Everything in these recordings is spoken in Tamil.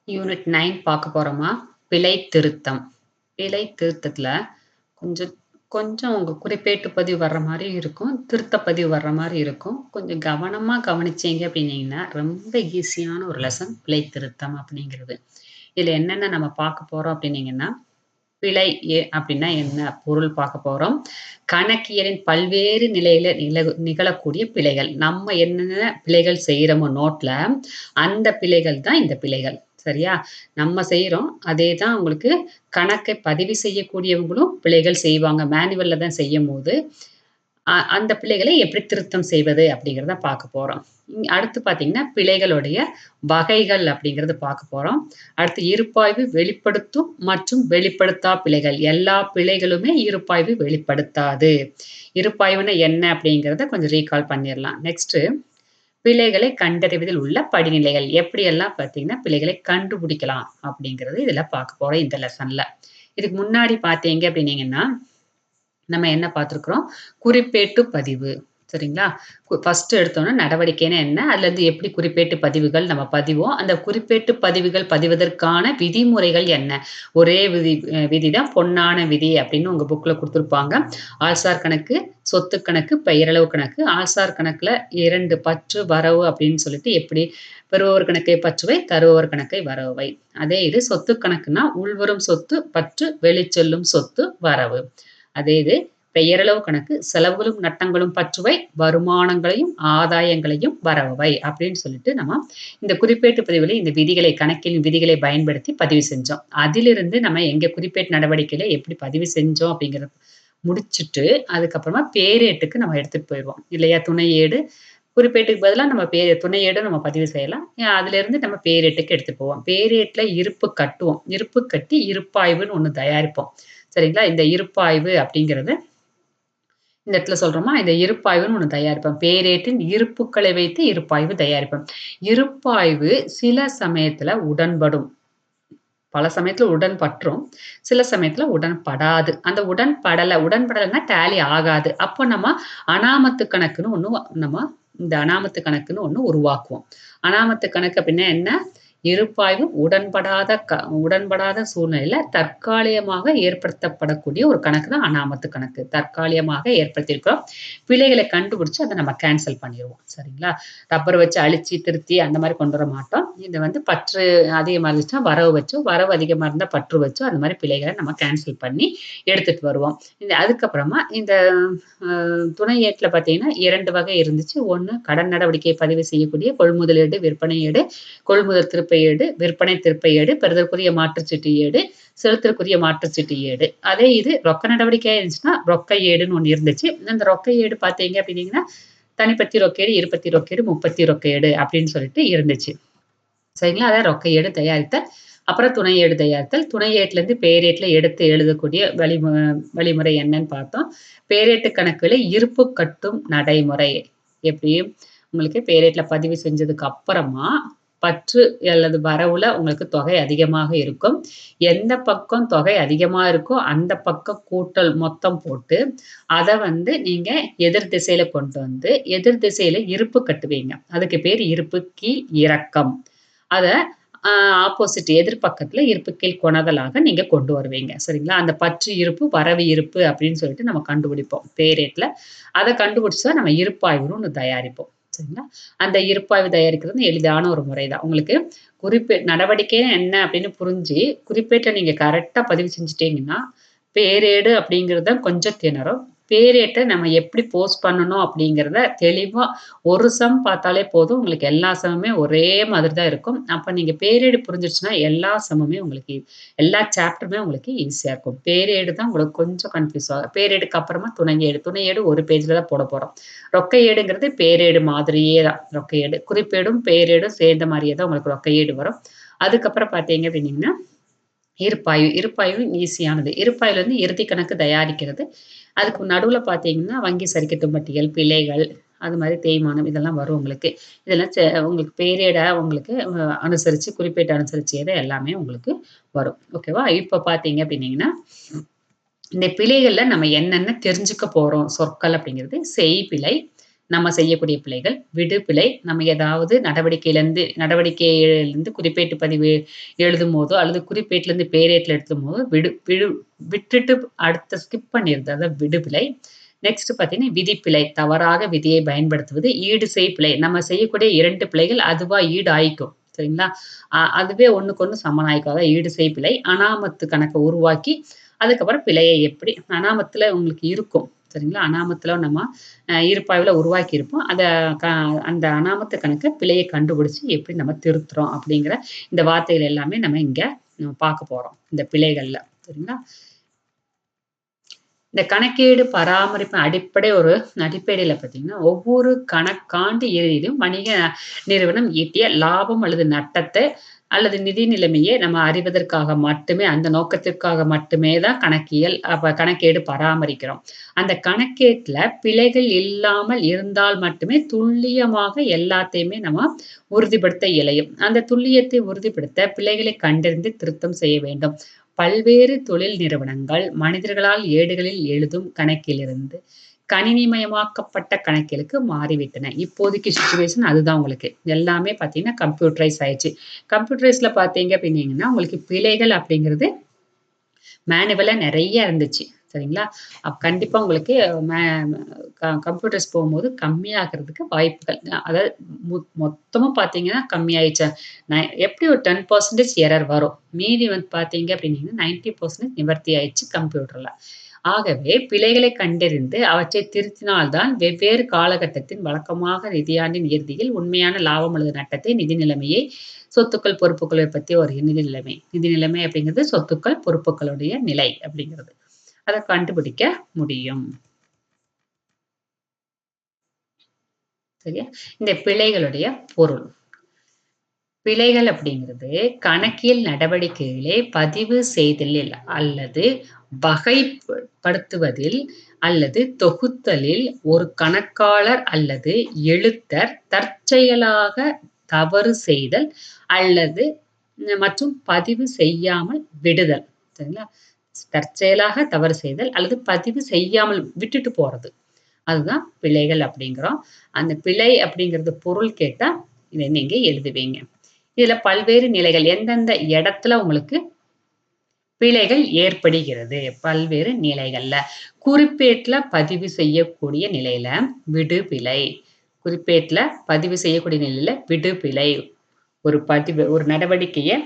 யூனிட் 9 பார்க்க போறோமா? பிழை திருத்தம். பிழை திருத்தத்துல கொஞ்சம் கொஞ்சம் உங்க குறிப்பேட்டு பதிவு வர்ற மாரி இருக்கும். திருத்த பதிவு வர்ற மாரி இருக்கும். கொஞ்சம் கவனமா கவனிச்சீங்க அப்டின்னீங்கன்னா, ரொம்ப ஈஸியான ஒரு லெசன் பிழை திருத்தம் அப்டிங்கிறது. இதுல என்னென்ன நம்ம பார்க்க போறோம் அப்டின்னீங்கன்னா, பிழை அப்டின்னா என்ன பொருள் பார்க்க போறோம். கணக்கியலின் பல்வேறு நிலையில நிகழக்கூடிய பிழைகள். நம்ம என்னென்ன பிழைகள் செய்றோமோ நோட்ல, அந்த பிழைகள் தான் இந்த பிழைகள். சரியா? நம்ம செய்றோம். அதே தான் உங்களுக்கு கணக்கை பதிவு செய்யக்கூடியவங்களும் பிழைகள் செய்வாங்க. மேனுவல்ல தான் செய்யும்போது, அந்த பிழைகளை எப்படி திருத்தம் செய்வது அப்படிங்கிறத பார்க்க போறோம். அடுத்து பார்த்தீங்கன்னா, பிழைகளுடைய வகைகள் அப்படிங்கிறது பார்க்க போறோம். அடுத்து இருப்பாய்வு வெளிப்படுத்தும் மற்றும் வெளிப்படுத்தா பிழைகள். எல்லா பிழைகளுமே இருப்பாய்வு வெளிப்படுத்தாது. இருப்பாய்வுன்னா என்ன அப்படிங்கிறத கொஞ்சம் ரீகால் பண்ணிறலாம். நெக்ஸ்ட்டு பிழைகளை கண்டறிவதில் உள்ள படிநிலைகள். எப்படியெல்லாம் பார்த்தீங்கன்னா, பிழைகளை கண்டுபிடிக்கலாம் அப்படிங்கிறது இதில பார்க்க போறோம் இந்த லெசன்ல. இதுக்கு முன்னாடி பார்த்தீங்க அப்படின்னீங்கன்னா, நம்ம என்ன பார்த்துருக்குறோம்? குறிப்பேட்டு பதிவு. சரிங்களா? ஃபர்ஸ்ட்டு எடுத்தோனே நடவடிக்கைன்னா என்ன? அதுலேருந்து எப்படி குறிப்பேட்டு பதிவுகள் நம்ம பதிவோம். அந்த குறிப்பேட்டு பதிவுகள் பதிவதற்கான விதிமுறைகள் என்ன? ஒரே விதி தான் பொன்னான விதி அப்படின்னு உங்க புக்ல குடுத்துருப்பாங்க. ஆள்சார் கணக்கு, சொத்து கணக்கு, பெயரளவு கணக்கு. ஆள்சார் கணக்குல 2 பற்று, வரவு அப்படின்னு சொல்லிட்டு எப்படி பெறுபவர் கணக்கை பற்றுவை, தருபவர் கணக்கை வரவை. அதே இது சொத்து கணக்குன்னா உள்வரும் சொத்து, பற்று, வெளிச்செல்லும் சொத்து, வரவு. அதே இது பெயரளவு கணக்கு செலவுகளும் நட்டங்களும் பற்றுவை, வருமானங்களையும் ஆதாயங்களையும் வரவை அப்படின்னு சொல்லிட்டு நம்ம இந்த குறிப்பேட்டு பதிவுல இந்த விதிகளை கணக்கின் விதிகளை பயன்படுத்தி பதிவு செஞ்சோம். அதிலிருந்து நம்ம எங்க குறிப்பேட்டு நடவடிக்கையில எப்படி பதிவு செஞ்சோம் அப்படிங்கிறத முடிச்சுட்டு, அதுக்கப்புறமா பேரேட்டுக்கு நம்ம எடுத்துட்டு போயிருவோம். இல்லையா? துணை ஏடு குறிப்பேட்டுக்கு பதிலா நம்ம துணை ஏடும் நம்ம பதிவு செய்யலாம். அதிலிருந்து நம்ம பேரேட்டுக்கு எடுத்துட்டு போவோம். பேரேட்ல இருப்பு கட்டுவோம். இருப்பு கட்டி இருப்பாய்வுன்னு ஒண்ணு தயாரிப்போம். சரிங்களா? இந்த இருப்பாய்வு அப்படிங்கிறது இந்த இடத்துல சொல்றோமா, இந்த இருப்பாய்வுன்னு ஒண்ணு தயாரிப்போம். பேரேட்டின் இருப்புக்களை வைத்து இருப்பாய்வு தயாரிப்போம். இருப்பாய்வு சில சமயத்துல உடன்படும். பல சமயத்துல உடன்பற்றும். சில சமயத்துல உடன்படாது. அந்த உடன்படலைன்னா டேலி ஆகாது. அப்போ நம்ம அனாமத்து கணக்குன்னு ஒண்ணு நம்ம இந்த அனாமத்து கணக்குன்னு ஒண்ணு உருவாக்குவோம். அனாமத்து கணக்கு அப்டின்னா என்ன? இருப்பாய்வு உடன்படாத சூழ்நிலையில தற்காலிகமாக ஏற்படுத்தப்படக்கூடிய ஒரு கணக்கு தான் அனாமத்து கணக்கு. தற்காலிகமாக ஏற்படுத்தியிருக்கிறோம். பிழைகளை கண்டுபிடிச்சு அத நம்ம கேன்சல் பண்ணிருவோம். சரிங்களா? ரப்பர் வச்சு அழிச்சு, திருத்தி அந்த மாரி கொண்டு வர மாட்டோம். இது வந்து பற்று அதிகமா இருந்துச்சுன்னா வரவு வச்சோ, வரவு அதிகமா இருந்தா பற்று வச்சோ, அந்த மாரி பிழைகள நம்ம கேன்சல் பண்ணி எடுத்துட்டு வருவோம். அதுக்கப்புறமா இந்த அ துணை ஏட்ல பார்த்தீங்கன்னா 2 வகை இருந்துச்சு. ஒண்ணு கடன் நடவடிக்கை பதிவு செய்யக்கூடிய கொள்முதல் ஏடு, விற்பனை ஏடு, கொள்முதல் திருப்ப ஏடு, விற்பனை திருப்ப ஏடு, பெறுதற்குரிய மாற்றுச்சீட்டு ஏடு, செலுத்தற்குரிய மாற்றுச்சீட்டு ஏடு. அதே இது ரொக்க நடவடிக்கையா இருந்துச்சுன்னா, ரொக்க ஏடுன்னு ஒண்ணு இருந்துச்சு. அந்த ரொக்க ஏடு பார்த்தீங்க அப்படின்னீங்கன்னா, தனிப்பத்தி ரொக்கேடு, இருபத்தி ரொக்கேடு, முப்பத்தி ரொக்கேடு அப்படின்னு சொல்லிட்டு இருந்துச்சு. சரிங்களா? அதான் ரொக்க ஏடு தயாரித்தல். அப்புறம் துணை ஏடு தயாரித்தல். துணை ஏட்லேருந்து பேரேட்ல எடுத்து எழுதக்கூடிய வழிமுறை என்னன்னு பார்த்தோம். பேரேட்டு கணக்குல இருப்பு கட்டும் நடைமுறை. எப்படி? உங்களுக்கு பேரேட்ல பதிவு செஞ்சதுக்கு அப்புறமா, பற்று அல்லது வரவுல உங்களுக்கு தொகை அதிகமாக இருக்கும். எந்த பக்கம் தொகை அதிகமா இருக்கோ, அந்த பக்கம் கூட்டல் மொத்தம் போட்டு, அத வந்து நீங்க எதிர் திசையில கொண்டு வந்து, எதிர் திசையில இருப்பு கட்டுவீங்க. அதுக்கு பேரு இருப்பு கீழ் இறக்கம். அத அ ஆப்போசிட் எதிர்பக்கத்துல இருப்பு கீழ் கொணதலாக நீங்க கொண்டு வருவீங்க. சரிங்களா? அந்த பற்று இருப்பு, வரவு இருப்பு அப்படின்னு சொல்லிட்டு நம்ம கண்டுபிடிப்போம். பேரேட்ல. அத கண்டுபிடிச்சு நம்ம இருப்பாய்வுன்னு ஒண்ணு தயாரிப்போம். சரிங்களா? அந்த இருப்பாய்வு தயாரிக்கிறது எளிதான ஒரு முறை தான். உங்களுக்கு நடவடிக்கைன்னா என்ன அப்படின்னு புரிஞ்சு, குறிப்பேட்ல நீங்க கரெக்ட்டா பதிவு செஞ்சுட்டீங்கன்னா, பேரேடு அப்படிங்கிறது தான் கொஞ்சம் திணறும். பேரேட்ட நம்ம எப்படி போஸ்ட் பண்ணணும் அப்படிங்கிறத தெளிவா ஒரு சம் பார்த்தாலே போதும். உங்களுக்கு எல்லா சம்முமே ஒரே மாதிரி தான் இருக்கும். அப்ப நீங்க பேரேடு புரிஞ்சிருச்சுன்னா, எல்லா சம்முமே உங்களுக்கு எல்லா சாப்டருமே உங்களுக்கு ஈஸியா இருக்கும். பேரேடு தான் உங்களுக்கு கொஞ்சம் கன்ஃப்யூஸ் ஆகும். பேரேடுக்கு அப்புறமா துணையேடு. துணையேடு ஒரு பேஜ்ல தான் போட போறோம். ரொக்க ஏடுங்கிறது பேரேடு மாதிரியே தான். ரொக்க ஏடு. குறிப்பேடும், பேரேடும் சேர்ந்த மாரியே தான் உங்களுக்கு ரொக்க ஏடு வரும். அதுக்கப்புறம் பார்த்தீங்க அப்படின்னீங்கன்னா, இருப்பாய்வு. இருப்பாய்வு ஈஸியானது. இருப்பாய்வுலருந்து இறுதி கணக்கு தயாரிக்கிறது. அதுக்கு நடுவுல பார்த்தீங்கன்னா, வங்கி சரிக்கட்டும் பட்டியல், பிழைகள், அது மாரி தேய்மானம் இதெல்லாம் வரும் உங்களுக்கு. இதெல்லாம் உங்களுக்கு பேரேடா உங்களுக்கு அனுசரிச்சு, குறிப்பேட்ட அனுசரிச்சே தான் எல்லாமே உங்களுக்கு வரும். ஓகேவா? இப்ப பார்த்தீங்க அப்படின்னீங்கன்னா, இந்த பிழைகள்ல நம்ம என்னென்ன தெரிஞ்சுக்க போறோம் சொற்கள் அப்படிங்கிறது செய்பிழை, நம்ம செய்யக்கூடிய பிழைகள். விடுபிழை நம்ம ஏதாவது நடவடிக்கையிலிருந்து குறிப்பேட்டு பதிவு எழுதும்போதோ, அல்லது குறிப்பேட்டிலிருந்து பேரேட்ல எழுதும்போதோ விட்டுட்டு அடுத்த ஸ்கிப் பண்ணிருது. அதான் விடுபிழை. நெக்ஸ்ட் பார்த்தீங்கன்னா, விதிப்பிழை. தவறாக விதியை பயன்படுத்துவது. ஈடு செய் பிழை. நம்ம செய்யக்கூடிய 2 பிழைகள் அதுவா ஈடு ஆயிக்கும். சரிங்களா? அதுவே ஒண்ணுக்கொண்ணு சமனாயிக்கும். அதான் ஈடு செய் பிழை. அனாமத்து கணக்க உருவாக்கி, அதுக்கப்புறம் பிழைய எப்படி அனாமத்துல உங்களுக்கு இருக்கும். சரிங்களா? அனாமத்துல நம்ம இருப்பாய்வுல உருவாக்கியிருப்போம். க அந்த அனாமத்து கணக்க பிழைய கண்டுபிடிச்சு எப்படி நம்ம திருத்துறோம் அப்படிங்கிற இந்த வார்த்தைகள் எல்லாமே நம்ம இங்க பார்க்க போறோம். இந்த பிழைகள்ல. சரிங்களா? இந்த கணக்கீடு பராமரிப்பு அடிப்படையில பார்த்தீங்கன்னா, ஒவ்வொரு கணக்காண்டு இறுதியிலும் வணிக நிறுவனம் ஈட்டிய லாபம் அல்லது நட்டத்தை அல்லது நிதி நிலைமையை நம்ம அறிவதற்காக மட்டுமே, அந்த நோக்கத்திற்காக மட்டுமே தான் கணக்கேடு பராமரிக்கிறோம். அந்த கணக்கேட்டுல பிழைகள் இல்லாமல் இருந்தால் மட்டுமே துல்லியமாக எல்லாத்தையுமே நம்ம உறுதிப்படுத்த இயலும். அந்த துல்லியத்தை உறுதிப்படுத்த பிழைகளை கண்டறிந்து திருத்தம் செய்ய வேண்டும். பல்வேறு தொழில் நிறுவனங்கள் மனிதர்களால் ஏடுகளில் எழுதும் கணக்கிலிருந்து கணினிமயமாக்கப்பட்ட கணக்கிலுக்கு மாறிவிட்டன. இப்போதைக்கு சிச்சுவேஷன் அதுதான் உங்களுக்கு. எல்லாமே பார்த்தீங்கன்னா கம்ப்யூட்டரைஸ் ஆயிடுச்சு. கம்ப்யூட்டரைஸ்ல பார்த்தீங்க அப்படின்னீங்கன்னா, உங்களுக்கு பிழைகள் அப்படிங்கிறது மேனுவலா நெறைய இருந்துச்சு. சரிங்களா? கண்டிப்பா உங்களுக்கு மே கம்ப்யூட்டர்ஸ் போகும்போது கம்மியாகுறதுக்கு வாய்ப்புகள். அதாவது மொத்தமும் பார்த்தீங்கன்னா கம்மியாயிடுச்சு. எப்படி ஒரு 10% எரர் வரும். மீதி வந்து பார்த்தீங்க அப்படின்னீங்கன்னா 90% நிவர்த்தி ஆயிடுச்சு கம்ப்யூட்டர்ல. ஆகவே பிழைகளை கண்டறிந்து அவற்றை திருத்தினால் தான் வெவ்வேறு காலகட்டத்தின் வழக்கமாக நிதியாண்டின் இறுதியில் உண்மையான லாபம் அல்லது நட்டத்தை, நிதி நிலைமையை, சொத்துக்கள், பொறுப்புகளை பத்தி ஒரு நிதி நிலைமை. நிதி நிலைமை அப்படிங்கிறது சொத்துக்கள், பொறுப்புகளுடைய நிலை அப்படிங்கிறது. அத கண்டுபிடிக்க முடியும். சரியா? இந்த பிழைகளுடைய பொருள். பிழைகள் அப்படிங்கிறது கணக்கியல் நடவடிக்கைகளை பதிவு செய்தலில் அல்லது வகைப்படுத்துவதில் அல்லது தொகுத்தலில் ஒரு கணக்காளர் அல்லது எழுத்தர் தற்செயலாக தவறு செய்தல் அல்லது மற்றும் பதிவு செய்யாமல் விடுதல். சரிங்களா? தற்செயலாக தவறு செய்தல் அல்லது பதிவு செய்யாமல் விட்டுட்டு போறது. அதுதான் பிழைகள் அப்படிங்கிறோம். அந்த பிழை அப்படிங்கிறது பொருள் கேட்டா இதை நீங்க எழுதுவீங்க. இதுல பல்வேறு நிலைகள் எந்தெந்த இடத்துல உங்களுக்கு பிழைகள் ஏற்படுகிறது. பல்வேறு நிலைகள்ல. குறிப்பேட்டுல பதிவு செய்யக்கூடிய நிலையில விடுபிழை. குறிப்பேட்டுல பதிவு செய்யக்கூடிய நிலையில விடுபிழை. ஒரு நடவடிக்கைய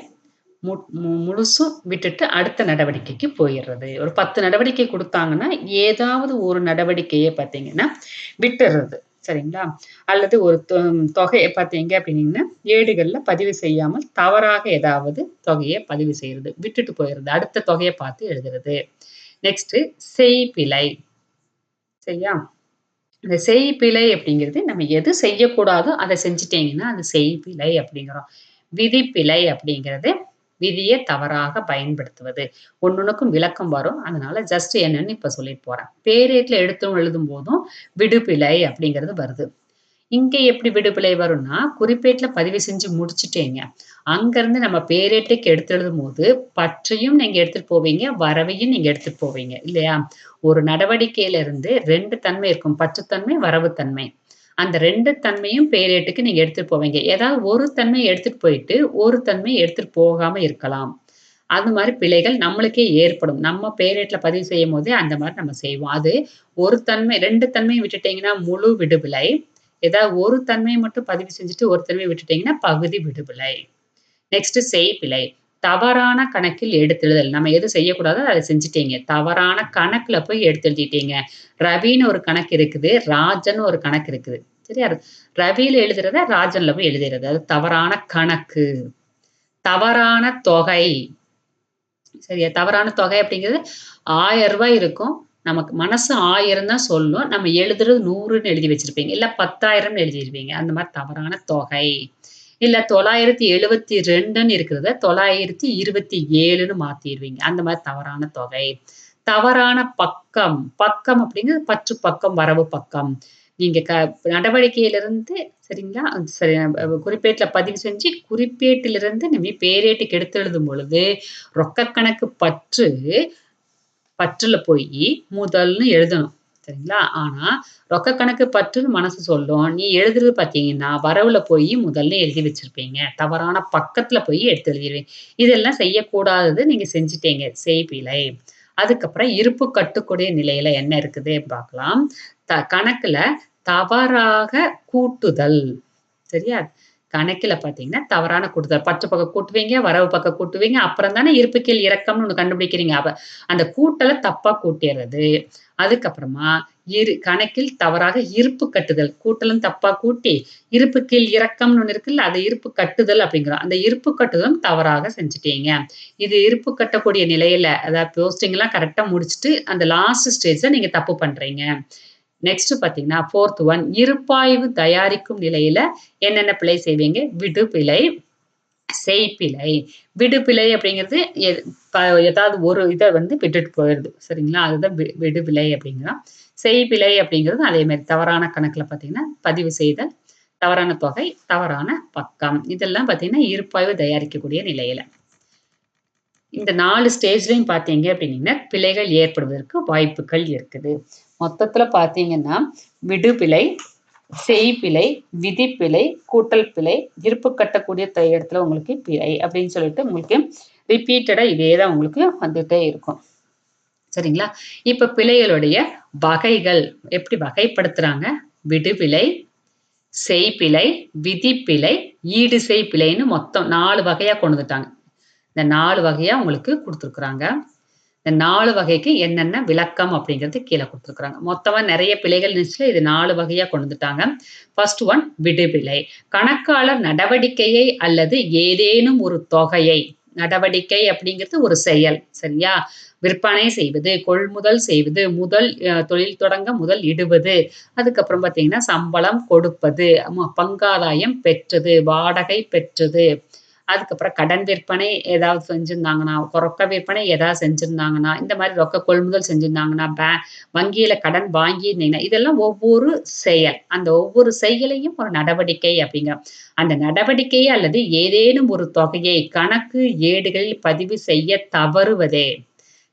முழுசும் விட்டுட்டு அடுத்த நடவடிக்கைக்கு போயிடுறது. ஒரு 10 நடவடிக்கை குடுத்தாங்கன்னா, ஏதாவது ஒரு நடவடிக்கைய பார்த்தீங்கன்னா, விட்டுறது. சரிங்களா? அல்லது ஒரு தொகைய பார்த்தீங்க அப்படின்னீங்கன்னா, ஏடுகள்ல பதிவு செய்யாமல் தவறாக ஏதாவது தொகைய பதிவு செய்றது. விட்டுட்டு போயிறது. அடுத்த தொகைய பார்த்து எழுதுறது. நெக்ஸ்ட் செய்பிழை. சரியா? இந்த செய்பிழை அப்படிங்கிறது நம்ம எது செய்யக்கூடாதோ அத செஞ்சுட்டீங்கன்னா, அது செய்பிழை அப்படிங்கிறோம். விதிப்பிழை அப்படிங்கிறது விதிய தவறாக பயன்படுத்துவது. ஒண்ணொண்ணுக்கும் விளக்கம் வரும். அதனால ஜஸ்ட் என்னன்னு இப்ப சொல்லிட்டு போறேன். பேரேட்ல எழுதும் போதும் விடுபிழை அப்படிங்கிறது வருது. இங்க எப்படி விடுபிழை வரும்னா, குறிப்பேட்டுல பதிவு செஞ்சு முடிச்சுட்டீங்க. அங்கருந்து நம்ம பேரேட்டுக்கு எடுத்து எழுதும்போது, பற்றையும் நீங்க எடுத்துட்டு போவீங்க, வரவையும் நீங்க எடுத்துட்டு போவீங்க. இல்லையா? ஒரு நடவடிக்கையில இருந்து 2 தன்மை இருக்கும். பற்றுத்தன்மை, வரவுத்தன்மை. அந்த 2 தன்மையும் பேரேட்டுக்கு நீங்க எடுத்துட்டு போவீங்க. ஏதாவது ஒரு தன்மைய எடுத்துட்டு போயிட்டு, ஒரு தன்மைய எடுத்துட்டு போகாம இருக்கலாம். அது மாரி பிழைகள் நம்மளுக்கே ஏற்படும். நம்ம பேரேட்ல பதிவு செய்யும்போதே அந்த மாரி நம்ம செய்வோம். அது ஒரு தன்மை 2 தன்மையும் விட்டுட்டீங்கன்னா முழு விடுபிழை. ஏதாவது ஒரு தன்மைய மட்டும் பதிவு செஞ்சுட்டு ஒரு தன்மைய விட்டுட்டீங்கன்னா பகுதி விடுபிழை. நெக்ஸ்ட் செய்பிழை. தவறான கணக்கில் எடுத்தெழுதல். நம்ம எது செய்யக்கூடாதோ அத செஞ்சுட்டீங்க. தவறான கணக்குல போய் எடுத்து எழுதிட்டீங்க. ரவின்னு ஒரு கணக்கு இருக்குது. ராஜன்னு ஒரு கணக்கு இருக்குது. சரியா? ரவியில எழுதுறத ராஜன்ல போய் எழுதிறது. அது தவறான கணக்கு. தவறான தொகை. சரியா? தவறான தொகை அப்படிங்கிறது ரூ. 1000 இருக்கும். நமக்கு மனசு 1000 தான் சொல்லும். நம்ம எழுதுறது 100ன்னு எழுதி வச்சிருப்பீங்க. இல்ல 10,000ன்னு எழுதிருப்பீங்க. அந்த மாரி தவறான தொகை. இல்ல 972ன்னு இருக்கிறத 927ன்னு மாத்திருவீங்க. அந்த மாரி தவறான தொகை. தவறான பக்கம். பக்கம் அப்படிங்கிறது பற்று பக்கம், வரவு பக்கம். நீங்க நடவடிக்கையிலிருந்து சரிங்களா? சரி குறிப்பேட்டுல பதிவு செஞ்சு, குறிப்பேட்டிலிருந்து நீங்க பேரேட்டுக்கு எடுத்து எழுதும் பொழுது, ரொக்க கணக்கு பற்றுல போயி முதல்ன்னு எழுதணும். சரிங்களா? ஆனா, ரொக்க கணக்கு பற்றுன்னு மனசு சொல்லும். நீ எழுதுறது பார்த்தீங்கன்னா, வரவுல போயி முதல்ல எழுதி வச்சிருப்பீங்க. தவறான பக்கத்துல போய் எடுத்து எழுதிருவீங்க. இதெல்லாம் செய்யக்கூடாதது நீங்க செஞ்சுட்டீங்க. செய்பிழை. அதுக்கப்புறம் இருப்பு கட்டுக்கூடிய நிலையில என்ன இருக்குது பார்க்கலாம். கணக்குல தவறாக கூட்டுதல். சரியா? கணக்கில பார்த்தீங்கன்னா, தவறான கூட்டுதல். பற்று பக்கம் கூட்டுவீங்க, வரவு பக்கம் கூட்டுவீங்க. அப்புறம் தானே இருப்புக்கீழ் இறக்கம்னு ஒண்ணு கண்டுபிடிக்கிறீங்க. அந்த கூட்டல தப்பா கூட்டிறது. அதுக்கப்புறமா கணக்கில் தவறாக இருப்பு கட்டுதல். கூட்டலும் தப்பா கூட்டி, இருப்பு கீழ் இறக்கம்னு ஒண்ணு இருக்குல்ல, அது இருப்பு கட்டுதல் அப்படிங்கிறோம். அந்த இருப்பு கட்டுதலும் தவறாக செஞ்சுட்டீங்க. இது இருப்பு கட்டக்கூடிய நிலையில, அதாவது போஸ்டிங்லாம் கரெக்ட்டா முடிச்சுட்டு, அந்த லாஸ்ட் ஸ்டேஜ்ல நீங்க தப்பு பண்றீங்க. நெக்ஸ்ட் பார்த்தீங்கன்னா, 4த் ஒன் இருப்பாய்வு தயாரிக்கும் நிலையில என்னென்ன பிழை செய்வீங்க? விடுபிழை, செய்பிழை. விடுபிழை அப்படிங்கிறது எ ப ஏதாவது ஒரு இத வந்து விட்டுட்டு போயிருது. சரிங்களா? அதுதான் விடுபிழை அப்படிங்கிறோம். செய்பிழை அப்படிங்கிறது அதே மாரி தவறான கணக்குல பார்த்தீங்கன்னா, பதிவு செய்தல், தவறான தொகை, தவறான பக்கம். இதெல்லாம் பார்த்தீங்கன்னா, இருப்பாய்வு தயாரிக்கக்கூடிய நிலையில. இந்த 4 ஸ்டேஜ்லயும் பார்த்தீங்க அப்படின்னீங்கன்னா, பிழைகள் ஏற்படுவதற்கு வாய்ப்புகள் இருக்குது. மொத்தத்துல பார்த்தீங்கன்னா, விடுபிழை, செய்பிழை, விதிப்பிழை, கூட்டல் பிழை, இருப்பு கட்டக்கூடிய இடத்துல உங்களுக்கு பிழை அப்படின்னு சொல்லிட்டு உங்களுக்கு ரிப்பீட்டடா இதே தான் உங்களுக்கு வந்துட்டே இருக்கும். சரிங்களா? இப்ப பிழைகளுடைய வகைகள் எப்படி வகைப்படுத்துறாங்க? விடுபிழை, செய்பிழை, விதிப்பிழை, ஈடுசெய் பிழைன்னு மொத்தம் 4 வகையா கொண்டு வந்துட்டாங்க. இந்த 4 வகையா உங்களுக்கு குடுத்துருக்குறாங்க. இந்த 4 வகைக்கு என்னென்ன விளக்கம் அப்படிங்கிறது கீழ குடுத்துருக்காங்க. மொத்தமா நெறைய பிழைகள் இருந்துச்சுல, இது 4 வகையா கொண்டு வந்துட்டாங்க. ஃபர்ஸ்ட் ஒன் விடுபிழை. கணக்காளர் நடவடிக்கையை அல்லது ஏதேனும் ஒரு தொகையை நடவடிக்கை அப்படிங்கிறது ஒரு செயல். சரியா? விற்பனை செய்வது, கொள்முதல் செய்வது, முதல் தொழில் தொடங்க முதல் இடுவது, அதுக்கப்புறம் பார்த்தீங்கன்னா, சம்பளம் கொடுப்பது, பங்காதாயம் பெற்றது, வாடகை பெற்றது, அதுக்கப்புறம் கடன் விற்பனை ஏதாவது செஞ்சிருந்தாங்கன்னா, ரொக்க விற்பனை ஏதாவது செஞ்சிருந்தாங்கன்னா, இந்த மாரி ரொக்க கொள்முதல் செஞ்சிருந்தாங்கன்னா, வங்கியில கடன் வாங்கியிருந்தீங்கன்னா, இதெல்லாம் ஒவ்வொரு செயல். அந்த ஒவ்வொரு செயலையும் ஒரு நடவடிக்கை அப்படிங்கிறோம். அந்த நடவடிக்கையை அல்லது ஏதேனும் ஒரு தொகையை கணக்கு ஏடுகளில் பதிவு செய்ய தவறுவதே.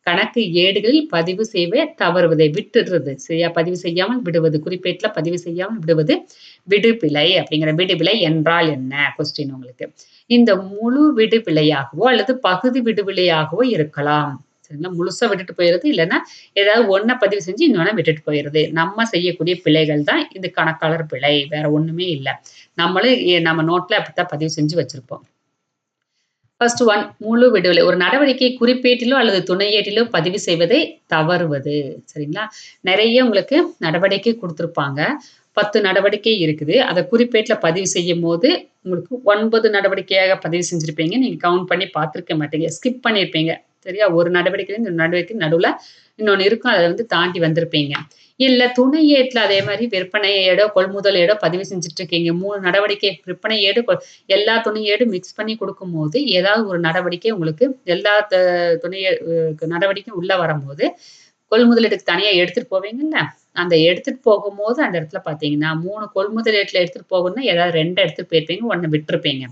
கணக்கு ஏடுகளில் பதிவு செய்ய தவறுவதை விட்டுடுறது. சரியா? பதிவு செய்யாமல் விடுவது. குறிப்பேட்டுல பதிவு செய்யாமல் விடுவது விடுபிழை அப்படிங்கிற விடுபிழை என்றால் என்ன? கொஸ்டின் உங்களுக்கு. இந்த முழு விடுபிழையாகவோ அல்லது பகுதி விடுபிழையாகவோ இருக்கலாம். சரிங்களா? முழுசா விட்டுட்டு போயிறது. இல்லன்னா ஏதாவது ஒண்ண பதிவு செஞ்சு இன்னொன்ன விட்டுட்டு போயிறது. நம்ம செய்யக்கூடிய பிழைகள் தான் இந்த கணக்காளர் பிழை. வேற ஒண்ணுமே இல்ல. நம்மளும் நம்ம நோட்ல அப்படித்தான் பதிவு செஞ்சு வச்சிருப்போம். ஃபர்ஸ்ட் ஒன் முழு விடுதலை. ஒரு நடவடிக்கை குறிப்பேட்டிலோ அல்லது துணையேட்டிலோ பதிவு செய்வதை தவறுவது. சரிங்களா? நெறைய உங்களுக்கு நடவடிக்கை குடுத்துருப்பாங்க. 10 நடவடிக்கை இருக்குது. அத குறிப்பேட்ல பதிவு செய்யும்போது, உங்களுக்கு 9 நடவடிக்கையாக பதிவு செஞ்சிருப்பீங்க. நீங்க கவுண்ட் பண்ணி பார்த்திருக்க மாட்டீங்க. ஸ்கிப் பண்ணியிருப்பீங்க. சரியா? ஒரு நடவடிக்கையிலருந்து இன்னொரு நடவடிக்கை நடுவுல இன்னொன்னு இருக்கும். அத வந்து தாண்டி வந்திருப்பீங்க. இல்ல துணை ஏட்ல அதே மாரி விற்பனை ஏடோ, கொள்முதல் ஏடோ பதிவு செஞ்சுட்டு இருக்கீங்க. 3 நடவடிக்கை விற்பனை ஏடு, எல்லா துணை ஏடும் மிக்ஸ் பண்ணி குடுக்கும்போது, ஏதாவது ஒரு நடவடிக்கை உங்களுக்கு எல்லா துணை நடவடிக்கையும் உள்ள வரம்போது, கொள்முதலீட்டுக்கு தனியா எடுத்துட்டு போவீங்கல்ல, அந்த எடுத்துட்டு போகும்போது அந்த இடத்துல பார்த்தீங்கன்னா, 3 கொள்முதல் ஏட்ல எடுத்துட்டு போகணும்னா, ஏதாவது 2 எடுத்துட்டு போயிருப்பீங்க, 1 விட்டுருப்பீங்க.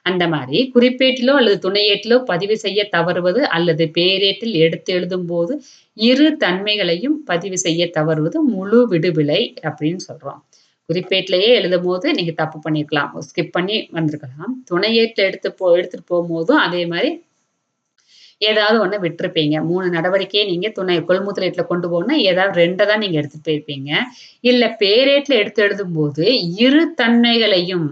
அந்த மாரி குறிப்பேட்டிலோ அல்லது துணை ஏட்டிலோ பதிவு செய்ய தவறுவது அல்லது பேரேட்டில் எடுத்து எழுதும்போது, இரு தன்மைகளையும் பதிவு செய்ய தவறுவது முழு விடுபிழை அப்படின்னு சொல்றோம். குறிப்பேட்டிலேயே எழுதும்போது நீங்க தப்பு பண்ணியிருக்கலாம். ஸ்கிப் பண்ணி வந்திருக்கலாம். துணை ஏட்ல எடுத்துட்டு போம்போதும் அதே மாரி ஏதாவது ஒண்ண விட்டுருப்பீங்க. 3 நடவடிக்கைய நீங்க கொள்முதல் கொண்டு போணும்னா, ஏதாவது 2 தான் நீங்க எடுத்துட்டு போயிருப்பீங்க. இல்ல பேரேட்ல எடுத்து எழுதும்போது, இரு தன்மைகளையும்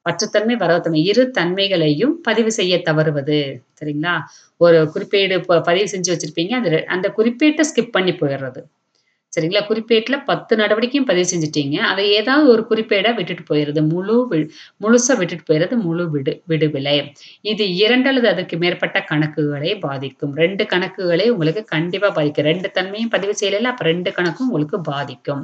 பற்றுத்தன்மை, வரவுத்தன்மை இரு தன்மைகளையும் பதிவு செய்ய தவறுவது. சரிங்களா? ஒரு குறிப்பேடு பதிவு செஞ்சு வச்சிருப்பீங்க. அந்த குறிப்பேட்ட ஸ்கிப் பண்ணி போயிறது. சரிங்களா? குறிப்பேட்ல 10 நடவடிக்கையும் பதிவு செஞ்சுட்டீங்க. அத ஏதாவது ஒரு குறிப்பேடா விட்டுட்டு போயிறது. முழுசா விட்டுட்டு போயிறது முழு விடுபிழை. இது 2 அல்லது அதற்கு மேற்பட்ட கணக்குகளை பாதிக்கும். 2 கணக்குகளை உங்களுக்கு கண்டிப்பா பாதிக்கும். 2 தன்மையும் பதிவு செய்யலைல, அப்ப 2 கணக்கும் உங்களுக்கு பாதிக்கும்.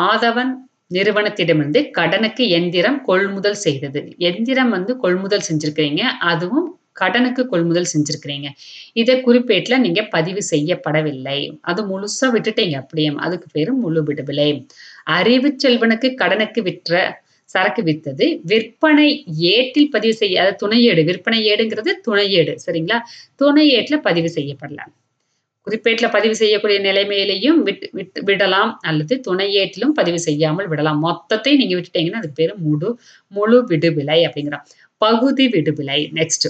ஆதவன் நிறுவனத்திடமிருந்து கடனுக்கு எந்திரம் கொள்முதல் செய்தது. எந்திரம் வந்து கொள்முதல் செஞ்சிருக்கிறீங்க. அதுவும் கடனுக்கு கொள்முதல் செஞ்சிருக்கிறீங்க. இத குறிப்பேட்ல நீங்க பதிவு செய்யப்படவில்லை. அது முழுசா விட்டுட்டீங்க அப்படியே. அதுக்கு பேரு முழு விடுதலை. அறிவுச் செல்வனுக்கு கடனுக்கு விற்ற சரக்கு வித்தது. விற்பனை ஏட்டில் பதிவு செய்ய அதாவது துணை ஏடு. விற்பனை ஏடுங்கிறது துணை ஏடு. சரிங்களா? துணை ஏட்ல பதிவு செய்யப்படல. குறிப்பேட்டுல பதிவு செய்யக்கூடிய நிலைமையிலயும் விடலாம். அல்லது துணையேட்டிலும் பதிவு செய்யாமல் விடலாம். மொத்தத்தையும் நீங்க விட்டுட்டீங்கன்னா, அதுக்கு பேரு முழு விடுவிலை அப்படிங்கிறோம். பகுதி விடுவிலை. நெக்ஸ்ட்.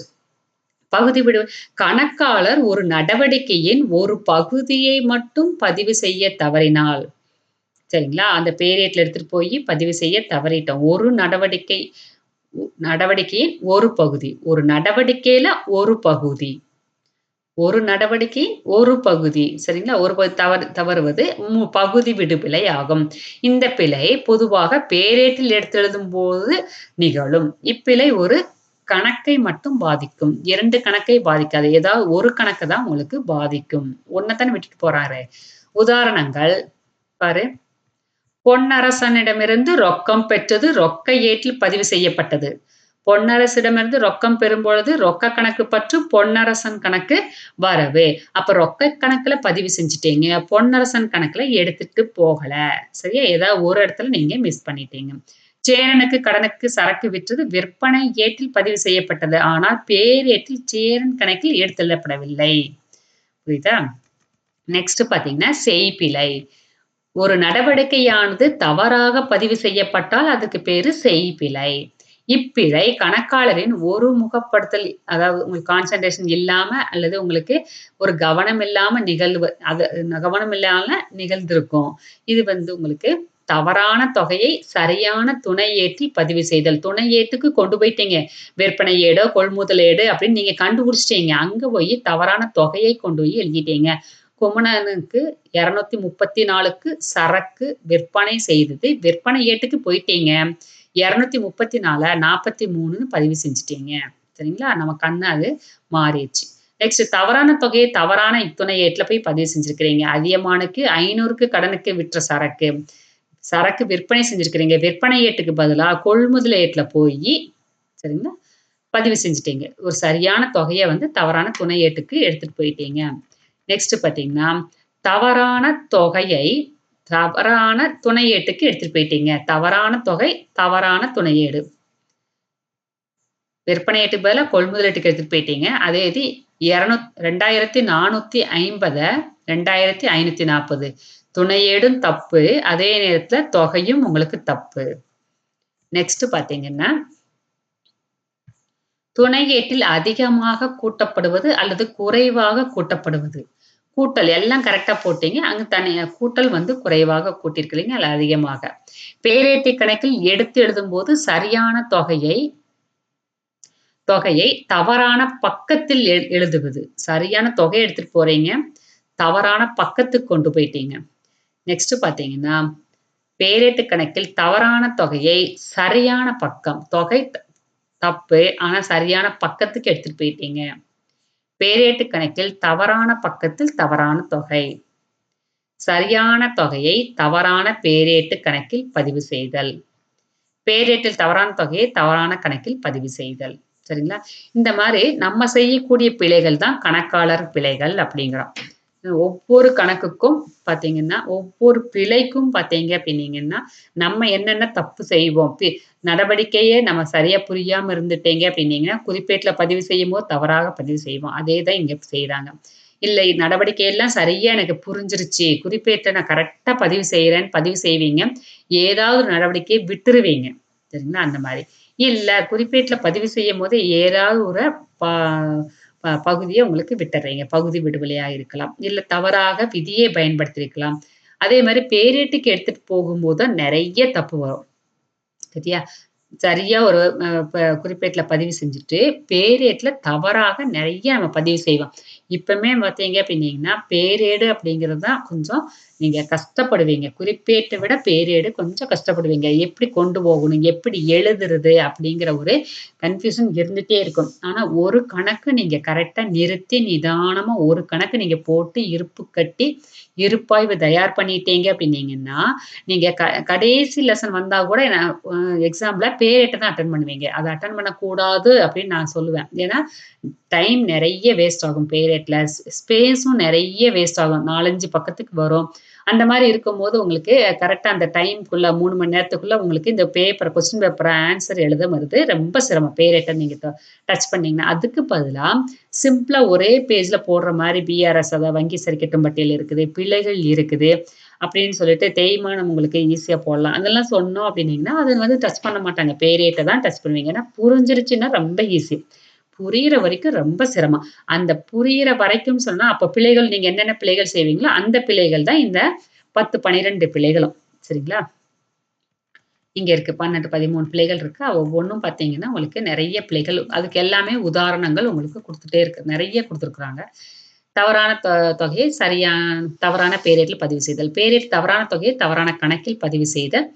பகுதி விடு கணக்காளர் ஒரு நடவடிக்கையின் ஒரு பகுதியை மட்டும் பதிவு செய்ய தவறினால், சரிங்களா? அந்த பேரேட்ல எடுத்துட்டு போயி பதிவு செய்ய தவறிட்டோம். ஒரு நடவடிக்கையின் ஒரு பகுதி. ஒரு நடவடிக்கையில ஒரு பகுதி. ஒரு நடவடிக்கை, ஒரு பகுதி. சரிங்களா? ஒரு தவறுவது பகுதி விடுபிழை ஆகும். இந்த பிழை பொதுவாக பேரேட்டில் எடுத்தெழுதும்போது நிகழும். இப்பிழை ஒரு கணக்கை மட்டும் பாதிக்கும். 2 கணக்கை பாதிக்காது. ஏதாவது ஒரு கணக்க தான் உங்களுக்கு பாதிக்கும். 1 தானே விட்டுட்டு போறாரு. உதாரணங்கள் பாரு. பொன்னரசனிடமிருந்து ரொக்கம் பெற்றது ரொக்க ஏட்டில் பதிவு செய்யப்பட்டது. பொன்னரசிடமிருந்து ரொக்கம் பெறும்பொழுது ரொக்க கணக்கு பற்று பொன்னரசன் கணக்கு வரவு. அப்ப ரொக்க கணக்குல பதிவு செஞ்சுட்டீங்க. பொன்னரசன் கணக்குல எடுத்துட்டு போகல. சரியா? ஏதாவது ஒரு இடத்துல நீங்க மிஸ் பண்ணிட்டீங்க. சேரனுக்கு கடனுக்கு சரக்கு விற்றது விற்பனை ஏட்டில் பதிவு செய்யப்பட்டது. ஆனால் பேரேட்டில் சேரன் கணக்கில் எடுத்தெழுதப்படவில்லை. புரியுதா? நெக்ஸ்ட் பாத்தீங்கன்னா செய்பிழை. ஒரு நடவடிக்கையானது தவறாக பதிவு செய்யப்பட்டால் அதுக்கு பேரு செய்பிழை. இப்பிழை கணக்காளரின் ஒருமுகப்படுத்தல் அதாவது உங்களுக்கு கான்சன்ட்ரேஷன் இல்லாம அல்லது உங்களுக்கு ஒரு கவனம் இல்லாம கவனம் இல்லாம நிகழ்ந்திருக்கும். இது உங்களுக்கு தவறான தொகையை சரியான துணை ஏட்டில் பதிவு செய்தல். துணை ஏட்டுக்கு கொண்டு போயிட்டீங்க. விற்பனை ஏடோ, கொள்முதல் ஏடு அப்படின்னு நீங்க கண்டுபிடிச்சிட்டீங்க. அங்க போய் தவறான தொகையை கொண்டு போய் எழுதிட்டீங்க. குமணனுக்கு 234க்கு சரக்கு விற்பனை செய்தது. விற்பனை ஏட்டுக்கு போயிட்டீங்க. 234 43ன்னு பதிவு செஞ்சுட்டீங்க. சரிங்களா? நம்ம கண்ணு அது மாறிடுச்சு. நெக்ஸ்ட் தவறான தொகையை தவறான துணை ஏட்டுல போய் பதிவு செஞ்சிருக்கிறீங்க. அதியமானுக்கு 500க்கு கடனுக்கு விற்ற சரக்கு. சரக்கு விற்பனை செஞ்சிருக்கிறீங்க. விற்பனை ஏட்டுக்கு பதிலா கொள்முதல் ஏட்டுல போயி சரிங்களா? பதிவு செஞ்சுட்டீங்க. ஒரு சரியான தொகைய தவறான துணை ஏட்டுக்கு எடுத்துட்டு போயிட்டீங்க. நெக்ஸ்ட் பாத்தீங்கன்னா, தவறான தொகையை தவறான துணை ஏட்டுக்கு எடுத்துட்டு போயிட்டீங்க. தவறான தொகை, தவறான துணை ஏடு. விற்பனை ஏட்டுக்கு பதிலா கொள்முதல் ஏட்டுக்கு எடுத்துட்டு போயிட்டீங்க. அதே இது 2450 2540 துணை ஏடும் தப்பு. அதே நேரத்துல தொகையும் உங்களுக்கு தப்பு. நெக்ஸ்ட் பாத்தீங்கன்னா, துணை ஏட்டில் அதிகமாக கூட்டப்படுவது அல்லது குறைவாக கூட்டப்படுவது. கூட்டல் எல்லாம் கரெக்ட்டா போட்டீங்க. அங்க தனியா கூட்டல் குறைவாக கூட்டியிருக்கிறீங்க. அல்ல அதிகமாக. பேரேட்டு கணக்கில் எடுத்து எழுதும்போது சரியான தொகையை தவறான பக்கத்தில் எழுதுவது. சரியான தொகைய எடுத்துட்டு போறீங்க. தவறான பக்கத்துக்கு கொண்டு போயிட்டீங்க. நெக்ஸ்ட் பாத்தீங்கன்னா, பேரேட்டு கணக்கில் தவறான தொகையை சரியான பக்கம். தொகை தப்பு. ஆனா சரியான பக்கத்துக்கு எடுத்துட்டு போயிட்டீங்க. பேரேட்டு கணக்கில் தவறான பக்கத்தில் தவறான தொகை. சரியான தொகையை தவறான பேரேட்டு கணக்கில் பதிவு செய்தல். பேரேட்டில் தவறான தொகையை தவறான கணக்கில் பதிவு செய்தல். சரிங்களா? இந்த மாரி நம்ம செய்யக்கூடிய பிழைகள் தான் கணக்காளர் பிழைகள் அப்படிங்கிறோம். ஒவ்வொரு கணக்குக்கும் பாத்தீங்கன்னா, ஒவ்வொரு பிழைக்கும் பாத்தீங்க அப்படின்னீங்கன்னா, நம்ம என்னென்ன தப்பு செய்வோம். நடவடிக்கையே நம்ம சரியா புரியாம இருந்துட்டீங்க அப்படின்னீங்கன்னா, குறிப்பேட்டுல பதிவு செய்யும்போது தவறாக பதிவு செய்வோம். அதே தான் இங்க செய்றாங்க. இல்லை நடவடிக்கையெல்லாம் சரியா எனக்கு புரிஞ்சிருச்சு. குறிப்பேட்ட நான் கரெக்ட்டா பதிவு செய்றேன்னு பதிவு செய்வீங்க. ஏதாவது ஒரு நடவடிக்கையை விட்டுருவீங்க. சரிங்களா? அந்த மாரி. இல்ல குறிப்பேட்டுல பதிவு செய்யும்போது ஏதாவது ஒரு ப ப பகுதிய உங்களுக்கு விட்டுர்றீங்க. பகுதி விடுதலையா இருக்கலாம். இல்ல தவறாக விதியை பயன்படுத்தியிருக்கலாம். அதே மாரி பேரேட்டுக்கு எடுத்துட்டு போகும்போது தான் நெறைய தப்பு வரும். சரியா? சரியா ஒரு குறிப்பேட்டுல பதிவு செஞ்சுட்டு, பேரேட்டுல தவறாக நெறைய நம்ம பதிவு செய்வோம். இப்பமே பார்த்தீங்க அப்படின்னீங்கன்னா, பேரேடு அப்படிங்கிறது தான் கொஞ்சம் நீங்க கஷ்டப்படுவீங்க. குறிப்பேட்ட விட பேரேடு கொஞ்சம் கஷ்டப்படுவீங்க. எப்படி கொண்டு போகணும்? எப்படி எழுதுறது? அப்படிங்கிற ஒரு கன்ஃப்யூஷன் இருந்துட்டே இருக்கும். ஆனா, ஒரு கணக்கு நீங்க கரெக்ட்டா நிறுத்தி நிதானமா ஒரு கணக்கு நீங்க போட்டு இருப்பு கட்டி, இருப்பாய்வு தயார் பண்ணிட்டீங்க அப்படின்னீங்கன்னா, நீங்க கடைசி லெசன் வந்தா கூட எக்ஸாம்ல பேரேட்ட தான் அட்டெண்ட் பண்ணுவீங்க. அத அட்டெண்ட் பண்ணக்கூடாது அப்படின்னு நான் சொல்லுவேன். ஏன்னா, டைம் நெறைய வேஸ்ட் ஆகும் பேரேட்ல. ஸ்பேஸும் நெறைய வேஸ்ட் ஆகும். 4, 5 பக்கத்துக்கு வரும். அந்த மாரி இருக்கும்போது உங்களுக்கு கரெக்ட்டா அந்த டைம்க்குள்ள 3 மணி நேரத்துக்குள்ள உங்களுக்கு இந்த கொஸ்டின் பேப்பர் ஆன்ஸர் எழுத வருது. ரொம்ப சிரமம். பே ரேட்ட நீங்க டச் பண்ணீங்கன்னா. அதுக்கு பதிலா சிம்பிளா ஒரே பேஜ்ல போடுற மாரி பிஆர்எஸ் அதாவது வங்கி சரிக்கட்டும் பட்டியல் இருக்குது, பிழைகள் இருக்குது அப்படின்னு சொல்லிட்டு தேய்மானம் உங்களுக்கு ஈஸியா போடலாம். அதெல்லாம் சொன்னோம் அப்படின்னீங்கன்னா, அத வந்து டச் பண்ண மாட்டாங்க. பே ரேட்ட தான் டச் பண்ணுவீங்க. ஏன்னா புரிஞ்சிருச்சுன்னா ரொம்ப ஈஸி. புரியிற வரைக்கும் ரொம்ப சிரமம். அந்த புரியிற வரைக்கும் சொன்னா, அப்ப பிழைகள் நீங்க என்னென்ன பிழைகள் செய்வீங்களோ, அந்த பிழைகள் தான் இந்த 10, 12 பிழைகளும். சரிங்களா? இங்க இருக்கு 12, 13 பிழைகள் இருக்கு. ஒவ்வொன்னும் பார்த்தீங்கன்னா, உங்களுக்கு நெறைய பிழைகள் அதுக்கு எல்லாமே உதாரணங்கள் உங்களுக்கு குடுத்துட்டே இருக்கு. நெறைய குடுத்துருக்காங்க. தவறான தொகையை தவறான பேரேட்டில் பதிவு செய்தல். பேரேட் தவறான தொகையை தவறான கணக்கில் பதிவு செய்தல்.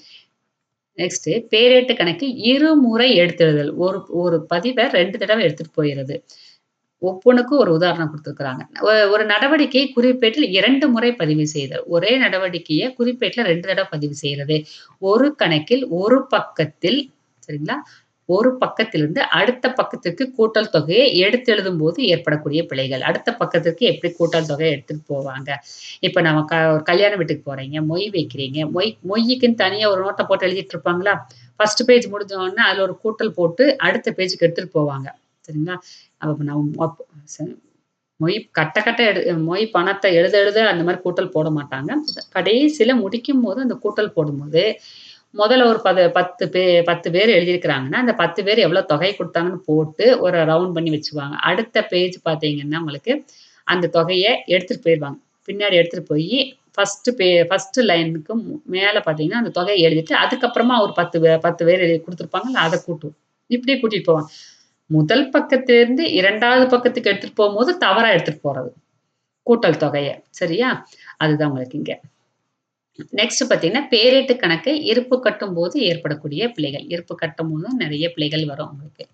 நெக்ஸ்ட்டு பேரேட்டு கணக்கில் இருமுறை எடுத்தெழுதல். ஒரு ஒரு பதிவ 2 தடவ எடுத்துட்டு போயிறது. ஒவ்வொன்னுக்கும் ஒரு உதாரணம் குடுத்துருக்காங்க. ஒரு நடவடிக்கை குறிப்பேட்டில் 2 முறை பதிவு செய்தல். ஒரே நடவடிக்கைய குறிப்பேட்ல 2 தடவ பதிவு செய்றது. ஒரு கணக்கில் ஒரு பக்கத்தில் சரிங்களா? ஒரு பக்கத்திலிருந்து அடுத்த பக்கத்திற்கு கூட்டல் தொகையை எடுத்தெழுதும்போது ஏற்படக்கூடிய பிழைகள். அடுத்த பக்கத்திற்கு எப்படி கூட்டல் தொகைய எடுத்துட்டு போவாங்க? இப்ப நம்ம ஒரு கல்யாண வீட்டுக்கு போறீங்க. மொய் வைக்கிறீங்க. மொய்யுக்குன்னு தனியா ஒரு நோட்ட போட்டு எழுதிட்டு இருப்பாங்களா? ஃபர்ஸ்ட் பேஜ் முடிஞ்ச உடனே அதுல ஒரு கூட்டல் போட்டு அடுத்த பேஜ்க்கு எடுத்துட்டு போவாங்க. சரிங்களா? அப்ப நம்ம ச மொய் கட்ட கட்ட மொய் பணத்த எழுத எழுத அந்த மாரி கூட்டல் போட மாட்டாங்க. கடைசில முடிக்கும்போது அந்த கூட்டல் போடும்போது, முதல்ல ஒரு 10 பேர் எழுதியிருக்கிறாங்கன்னா, அந்த 10 பேர் எவ்வளோ தொகை குடுத்தாங்கன்னு போட்டு ஒரு ரவுண்ட் பண்ணி வச்சுருவாங்க. அடுத்த பேஜ் பார்த்தீங்கன்னா, உங்களுக்கு அந்த தொகைய எடுத்துட்டு போயிருவாங்க. பின்னாடி எடுத்துட்டு போயி ஃபர்ஸ்ட் லைனுக்கு மேல பார்த்தீங்கன்னா, அந்த தொகைய எழுதிட்டு, அதுக்கப்புறமா ஒரு 10 பேர் குடுத்துருப்பாங்கல்ல, அத கூட்டுவோம். இப்படியே கூட்டிட்டு போவாங்க. முதல் பக்கத்திலிருந்து 2வது பக்கத்துக்கு எடுத்துட்டு போம்போது தவறா எடுத்துட்டு போறது. கூட்டல் தொகைய. சரியா? அதுதான் உங்களுக்கு இங்க. நெக்ஸ்ட் பார்த்தீங்கன்னா, பேரீட்டு கணக்கை இருப்பு கட்டும்போது ஏற்படக்கூடிய பிழைகள். இருப்பு கட்டும்போது நெறைய பிழைகள் வரும் உங்களுக்கு.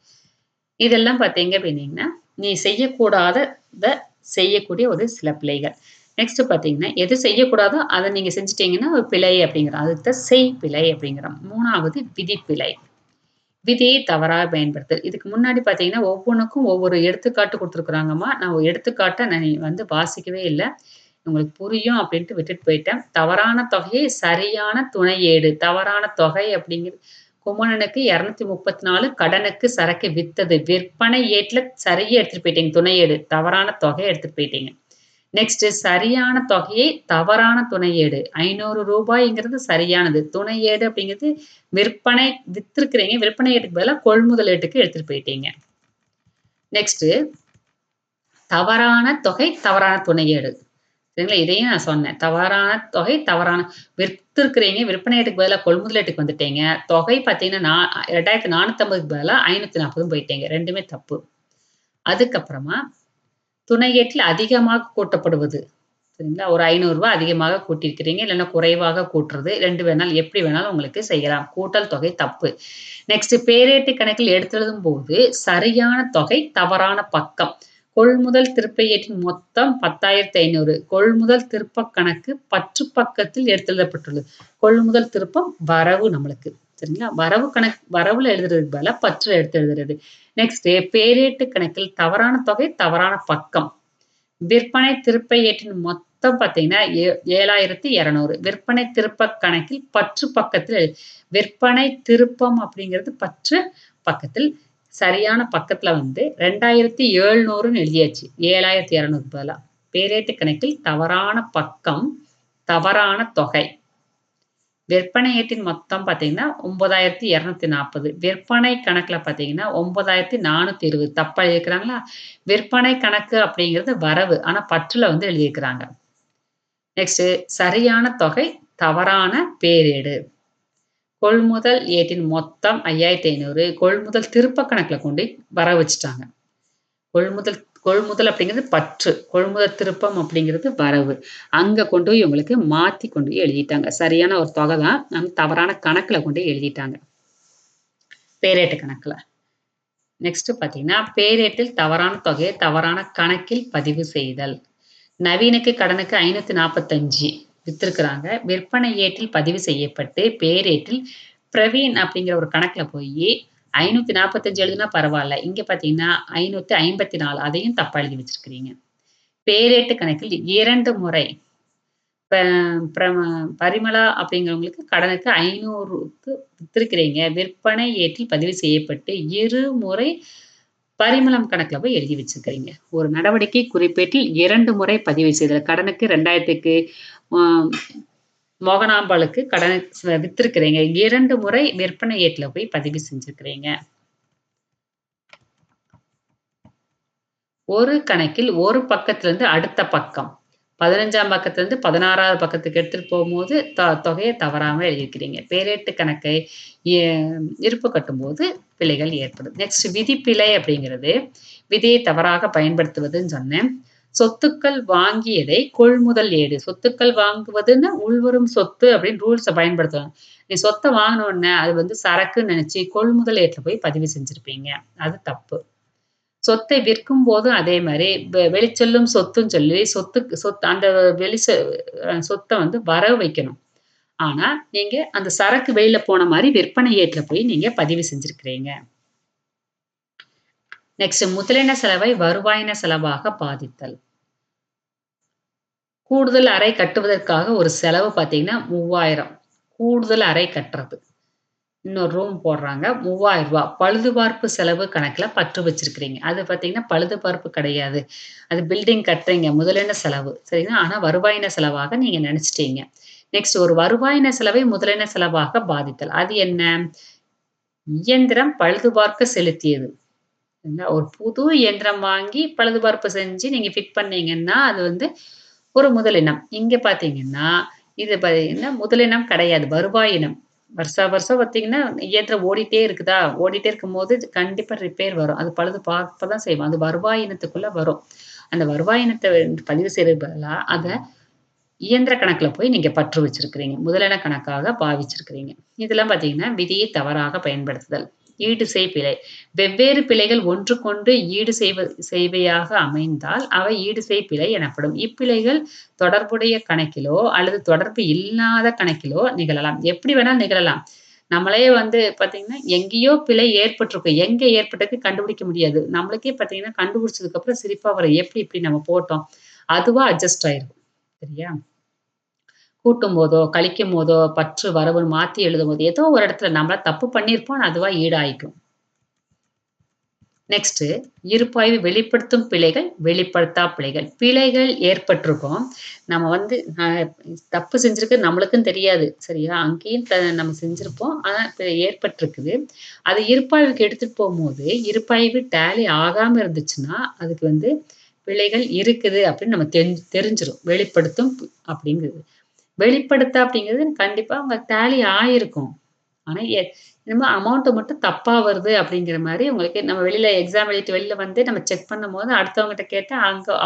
இதெல்லாம் பார்த்தீங்க அப்படின்னீங்கன்னா, நீ செய்யக்கூடாதத செய்யக்கூடிய ஒரு சில பிழைகள். நெக்ஸ்ட் பார்த்தீங்கன்னா, எது செய்யக்கூடாதோ அத நீங்க செஞ்சுட்டீங்கன்னா, ஒரு பிழை அப்படிங்கிறோம். அதுதான் செய்பிழை அப்படிங்கிறோம். 3வது விதிப்பிழை. விதியை தவறாக பயன்படுத்தல். இதுக்கு முன்னாடி பார்த்தீங்கன்னா, ஒவ்வொன்னுக்கும் ஒவ்வொரு எடுத்துக்காட்டு குடுத்துருக்காங்கம்மா. நான் ஒரு எடுத்துக்காட்ட நான் வந்து வாசிக்கவே இல்ல. உங்களுக்கு புரியும் அப்டின்ட்டு விட்டுட்டு போயிட்டேன். தவறான தொகையை சரியான துணையேடு. தவறான தொகை அப்படிங்கிறது குமணனுக்கு 234 கடனுக்கு சரக்கு வித்தது. விற்பனை ஏட்ல சரியா எடுத்துட்டு போயிட்டீங்க துணையேடு. தவறான தொகைய எடுத்துட்டு போயிட்டீங்க. நெக்ஸ்ட் சரியான தொகையை தவறான துணையேடு. ரூ. 500ங்கிறது சரியானது. துணையேடு அப்படிங்கிறது விற்பனை வித்திருக்கிறீங்க. விற்பனை ஏட்டுக்கு பதிலா கொள்முதல் ஏட்டுக்கு எடுத்துட்டு போயிட்டீங்க. நெக்ஸ்ட் தவறான தொகை, தவறான துணையேடு. சரிங்களா? இதையும் நான் சொன்னேன். தவறான தொகை, தவறான வித்திருக்கிறீங்க. விற்பனை ஏட்டுக்கு பதிலா கொள்முதல் ஏட்டுக்கு வந்துட்டீங்க. தொகை பார்த்தீங்கன்னா, 2450க்கு பதிலா 540 போயிட்டீங்க. 2மே தப்பு. அதுக்கப்புறமா துணையேட்டில் அதிகமாக கூட்டப்படுவது. சரிங்களா? ஒரு ரூ. 500 அதிகமாக கூட்டியிருக்கிறீங்க. இல்லன்னா குறைவாக கூட்டுறது. 2 வேணாலும் எப்படி வேணாலும் உங்களுக்கு செய்யலாம். கூட்டல் தொகை தப்பு. நெக்ஸ்ட் பேரேட்டு கணக்கில் எடுத்தெழுதும்போது சரியான தொகை தவறான பக்கம். கொள்முதல் திருப்பையேட்டின் மொத்தம் 10,500. கொள்முதல் திருப்பக் கணக்கு பற்று பக்கத்தில் எடுத்தெழுதப்பட்டுள்ளது. கொள்முதல் திருப்பம் வரவு நம்மளுக்கு. சரிங்களா? வரவுல எழுதுறதுக்கு பதிலா பற்றுல எடுத்து எழுதுறது. நெக்ஸ்ட் பேரேட்டு கணக்கில் தவறான தொகை, தவறான பக்கம். விற்பனை திருப்ப ஏற்றின் மொத்தம் பார்த்தீங்கன்னா, 7,200 விற்பனை திருப்ப கணக்கில் பற்று பக்கத்தில் விற்பனை திருப்பம் அப்படிங்கிறது பற்று பக்கத்தில் சரியான பக்கத்துல வந்து 2,700ன்னு எழுதியாச்சு. 7,200க்கு பதிலா. பேரேட்டு கணக்கில் தவறான பக்கம், தவறான தொகை. விற்பனை ஏட்டின் மொத்தம் பார்த்தீங்கன்னா, 9,240 விற்பனை கணக்குல பார்த்தீங்கன்னா, 9,420 தப்பா எழுதியிருக்கிறாங்களா? விற்பனை கணக்கு அப்படிங்கிறது வரவு. ஆனா பற்றுல வந்து எழுதியிருக்கிறாங்க. நெக்ஸ்ட் சரியான தொகை, தவறான பேரேடு. கொள்முதல் ஏட்டின் மொத்தம் 5,500 கொள்முதல் திருப்ப கணக்குல கொண்டு வர வச்சுட்டாங்க. கொள்முதல் கொள்முதல் அப்படிங்கிறது பற்று. கொள்முதல் திருப்பம் அப்படிங்கிறது வரவு. அங்க கொண்டு போய் உங்களுக்கு மாத்தி கொண்டு போய் எழுதிட்டாங்க. சரியான ஒரு தொகை தான். தவறான கணக்குல கொண்டு போய் எழுதிட்டாங்க. பேரேட்டு கணக்குல. நெக்ஸ்ட் பார்த்தீங்கன்னா, பேரேட்டில் தவறான தொகையை தவறான கணக்கில் பதிவு செய்தல். நவீனுக்கு கடனுக்கு 545 வித்திருக்கிறாங்க. விற்பனை ஏட்டில் பதிவு செய்யப்பட்டு, பேரேட்டில் பிரவீன் அப்படிங்கிற ஒரு கணக்குல போயி 545 எழுதுனா பரவால்ல. இங்க பார்த்தீங்கன்னா 554 அதையும் தப்பா எழுதி வச்சிருக்கிறீங்க. பேரேட்டு கணக்கில் 2 முறை ப பிரம பரிமளா அப்படிங்கிறவங்களுக்கு கடனுக்கு 500க்கு வித்திருக்கிறீங்க. விற்பனை ஏட்டில் பதிவு செய்யப்பட்டு இருமுறை பரிமளம் கணக்குல போய் எழுதி வச்சுக்கிறீங்க. ஒரு நடவடிக்கை குறிப்பேட்டில் 2 முறை பதிவு செய்தல். கடனுக்கு 2000க்கு அ மோகனாம்பாளுக்கு கடன் வித்திருக்கிறீங்க. 2 முறை விற்பனை ஏட்ல போய் பதிவு செஞ்சிருக்கிறீங்க. ஒரு கணக்கில் ஒரு பக்கத்திலிருந்து அடுத்த பக்கம். 15ஆம் பக்கத்திலிருந்து 16வது பக்கத்துக்கு எடுத்துட்டு போகும்போது, தொகைய தவறாம எழுதியிருக்கிறீங்க. பேரேட்டு கணக்கை எ இருப்பு கட்டும்போது பிழைகள் ஏற்படும். நெக்ஸ்ட் விதிப்பிழை அப்படிங்கிறது, விதியை தவறாக பயன்படுத்துவதுன்னு சொன்னேன். சொத்துக்கள் வாங்கியதை கொள்முதல் ஏடு. சொத்துக்கள் வாங்குவதுன்னா உள்வரும் சொத்து அப்படின்னு ரூல்ஸ பயன்படுத்தணும். நீ சொத்த வாங்குன உடனே அது வந்து சரக்குன்னு நெனச்சு கொள்முதல் ஏட்ல போய் பதிவு செஞ்சிருப்பீங்க. அது தப்பு. சொத்தை விற்கும்போதும் அதே மாரி வெளிச்செல்லும் சொத்துன்னு சொல்லி சொத்து அந்த வெளி சொ சொத்த வந்து வரவு வைக்கணும். ஆனா, நீங்க அந்த சரக்கு வெளில போன மாரி விற்பனை ஏட்ல போய் நீங்க பதிவு செஞ்சிருக்கிறீங்க. நெக்ஸ்ட் முதலின செலவை வருவாயின செலவாக பாதித்தல். கூடுதல் அறை கட்டுவதற்காக ஒரு செலவு பார்த்தீங்கன்னா 3000 கூடுதல் அறை கட்டுறது. இன்னொரு ரூம் போடுறாங்க. ரூ. 3000 பழுதுபார்ப்பு செலவு கணக்குல பற்று வச்சிருக்கிறீங்க. அது பார்த்தீங்கன்னா, பழுதுபார்ப்பு கிடையாது. அது பில்டிங் கட்டுறீங்க. முதலின செலவு. சரிங்களா? ஆனா வருவாயின செலவாக நீங்க நெனச்சுட்டீங்க. நெக்ஸ்ட் ஒரு வருவாயின செலவை முதலின செலவாக பாதித்தல். அது என்ன? இயந்திரம் பழுதுபார்க்க செலுத்தியது. சரிங்களா? ஒரு புது இயந்திரம் வாங்கி பழுதுபார்ப்பு செஞ்சு நீங்க ஃபிட் பண்ணீங்கன்னா, அது வந்து ஒரு முதலினம். இங்க பார்த்தீங்கன்னா, இது பார்த்தீங்கன்னா முதலினம் கிடையாது. வருவாயினம். வருஷா வருஷம் பார்த்தீங்கன்னா, இயந்திரம் ஓடிட்டே இருக்குதா? ஓடிட்டே இருக்கும்போது கண்டிப்பா ரிப்பேர் வரும். அது பழுது பார்க்க தான் செய்வோம். அது வருவாயினத்துக்குள்ள வரும். அந்த வருவாயினத்த பதிவு செய்றதுக்கு பதிலா, அத இயந்திர கணக்குல போய் நீங்க பற்று வச்சிருக்கிறீங்க. முதலின கணக்காக பாவிச்சிருக்கிறீங்க. இதெல்லாம் பார்த்தீங்கன்னா, விதியை தவறாக பயன்படுத்துதல். ஈடு செய் பிழை. வெவ்வேறு பிழைகள் ஒன்றுக்கொன்று ஈடு செய்வையாக அமைந்தால், அவை ஈடு செய் பிழை எனப்படும். இப்பிழைகள் தொடர்புடைய கணக்கிலோ, அல்லது தொடர்பு இல்லாத கணக்கிலோ நிகழலாம். எப்படி வேணாலும் நிகழலாம். நம்மளே வந்து பார்த்தீங்கன்னா, எங்கேயோ பிழை ஏற்பட்டிருக்கும். எங்க ஏற்பட்டிருக்கு கண்டுபிடிக்க முடியாது. நம்மளுக்கே பார்த்தீங்கன்னா, கண்டுபிடிச்சதுக்கு அப்புறம் சிரிப்பா வரும். எப்படி இப்படி நம்ம போட்டோம்? அதுவா அட்ஜஸ்ட் ஆயிரும். சரியா? கூட்டும்போதோ, கழிக்கும்போதோ, பற்று, வரவுன்னு மாத்தி எழுதும்போது, ஏதோ ஒரு இடத்துல நம்ம தப்பு பண்ணியிருப்போம். அதுவா ஈடாயிக்கும். நெக்ஸ்ட்டு இருப்பாய்வு வெளிப்படுத்தும் பிழைகள், வெளிப்படுத்தா பிழைகள். பிழைகள் ஏற்பட்டிருக்கும். நம்ம வந்து தப்பு செஞ்சிருக்கு நம்மளுக்கும் தெரியாது. சரியா? அங்கேயும் நம்ம செஞ்சிருப்போம். ஆனா இப்ப ஏற்பட்டிருக்குது. அது இருப்பாய்வுக்கு எடுத்துட்டு போம்போது, இருப்பாய்வு டேலி ஆகாம இருந்துச்சுன்னா, அதுக்கு வந்து பிழைகள் இருக்குது அப்படின்னு நம்ம தெரிஞ்சிரும். வெளிப்படுத்தும் அப்படிங்கிறது. வெளிப்படுத்தா அப்படிங்கிறது கண்டிப்பா உங்க டேலி ஆயிருக்கும். ஆனா, என்னமோ அமௌண்ட் மட்டும் தப்பா வருது அப்படிங்கிற மாரி உங்களுக்கு நம்ம வெளியில எக்ஸாம் எழுதிட்டு வெளில வந்து நம்ம செக் பண்ணும்போது அடுத்தவங்கட்ட கேட்டா,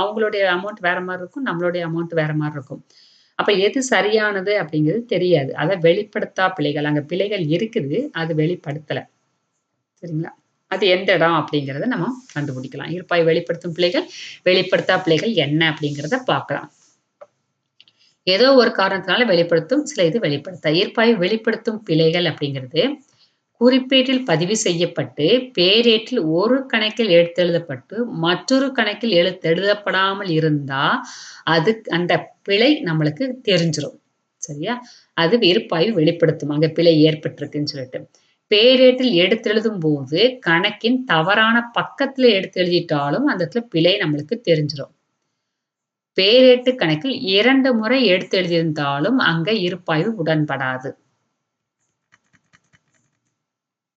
அவங்களுடைய அமௌண்ட் வேற மாரி இருக்கும். நம்மளுடைய அமௌண்ட் வேற மாரி இருக்கும். அப்ப எது சரியானது அப்படிங்கிறது தெரியாது. அதான் வெளிப்படுத்தா பிழைகள். அங்க பிழைகள் இருக்குது. அது வெளிப்படுத்தல. சரிங்களா? அது எந்த இடம் அப்படிங்கிறத நம்ம கண்டுபிடிக்கலாம். இருப்பாய் வெளிப்படுத்தும் பிழைகள், வெளிப்படுத்தா பிழைகள் என்ன அப்படிங்கிறத பார்க்கலாம். ஏதோ ஒரு காரணத்தினால வெளிப்படுத்தும், சில இது வெளிப்படுத்தா. ஈர்ப்பாய்வு வெளிப்படுத்தும் பிழைகள் அப்படிங்கிறது, குறிப்பேட்டில் பதிவு செய்யப்பட்டு, பேரேட்டில் ஒரு கணக்கில் எடுத்தெழுதப்பட்டு, மற்றொரு கணக்கில் எழுதப்படாமல் இருந்தா, அந்த பிழை நம்மளுக்கு தெரிஞ்சிரும். சரியா? அது இருப்பாய்வு வெளிப்படுத்தும். அங்க பிழை ஏற்பட்டிருக்குன்னு சொல்லிட்டு. பேரேட்டில் எடுத்தெழுதும்போது, கணக்கின் தவறான பக்கத்துல எடுத்து எழுதிட்டாலும், அந்த இடத்துல பிழை நம்மளுக்கு தெரிஞ்சிரும். பேரேட்டு கணக்கில் 2 முறை எடுத்தெழுதியிருந்தாலும் அங்க இருப்பாய்வு உடன்படாது.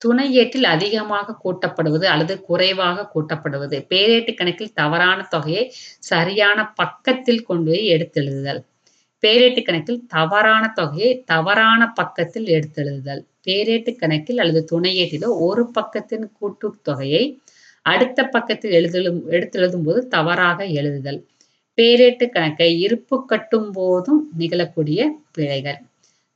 துணை ஏட்டில் அதிகமாக கூட்டப்படுவது அல்லது குறைவாக கூட்டப்படுவது. பேரேட்டு கணக்கில் தவறான தொகையை சரியான பக்கத்தில் கொண்டு போய் எடுத்தெழுதுதல். பேரேட்டு கணக்கில் தவறான தொகையை தவறான பக்கத்தில் எடுத்தெழுதுதல். பேரேட்டு கணக்கில் அல்லது துணை ஏட்டிலோ ஒரு பக்கத்தின் கூட்டுத்தொகையை அடுத்த பக்கத்தில் எடுத்தெழுதும்போது தவறாக எழுதுதல். பேரேட்டு கணக்கை இருப்பு கட்டும் போதும் நிகழக்கூடிய பிழைகள்.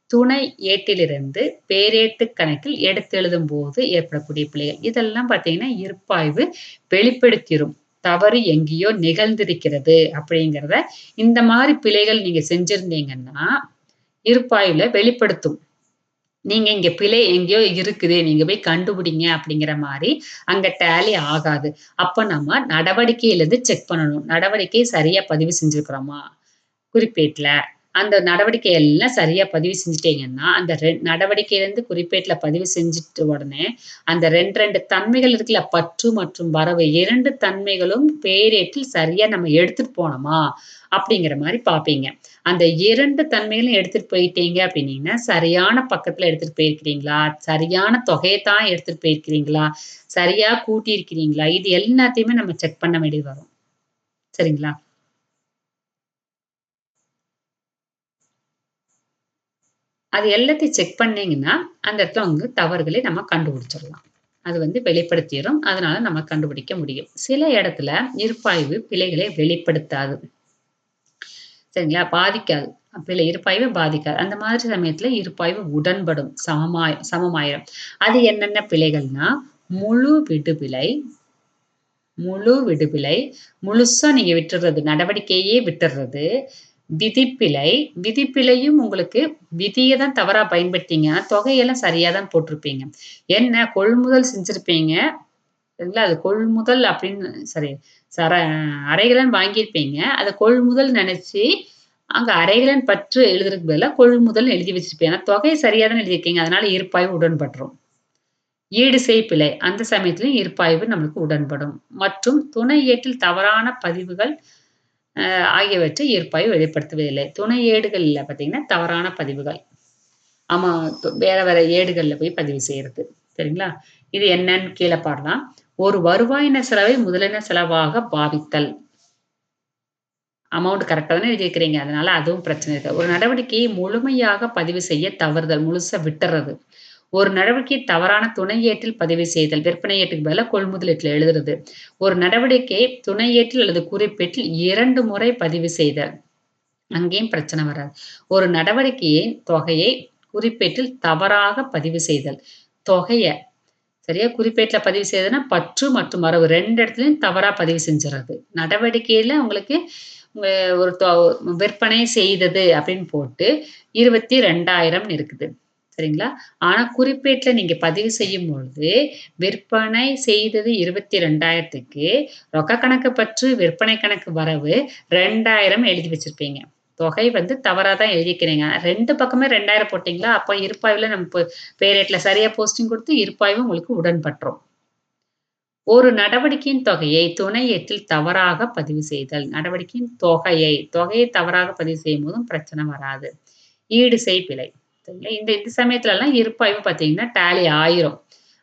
துணை ஏட்டிலிருந்து பேரேட்டு கணக்கில் எடுத்தெழுதும் போது ஏற்படக்கூடிய பிழைகள். இதெல்லாம் பார்த்தீங்கன்னா, இருப்பாய்வு வெளிப்படுத்திரும். தவறு எங்கேயோ நிகழ்ந்திருக்கிறது அப்படிங்கிறத, இந்த மாரி பிழைகள் நீங்க செஞ்சிருந்தீங்கன்னா, இருப்பாய்வுல வெளிப்படுத்தும். நீங்க இங்க பிழை எங்கேயோ இருக்குது. நீங்க போய் கண்டுபிடிங்க அப்படிங்கிற மாரி அங்க டேலி ஆகாது. அப்ப நம்ம நடவடிக்கையிலிருந்து செக் பண்ணணும். நடவடிக்கை சரியா பதிவு செஞ்சிருக்கிறோமா? குறிப்பேட்ல. அந்த நடவடிக்கை எல்லாம் சரியா பதிவு செஞ்சுட்டீங்கன்னா, அந்த நடவடிக்கையிலருந்து குறிப்பேட்ல பதிவு செஞ்சுட்ட உடனே, அந்த 2 தன்மைகள் இருக்குல்ல, பற்று மற்றும் வரவு 2 தன்மைகளும் பேரேட்டில் சரியா நம்ம எடுத்துட்டு போனோமா? அப்படிங்கிற மாரி பார்ப்பீங்க. அந்த 2 தன்மைகளும் எடுத்துட்டு போயிட்டீங்க அப்படின்னீங்கன்னா, சரியான பக்கத்துல எடுத்துட்டு போயிருக்கிறீங்களா? சரியான தொகைய தான் எடுத்துட்டு போயிருக்கிறீங்களா? சரியா கூட்டியிருக்கிறீங்களா? இது எல்லாத்தையுமே நம்ம செக் பண்ண வேண்டியது வரும். சரிங்களா? அது எல்லாத்தையும் செக் பண்ணீங்கன்னா, அந்த இடத்துல வந்து தவறுகளை நம்ம கண்டுபிடிச்சிடலாம். அது வந்து வெளிப்படுத்திரும். அதனால நம்ம கண்டுபிடிக்க முடியும். சில இடத்துல இருப்பாய்வு பிழைகளை வெளிப்படுத்தாது. சரிங்களா? பாதிக்காது. இருப்பாய்வு பாதிக்காது. அந்த மாதிரி சமயத்துல இருப்பாய்வு உடன்படும். சமமாயிரும். அது என்னென்ன பிழைகள்னா, முழு விடுபிழை, முழு விடுபிழை, முழுசா நீங்க விட்டுர்றது. நடவடிக்கையே விட்டுர்றது. விதிப்பிழை, விதிப்பிழையும் உங்களுக்கு விதிய தான் தவறா பயன்படுத்தீங்க. ஆனா தொகையெல்லாம் சரியா தான் போட்டிருப்பீங்க. என்ன கொள்முதல் செஞ்சிருப்பீங்க. சரிங்களா? அது கொள்முதல் அப்படின்னு சாரி சர அரைகலன் வாங்கியிருப்பீங்க. அத கொள்முதல் நெனச்சு, அங்க அரைகலன் பற்று எழுதுறதுக்கு பதிலா கொள்முதல்னு எழுதி வச்சிருப்பீங்க. ஆனா தொகை சரியா தானே எழுதியிருக்கீங்க. அதனால இருப்பாய்வு உடன்பட்டுரும். ஈடு செய் பிழை. அந்த சமயத்திலும் இருப்பாய்வு நம்மளுக்கு உடன்படும். மற்றும் துணை ஏட்டில் தவறான பதிவுகள் ஆகியவற்றை இருப்பாய்வு வெளிப்படுத்துவதில்லை. துணை ஏடுகள்ல பார்த்தீங்கன்னா, தவறான பதிவுகள். ஆமா. வேற வேற ஏடுகள்ல போய் பதிவு செய்றது. சரிங்களா? இது என்னன்னு கீழ பாடலாம். ஒரு வருவாயின செலவை முதலின செலவாக பாவித்தல். அமௌண்ட் கரெக்ட்டா தானே எழுதியிருக்கிறீங்க. அதனால அதுவும் பிரச்சனை இல்ல. ஒரு நடவடிக்கையை முழுமையாக பதிவு செய்ய தவறுதல். முழுசா விட்டுறது. ஒரு நடவடிக்கை தவறான துணை ஏட்டில் பதிவு செய்தல். விற்பனை ஏட்டுக்கு பதிலா கொள்முதல் ஏட்டுல எழுதுறது. ஒரு நடவடிக்கை துணை ஏட்டில் அல்லது குறிப்பேட்டில் 2 முறை பதிவு செய்தல். அங்கேயும் பிரச்சனை வராது. ஒரு நடவடிக்கையின் தொகையை குறிப்பேட்டில் தவறாக பதிவு செய்தல். தொகைய சரியா குறிப்பேட்ல பதிவு செய்ததுன்னா, பற்று மற்றும் வரவு 2 இடத்துலயும் தவறா பதிவு செஞ்சுறது. நடவடிக்கையில உங்களுக்கு உங்க ஒரு விற்பனை செய்தது அப்படின்னு போட்டு 22,000ன்னு இருக்குது. சரிங்களா? ஆனா குறிப்பேட்ல நீங்க பதிவு செய்யும்பொழுது, விற்பனை செய்தது 22,000த்துக்கு ரொக்க கணக்கு பற்று, விற்பனை கணக்கு வரவு 2,000 எழுதி வச்சிருப்பீங்க. தொகை வந்து தவறா தான் எழுதிக்கிறீங்க. 2 பக்கமே 2,000 போட்டீங்களா, அப்ப இருப்பாய்வுல நம்ம பேரேட்ல சரியா போஸ்டிங் குடுத்து இருப்பாய்வு உங்களுக்கு உடன்பட்டுரும். ஒரு நடவடிக்கையின் தொகையை துணை எட்டில் தவறாக பதிவு செய்தல். நடவடிக்கையின் தொகையை தவறாக பதிவு செய்யும்போதும் பிரச்சனை வராது. ஈடு செய் பிழை. சரிங்களா? இந்த இந்த சமயத்துலலாம் இருப்பாய்வு பார்த்தீங்கன்னா, டேலி ஆயிரும்.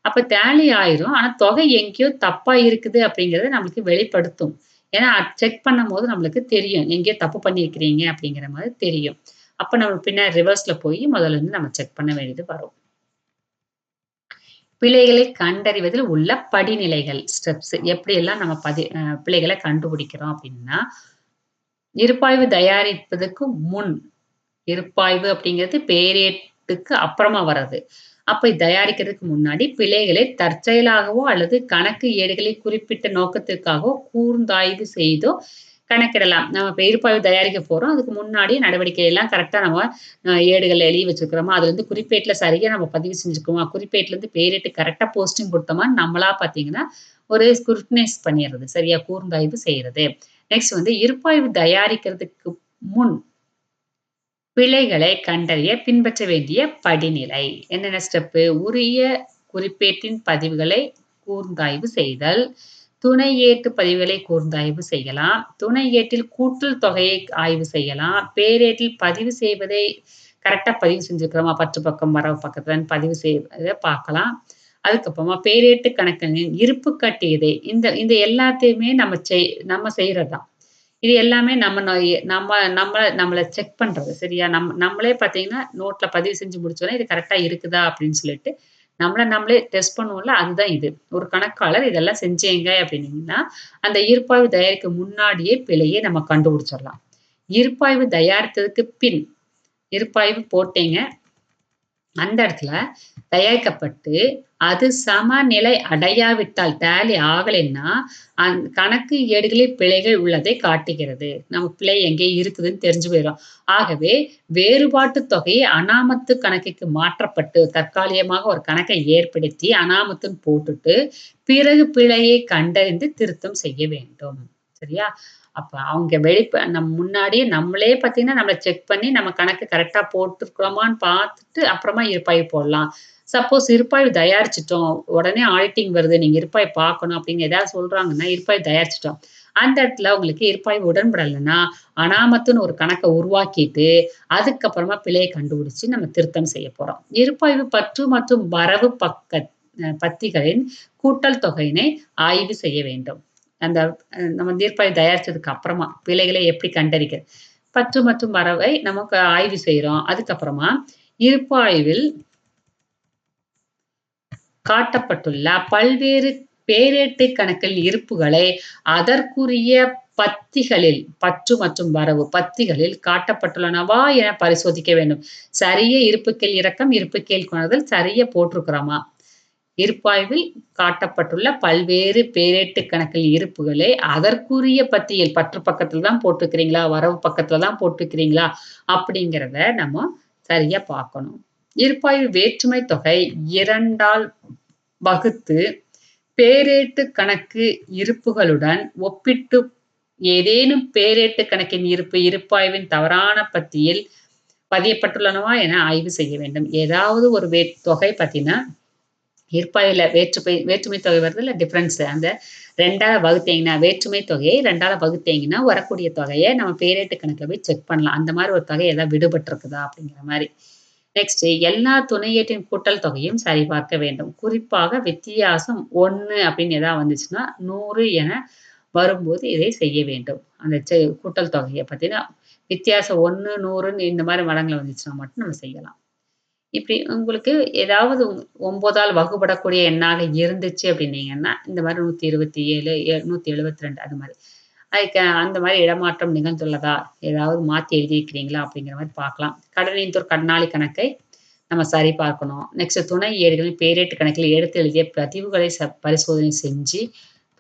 அப்ப டேலி ஆயிரும். ஆனா தொகை எங்கேயோ தப்பா இருக்குது அப்படிங்கிறத நம்மளுக்கு வெளிப்படுத்தும். ஏன்னா செக் பண்ணும்போது நம்மளுக்கு தெரியும். எங்கேயோ தப்பு பண்ணியிருக்கிறீங்க அப்படிங்கிற மாரி தெரியும். அப்ப நம்ம பின்னாடி ரிவர்ஸ்ல போய் முதல்ல இருந்து நம்ம செக் பண்ண வேண்டியது வரும். பிழைகளை கண்டறிவதில் உள்ள படிநிலைகள், ஸ்டெப்ஸ் எப்படியெல்லாம் நம்ம பிழைகள கண்டுபிடிக்கிறோம் அப்படின்னா, இருப்பாய்வு தயாரிப்பதற்கு முன் இருப்பாய்வு அப்படிங்கிறது பேரேட்டுக்கு அப்புறமா வர்றது. அப்ப தயாரிக்கிறதுக்கு முன்னாடி பிழைகளை தற்செயலாகவோ அல்லது கணக்கு ஏடுகளை குறிப்பிட்ட நோக்கத்திற்காகவோ கூர்ந்தாய்வு செய்தோ கணக்கிடலாம். நம்ம இப்ப இருப்பாய்வு தயாரிக்க போறோம். அதுக்கு முன்னாடி நடவடிக்கை எல்லாம் கரெக்ட்டா நம்ம ஏடுகள்ல எழுதி வச்சிருக்கிறோமா, அதுல இருந்து குறிப்பேட்ல சரியா நம்ம பதிவு செஞ்சுருக்கோமா, குறிப்பேட்லருந்து பேரேட்டு கரெக்ட்டா போஸ்டிங் குடுத்தோமான்னு நம்மளா பார்த்தீங்கன்னா, ஒரு ஸ்க்ரூட்டனைஸ் பண்ணிறது. சரியா கூர்ந்தாய்வு செய்றது. நெக்ஸ்ட் வந்து இருப்பாய்வு தயாரிக்கிறதுக்கு முன் பிழைகளை கண்டறிய பின்பற்ற வேண்டிய படிநிலை. என்னென்ன ஸ்டெப்பு? உரிய குறிப்பேட்டின் பதிவுகளை கூர்ந்தாய்வு செய்தல். துணை ஏட்டு பதிவுகளை கூர்ந்தாய்வு செய்யலாம். துணை ஏட்டில் கூட்டல் தொகையை ஆய்வு செய்யலாம். பேரேட்டில் பதிவு செய்வதை கரெக்ட்டா பதிவு செஞ்சுருக்கிறோமா? பற்று பக்கம், வரவு பக்கத்துலன்னு பதிவு செய்வத பார்க்கலாம். அதுக்கப்புறமா பேரேட்டு கணக்குகளின் இருப்பு கட்டியதை இந்த இந்த எல்லாத்தையுமே நம்ம செய்றது தான். இது எல்லாமே நம்ம நொய் நம்ம நம்ம நம்மள செக் பண்றது. சரியா? நம்மளே பார்த்தீங்கன்னா, நோட்ல பதிவு செஞ்சு முடிச்சோனே, இது கரெக்ட்டா இருக்குதா? அப்படின்னு சொல்லிட்டு, நம்மள நம்மளே டெஸ்ட் பண்ணுவோம்ல, அதுதான் இது. ஒரு கணக்காளர் இதெல்லாம் செஞ்சேங்க அப்படின்னீங்கன்னா, அந்த இருப்பாய்வு தயாரிக்க முன்னாடியே பிழைய நம்ம கண்டுபிடிச்சிடலாம். இருப்பாய்வு தயாரித்ததுக்கு பின், இருப்பாய்வு போட்டீங்க. அந்த இடத்துல தயாரிக்கப்பட்டு, அது சமநிலை அடையாவிட்டால், டேலி ஆகலைன்னா, கணக்கு ஏடுகளில் பிழைகள் உள்ளதை காட்டுகிறது. நம்ம பிழை எங்கே இருக்குதுன்னு தெரிஞ்சு போயிரும். ஆகவே, வேறுபாட்டு தொகை அனாமத்து கணக்குக்கு மாற்றப்பட்டு, தற்காலிகமாக ஒரு கணக்கை ஏற்படுத்தி, அனாமத்துன்னு போட்டுட்டு, பிறகு பிழையை கண்டறிந்து திருத்தம் செய்ய வேண்டும். சரியா? அப்ப அவங்க நம்ம முன்னாடியே நம்மளே பார்த்தீங்கன்னா, நம்மள செக் பண்ணி நம்ம கணக்கு கரெக்ட்டா போட்டுருக்கிறோமான்னு பார்த்துட்டு, அப்புறமா இருப்பாய்வு போடலாம். சப்போஸ் இருப்பாய்வு தயாரிச்சுட்டோம். உடனே ஆடிட்டிங் வருது. நீங்க இருப்பாய்வு பார்க்கணும் அப்படின்னு ஏதாவது சொல்றாங்கன்னா, இருப்பாய்வு தயாரிச்சுட்டோம். அந்த இடத்துல உங்களுக்கு இருப்பாய்வு உடன்படலைன்னா, அனாமத்துன்னு ஒரு கணக்க உருவாக்கிட்டு, அதுக்கப்புறமா பிழைய கண்டுபிடிச்சு நம்ம திருத்தம் செய்ய போறோம். இருப்பாய்வு பற்று மற்றும் வரவு பத்திகளின் கூட்டல் தொகையினை ஆய்வு செய்ய வேண்டும். அந்த நம்ம தீர்ப்பாயம் தயாரிச்சதுக்கு அப்புறமா பிழைகளை எப்படி கண்டறிகிறது? பற்று மற்றும் வரவை நமக்கு ஆய்வு செய்றோம். அதுக்கப்புறமா இருப்பாய்வில் காட்டப்பட்டுள்ள பல்வேறு பேரேட்டு கணக்கில் இருப்புகளை அதற்குரிய பத்திகளில் பற்று மற்றும் வரவு பத்திகளில் காட்டப்பட்டுள்ளனவா என பரிசோதிக்க வேண்டும். சரிய இருப்புக்கேள் இறக்கம், இருப்புக்கேள் கொணர்தல் சரியா போட்டிருக்கிறோமா? இருப்பாய்வில் காட்டப்பட்டுள்ள பல்வேறு பேரேட்டு கணக்கில் இருப்புகளை அதற்குரிய பத்தியில் பற்று பக்கத்துல தான் போட்டுருக்கிறீங்களா? வரவு பக்கத்துல தான் போட்டுருக்கிறீங்களா? அப்படிங்கிறத நம்ம சரியா பார்க்கணும். இருப்பாய்வு வேற்றுமை தொகை 2ஆல் வகுத்து பேரேட்டு கணக்கு இருப்புகளுடன் ஒப்பிட்டு ஏதேனும் பேரேட்டு கணக்கின் இருப்பு இருப்பாய்வின் தவறான பத்தியில் பதியப்பட்டுள்ளனவா என ஆய்வு செய்ய வேண்டும். ஏதாவது ஒரு தொகை பார்த்தீங்கன்னா, இருப்பாய்வுல வேற்றுமை தொகை வருதுல்ல டிஃபரன்ஸ் அந்த 2ஆல வகுத்தீங்கன்னா, வேற்றுமை தொகையை 2ஆல வகுத்தீங்கன்னா, வரக்கூடிய தொகைய நம்ம பேரேட்டு கணக்குல போய் செக் பண்ணலாம். அந்த மாரி ஒரு தொகை ஏதாவது விடுபட்டிருக்குதா? அப்படிங்கிற மாரி. நெக்ஸ்ட் எல்லா துணையீட்டின் கூட்டல் தொகையும் சரிபார்க்க வேண்டும். குறிப்பாக வித்தியாசம் 1 அப்படின்னு ஏதாவது வந்துச்சுன்னா, 100 என வரும்போது இதை செய்ய வேண்டும். அந்த கூட்டல் தொகைய பார்த்தீங்கன்னா, வித்தியாசம் 1, 100ன்னு இந்த மாரி மடங்குல வந்துச்சுன்னா மட்டும் நம்ம செய்யலாம். இப்படி உங்களுக்கு ஏதாவது 9ஆல் வகுபடக்கூடிய எண்ணாக இருந்துச்சு அப்படின்னீங்கன்னா, இந்த மாரி 127, 172 அது மாரி. அதுக்கு அந்த மாரி இடமாற்றம் நிகழ்ந்துள்ளதா? ஏதாவது மாத்தி எழுதியிருக்கிறீங்களா? அப்படிங்கிற மாரி பார்க்கலாம். கடனீந்தோர் கடனாளி கணக்கை நம்ம சரி பார்க்கணும். நெக்ஸ்ட் துணை ஏடுகளின் பேரேட்டு கணக்கில் எடுத்து எழுதிய பதிவுகளை பரிசோதனை செஞ்சு,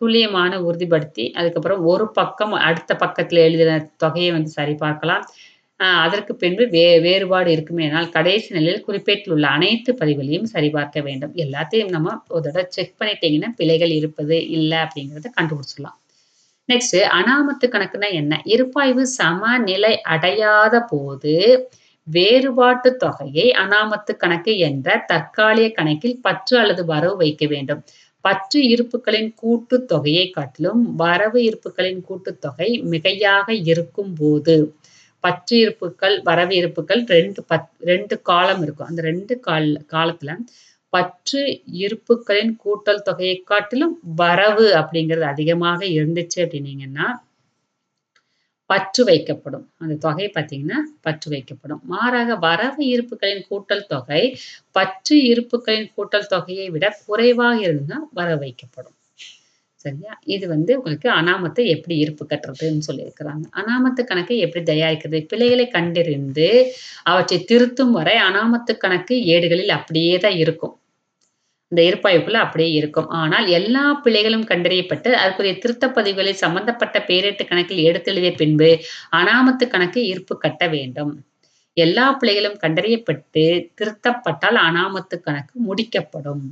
துல்லியமான உறுதிப்படுத்தி, அதுக்கப்புறம் ஒரு பக்கம் அடுத்த பக்கத்துல எழுதின தொகையை வந்து சரி பார்க்கலாம். அதற்கு பின்பு வேறுபாடு இருக்குமேயானால் கடைசி நிலையில் குறிப்பேட்டில் உள்ள அனைத்து பதிவுகளையும் சரிபார்க்க வேண்டும். எல்லாத்தையும் நம்ம ஒரு தடவ செக் பண்ணிட்டீங்கன்னா, பிழைகள் இருப்பது, இல்ல அப்படிங்கிறத கண்டுபிடிச்சிடலாம். நெக்ஸ்ட் அனாமத்து கணக்குன்னா என்ன? இருப்பாய்வு சமநிலை அடையாத போது வேறுபாட்டு தொகையை அனாமத்து கணக்கு என்ற தற்காலிக கணக்கில் பற்று அல்லது வரவு வைக்க வேண்டும். பற்று இருப்புகளின் கூட்டுத் தொகையை காட்டிலும் வரவு இருப்புகளின் கூட்டுத்தொகை மிகையாக இருக்கும் போது பற்று இருப்புக்கள், வரவு இருப்புக்கள் 2 காலம் இருக்கும். அந்த 2 காலத்துல பற்று இருப்புக்களின் கூட்டல் தொகையை காட்டிலும் வரவு அப்படிங்கிறது அதிகமாக இருந்துச்சு அப்படின்னீங்கன்னா, பற்று வைக்கப்படும். அந்த தொகை பார்த்தீங்கன்னா, பற்று வைக்கப்படும். மாறாக வரவு இருப்புகளின் கூட்டல் தொகை பற்று இருப்புகளின் கூட்டல் தொகையை விட குறைவாக இருந்தா வரவு வைக்கப்படும். சரியா? இது வந்து உங்களுக்கு அனாமத்தை எப்படி இருப்பு கட்டுறதுன்னு சொல்லியிருக்கிறாங்க. அனாமத்து கணக்கை எப்படி தயாரிக்கிறது? பிழைகளை கண்டறிந்து அவற்றை திருத்தும் வரை அனாமத்து கணக்கு ஏடுகளில் அப்படியே தான் இருக்கும். இந்த இருப்பாய்வுக்குள்ள அப்படியே இருக்கும். ஆனால் எல்லா பிழைகளும் கண்டறியப்பட்டு அதற்குரிய திருத்தப் பதிவுகளை சம்பந்தப்பட்ட பேரேட்டு கணக்கில் எடுத்தெழுதிய பின்பு அனாமத்து கணக்கு இருப்பு கட்ட வேண்டும். எல்லா பிழைகளும் கண்டறியப்பட்டு திருத்தப்பட்டால் அனாமத்து கணக்கு முடிக்கப்படும்.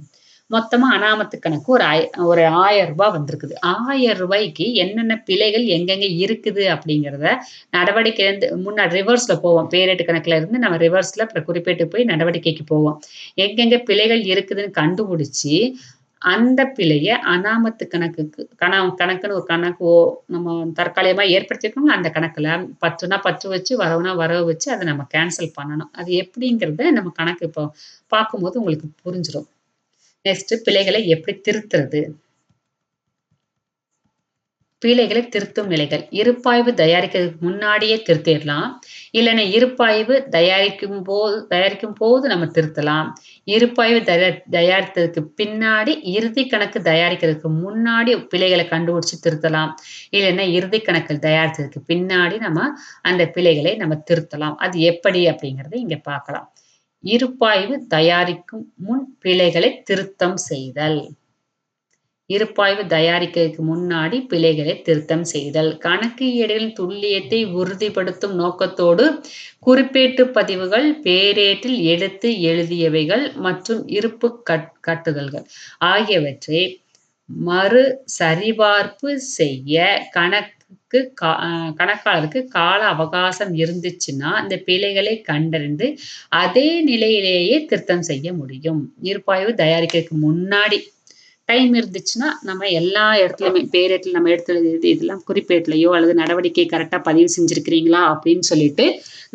மொத்தமா அனாமத்து கணக்கு ஒரு ஒரு ரூ. 1000 வந்திருக்குது. ரூ. 1000க்கு என்னென்ன பிழைகள் எங்கெங்க இருக்குது அப்படிங்கிறத நடவடிக்கை வந்து முன்னாடி ரிவர்ஸ்ல போவோம். பேரேட்டு கணக்குல இருந்து நம்ம ரிவர்ஸ்ல அப்புறம் குறிப்பேட்டு போய் நடவடிக்கைக்கு போவோம். எங்கெங்க பிழைகள் இருக்குதுன்னு கண்டுபிடிச்சு, அந்த பிழைய அனாமத்து கணக்குக்கு கணக்குன்னு ஒரு கணக்கு நம்ம தற்காலிகமா ஏற்படுத்தியிருக்கோம்ல அந்த கணக்குல பற்றுனா பற்று வச்சு, வரவுனா வரவு வச்சு அத நம்ம கேன்சல் பண்ணணும். அது எப்படிங்கிறத நம்ம கணக்கு இப்போ பார்க்கும்போது உங்களுக்கு புரிஞ்சிரும். நெக்ஸ்ட் பிழைகளை எப்படி திருத்துறது? பிழைகளை திருத்தும் நிலைகள். இருப்பாய்வு தயாரிக்கிறதுக்கு முன்னாடியே திருத்திடலாம். இல்லன்னா இருப்பாய்வு தயாரிக்கும் போது நம்ம திருத்தலாம். இருப்பாய்வு தயாரித்ததுக்கு பின்னாடி இறுதி கணக்கு தயாரிக்கிறதுக்கு முன்னாடி பிழைகளை கண்டுபிடிச்சு திருத்தலாம். இல்லன்னா இறுதி கணக்கு தயாரிச்சதுக்கு பின்னாடி நம்ம அந்த பிழைகளை நம்ம திருத்தலாம். அது எப்படி அப்படிங்கிறத இங்க பார்க்கலாம். இருப்பாய்வு தயாரிக்கும் முன் பிழைகளை திருத்தம் செய்தல். இருப்பாய்வு தயாரிக்கிறதுக்கு முன்னாடி பிழைகளை திருத்தம் செய்தல். கணக்கு ஏடுகளின் துல்லியத்தை உறுதிப்படுத்தும் நோக்கத்தோடு குறிப்பேட்டு பதிவுகள், பேரேட்டில் எடுத்து எழுதியவைகள் மற்றும் இருப்பு கட்டுதல்கள் ஆகியவற்றை மறு சரிபார்ப்பு செய்ய கணக்குக்கு கணக்காளருக்கு கால அவகாசம் இருந்துச்சுன்னா, இந்த பிழைகளை கண்டறிந்து அதே நிலையிலேயே திருத்தம் செய்ய முடியும். இருப்பாய்வு தயாரிக்கிறதுக்கு முன்னாடி டைம் இருந்துச்சுன்னா, நம்ம எல்லா இடத்துலயுமே பேரேட்டுல நம்ம எடுத்து எழுதியது இதெல்லாம் குறிப்பேட்டுலயோ அல்லது நடவடிக்கை கரெக்ட்டா பதிவு செஞ்சிருக்கிறீங்களா? அப்படின்னு சொல்லிட்டு,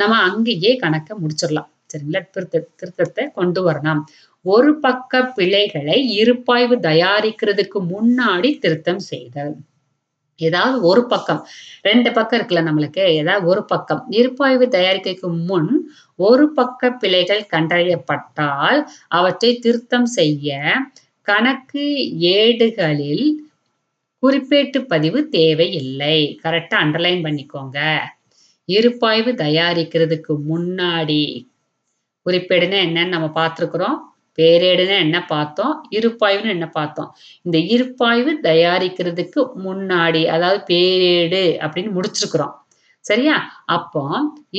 நம்ம அங்கேயே கணக்க முடிச்சிடலாம். சரிங்களா? திருத்தத்த கொண்டு வரணும். ஒரு பக்க பிழைகளை இருப்பாய்வு தயாரிக்கிறதுக்கு முன்னாடி திருத்தம் செய்தல். ஏதாவது ஒரு பக்கம் 2 பக்கம் இருக்குல்ல நம்மளுக்கு. ஏதாவது ஒரு பக்கம் இருப்பாய்வு தயாரிக்கைக்கு முன் ஒரு பக்க பிழைகள் கண்டறியப்பட்டால், அவற்றை திருத்தம் செய்ய கணக்கு ஏடுகளில் குறிப்பேட்டு பதிவு தேவையில்லை. கரெக்ட்டா அண்டர்லைன் பண்ணிக்கோங்க. இருப்பாய்வு தயாரிக்கிறதுக்கு முன்னாடி குறிப்பேடுன்னா என்னன்னு நம்ம பார்த்துருக்குறோம். பேரேடுன்னா என்ன பார்த்தோம். இருப்பாய்வுன்னு என்ன பார்த்தோம். இந்த இருப்பாய்வு தயாரிக்கிறதுக்கு முன்னாடி, அதாவது பேரேடு அப்படின்னு முடிச்சிருக்கிறோம். சரியா? அப்போ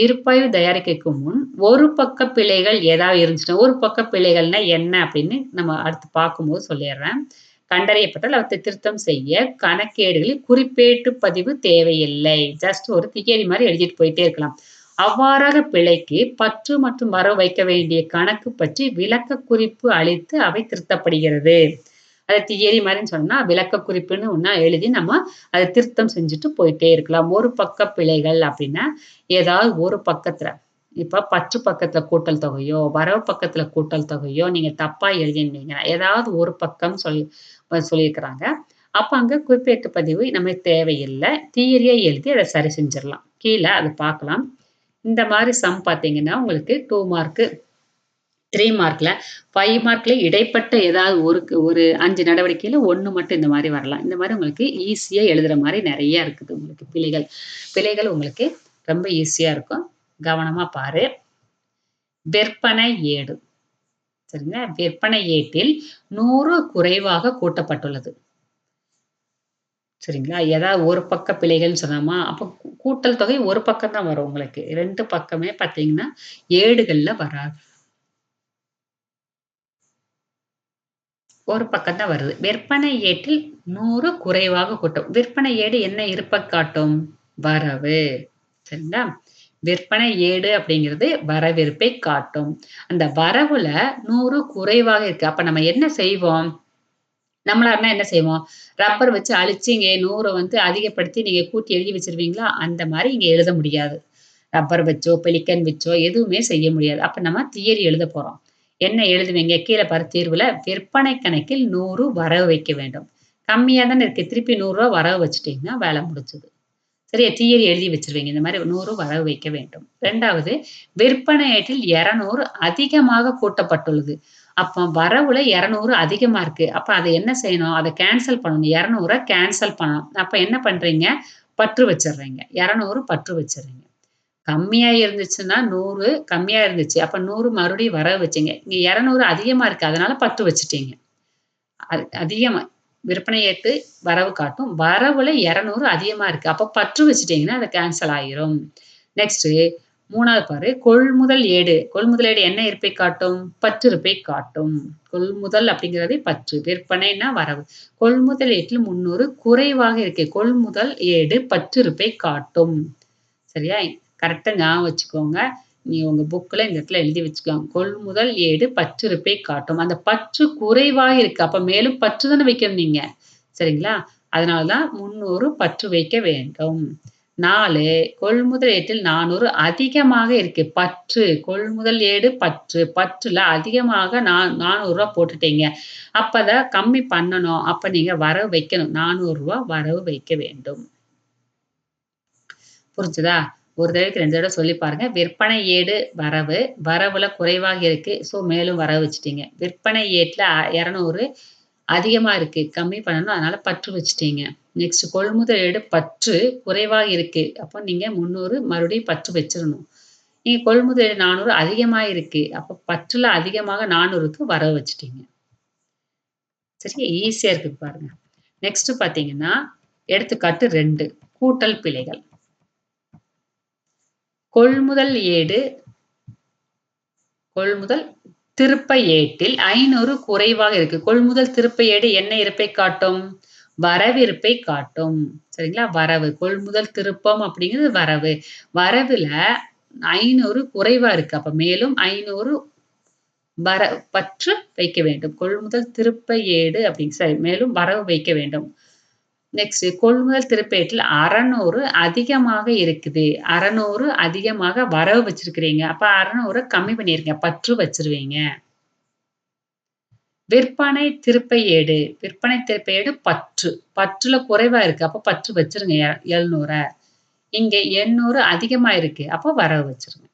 இருப்பாய்வு தயாரிக்கைக்கு முன் ஒரு பக்க பிழைகள் ஏதாவது இருந்துச்சுன்னா, ஒரு பக்க பிழைகள்னா என்ன அப்படின்னு நம்ம அடுத்து பார்க்கும்போது சொல்லிர்றேன். கண்டறியப்பட்டால் அவற்றை திருத்தம் செய்ய கணக்கேடுகளில் குறிப்பேட்டு பதிவு தேவையில்லை. ஜஸ்ட் ஒரு தியரி மாரி எழுதிட்டு போயிட்டே இருக்கலாம். அவ்வாறான பிழைக்கு பற்று மற்றும் வரவு வைக்க வேண்டிய கணக்கு பற்றி விளக்க குறிப்பு அளித்து அவை திருத்தப்படுகிறது. அத தியரி மாரின்னு சொன்னா விளக்க குறிப்புன்னு ஒண்ணா எழுதி நம்ம அத திருத்தம் செஞ்சுட்டு போயிட்டே இருக்கலாம். ஒரு பக்க பிழைகள் அப்படின்னா, ஏதாவது ஒரு பக்கத்துல இப்ப பற்று பக்கத்துல கூட்டல் தொகையோ, வரவு பக்கத்துல கூட்டல் தொகையோ நீங்க தப்பா எழுதியிருந்தீங்கன்னா, ஏதாவது ஒரு பக்கம் சொல்லியிருக்கிறாங்க. அப்ப அங்க குறிப்பேட்டு பதிவு நமக்கு தேவையில்ல. தியரியா எழுதி அத சரி செஞ்சிரலாம். கீழ அத பார்க்கலாம். இந்த மாரி சம் பார்த்தீங்கன்னா, உங்களுக்கு 2 மார்க்கு, 3 மார்க்ல, 5 மார்க்ல இடைப்பட்ட ஏதாவது ஒரு 5 நடவடிக்கையில 1 மட்டும் இந்த மாரி வரலாம். இந்த மாரி உங்களுக்கு ஈஸியா எழுதுற மாரி நெறைய இருக்குது உங்களுக்கு பிழைகள். பிழைகள் உங்களுக்கு ரொம்ப ஈஸியா இருக்கும். கவனமா பாரு. விற்பனை ஏடு. சரிங்களா? விற்பனை ஏட்டில் 100 குறைவாக கூட்டப்பட்டுள்ளது. சரிங்களா? ஏதாவது ஒரு பக்க பிழைகள்னு சொன்னோமா, அப்போ கூட்டல் தொகை ஒரு பக்கம் தான் வரும் உங்களுக்கு. 2 பக்கமே பார்த்தீங்கன்னா, ஏடுகள்ல வராது. ஒரு பக்கம் தான் வருது. விற்பனை ஏட்டில் 100 குறைவாக கூட்டும். விற்பனை ஏடு என்ன இருப்ப காட்டும்? வரவு. சரிங்களா? விற்பனை ஏடு அப்படிங்கிறது வரவிருப்பை காட்டும். அந்த வரவுல 100 குறைவாக இருக்கு. அப்ப நம்ம என்ன செய்வோம்? நம்மளா இருந்தா என்ன செய்வோம்? ரப்பர் வச்சு அழிச்சு இங்க 100 வந்து அதிகப்படுத்தி நீங்க கூட்டி எழுதி வச்சுருவீங்களா? அந்த மாரி இங்க எழுத முடியாது. ரப்பர் வச்சோ, பெலிக்கன் வச்சோ எதுவுமே செய்ய முடியாது. அப்ப நம்ம தியரி எழுத போறோம். என்ன எழுதுவீங்க? கீழ பாரு தீர்வுல விற்பனை கணக்கில் 100 வரவு வைக்க வேண்டும். கம்மியா தானே இருக்கு. திருப்பி ரூ. 100 வரவு வச்சுட்டீங்கன்னா வேல முடிஞ்சுது. சரியா? தியரி எழுதி வச்சுருவீங்க. இந்த மாரி 100 வரவு வைக்க வேண்டும். 2வது விற்பனை ஏட்டில் 200 அதிகமாக கூட்டப்பட்டுள்ளது. அப்ப வரவுல 200 அதிகமா இருக்கு. அப்ப அத என்ன செய்யணும்? அத கேன்சல் பண்ணணும். 200 கேன்சல் பண்ணணும். அப்ப என்ன பண்றீங்க? பற்று வச்சுடுறீங்க. 200 பற்று வச்சுடுறீங்க. கம்மியா இருந்துச்சுன்னா 100 கம்மியா இருந்துச்சு. அப்ப 100 மறுபடியும் வரவு வச்சீங்க. இங்க 200 அதிகமா இருக்கு. அதனால பற்று வச்சுட்டீங்க. அதிகமா விற்பனை ஏட்டு வரவு காட்டும். வரவுல 200 அதிகமா இருக்கு. அப்ப பற்று வச்சுட்டீங்கன்னா, அது கேன்சல் ஆயிரும். நெக்ஸ்ட்டு 3வது பாரு கொள்முதல் ஏடு. கொள்முதல் ஏடு என்ன இருப்பை காட்டும்? பற்றிருப்பை காட்டும். கொள்முதல் அப்படிங்கிறது பற்று. விற்பனைன்னா வரவு. கொள்முதல் ஏட்டில் 300 குறைவாக இருக்கு. கொள்முதல் ஏடு பற்றிருப்பை காட்டும். சரியா? கரெக்ட்டா ஞாபகம் வச்சுக்கோங்க. நீங்க உங்க புக்ல இந்த இடத்துல எழுதி வச்சுக்கோங்க. கொள்முதல் ஏடு பற்றிருப்பை காட்டும். அந்த பற்று குறைவாக இருக்கு. அப்ப மேலும் பற்று தானே வைக்கணும் நீங்க. சரிங்களா? அதனால தான் 300 பற்று வைக்க வேண்டும். 4 கொள்முதல் ஏட்டில் 400 அதிகமாக இருக்கு. பற்று கொள்முதல் ஏடு பற்று. பற்றுல அதிகமாக 400 போட்டுட்டீங்க. அப்ப அத கம்மி பண்ணணும். அப்ப நீங்க வரவு வைக்கணும். ரூ. 400 வரவு வைக்க வேண்டும். புரிஞ்சுதா? ஒரு தடவைக்கு 2 தடவ சொல்லி பாருங்க. விற்பனை ஏடு வரவு, வரவுல குறைவாக இருக்கு. ஸோ மேலும் வரவு வச்சுட்டீங்க. விற்பனை ஏட்ல 200 அதிகமா இருக்கு. கம்மி பண்ணணும். அதனால பற்று வச்சுட்டீங்க. நெக்ஸ்ட் கொள்முதல் ஏடு பற்று குறைவாக இருக்கு. அப்போ நீங்க 300 மறுபடியும் பற்று வச்சிரணும். நீங்க கொள்முதல் ஏடு 400 அதிகமா இருக்கு. அப்ப பற்றுல அதிகமாக 400க்கு வரவு வச்சுட்டீங்க. சரியா? ஈஸியா இருக்கு பாருங்க. நெக்ஸ்ட் பார்த்தீங்கன்னா, எடுத்துக்காட்டு 2 கூட்டல் பிழைகள். கொள்முதல் ஏடு கொள்முதல் திருப்ப ஏட்டில் 500 குறைவாக இருக்கு. கொள்முதல் திருப்ப ஏடு என்ன இருப்பை காட்டும்? வரவிருப்பை காட்டும். சரிங்களா? வரவு. கொள்முதல் திருப்பம் அப்படிங்கிறது வரவு. வரவுல 500 குறைவா இருக்கு. அப்ப மேலும் 500 பற்று வைக்க வேண்டும். கொள்முதல் திருப்ப ஏடு சரி மேலும் வரவு வைக்க வேண்டும். நெக்ஸ்ட் கொள்முதல் திருப்பேட்டில் 600 அதிகமாக இருக்குது. 600 அதிகமாக வரவு வச்சிருக்கிறீங்க. அப்ப 600 கம்மி பண்ணிருங்க. பற்று வச்சுருவீங்க. விற்பனை திருப்ப ஏடு. விற்பனை திருப்ப ஏடு பற்று. பற்றுல குறைவா இருக்கு. அப்ப பற்று வச்சுருங்க 700. இங்க 800 அதிகமா இருக்கு. அப்ப வரவு வச்சுருங்க.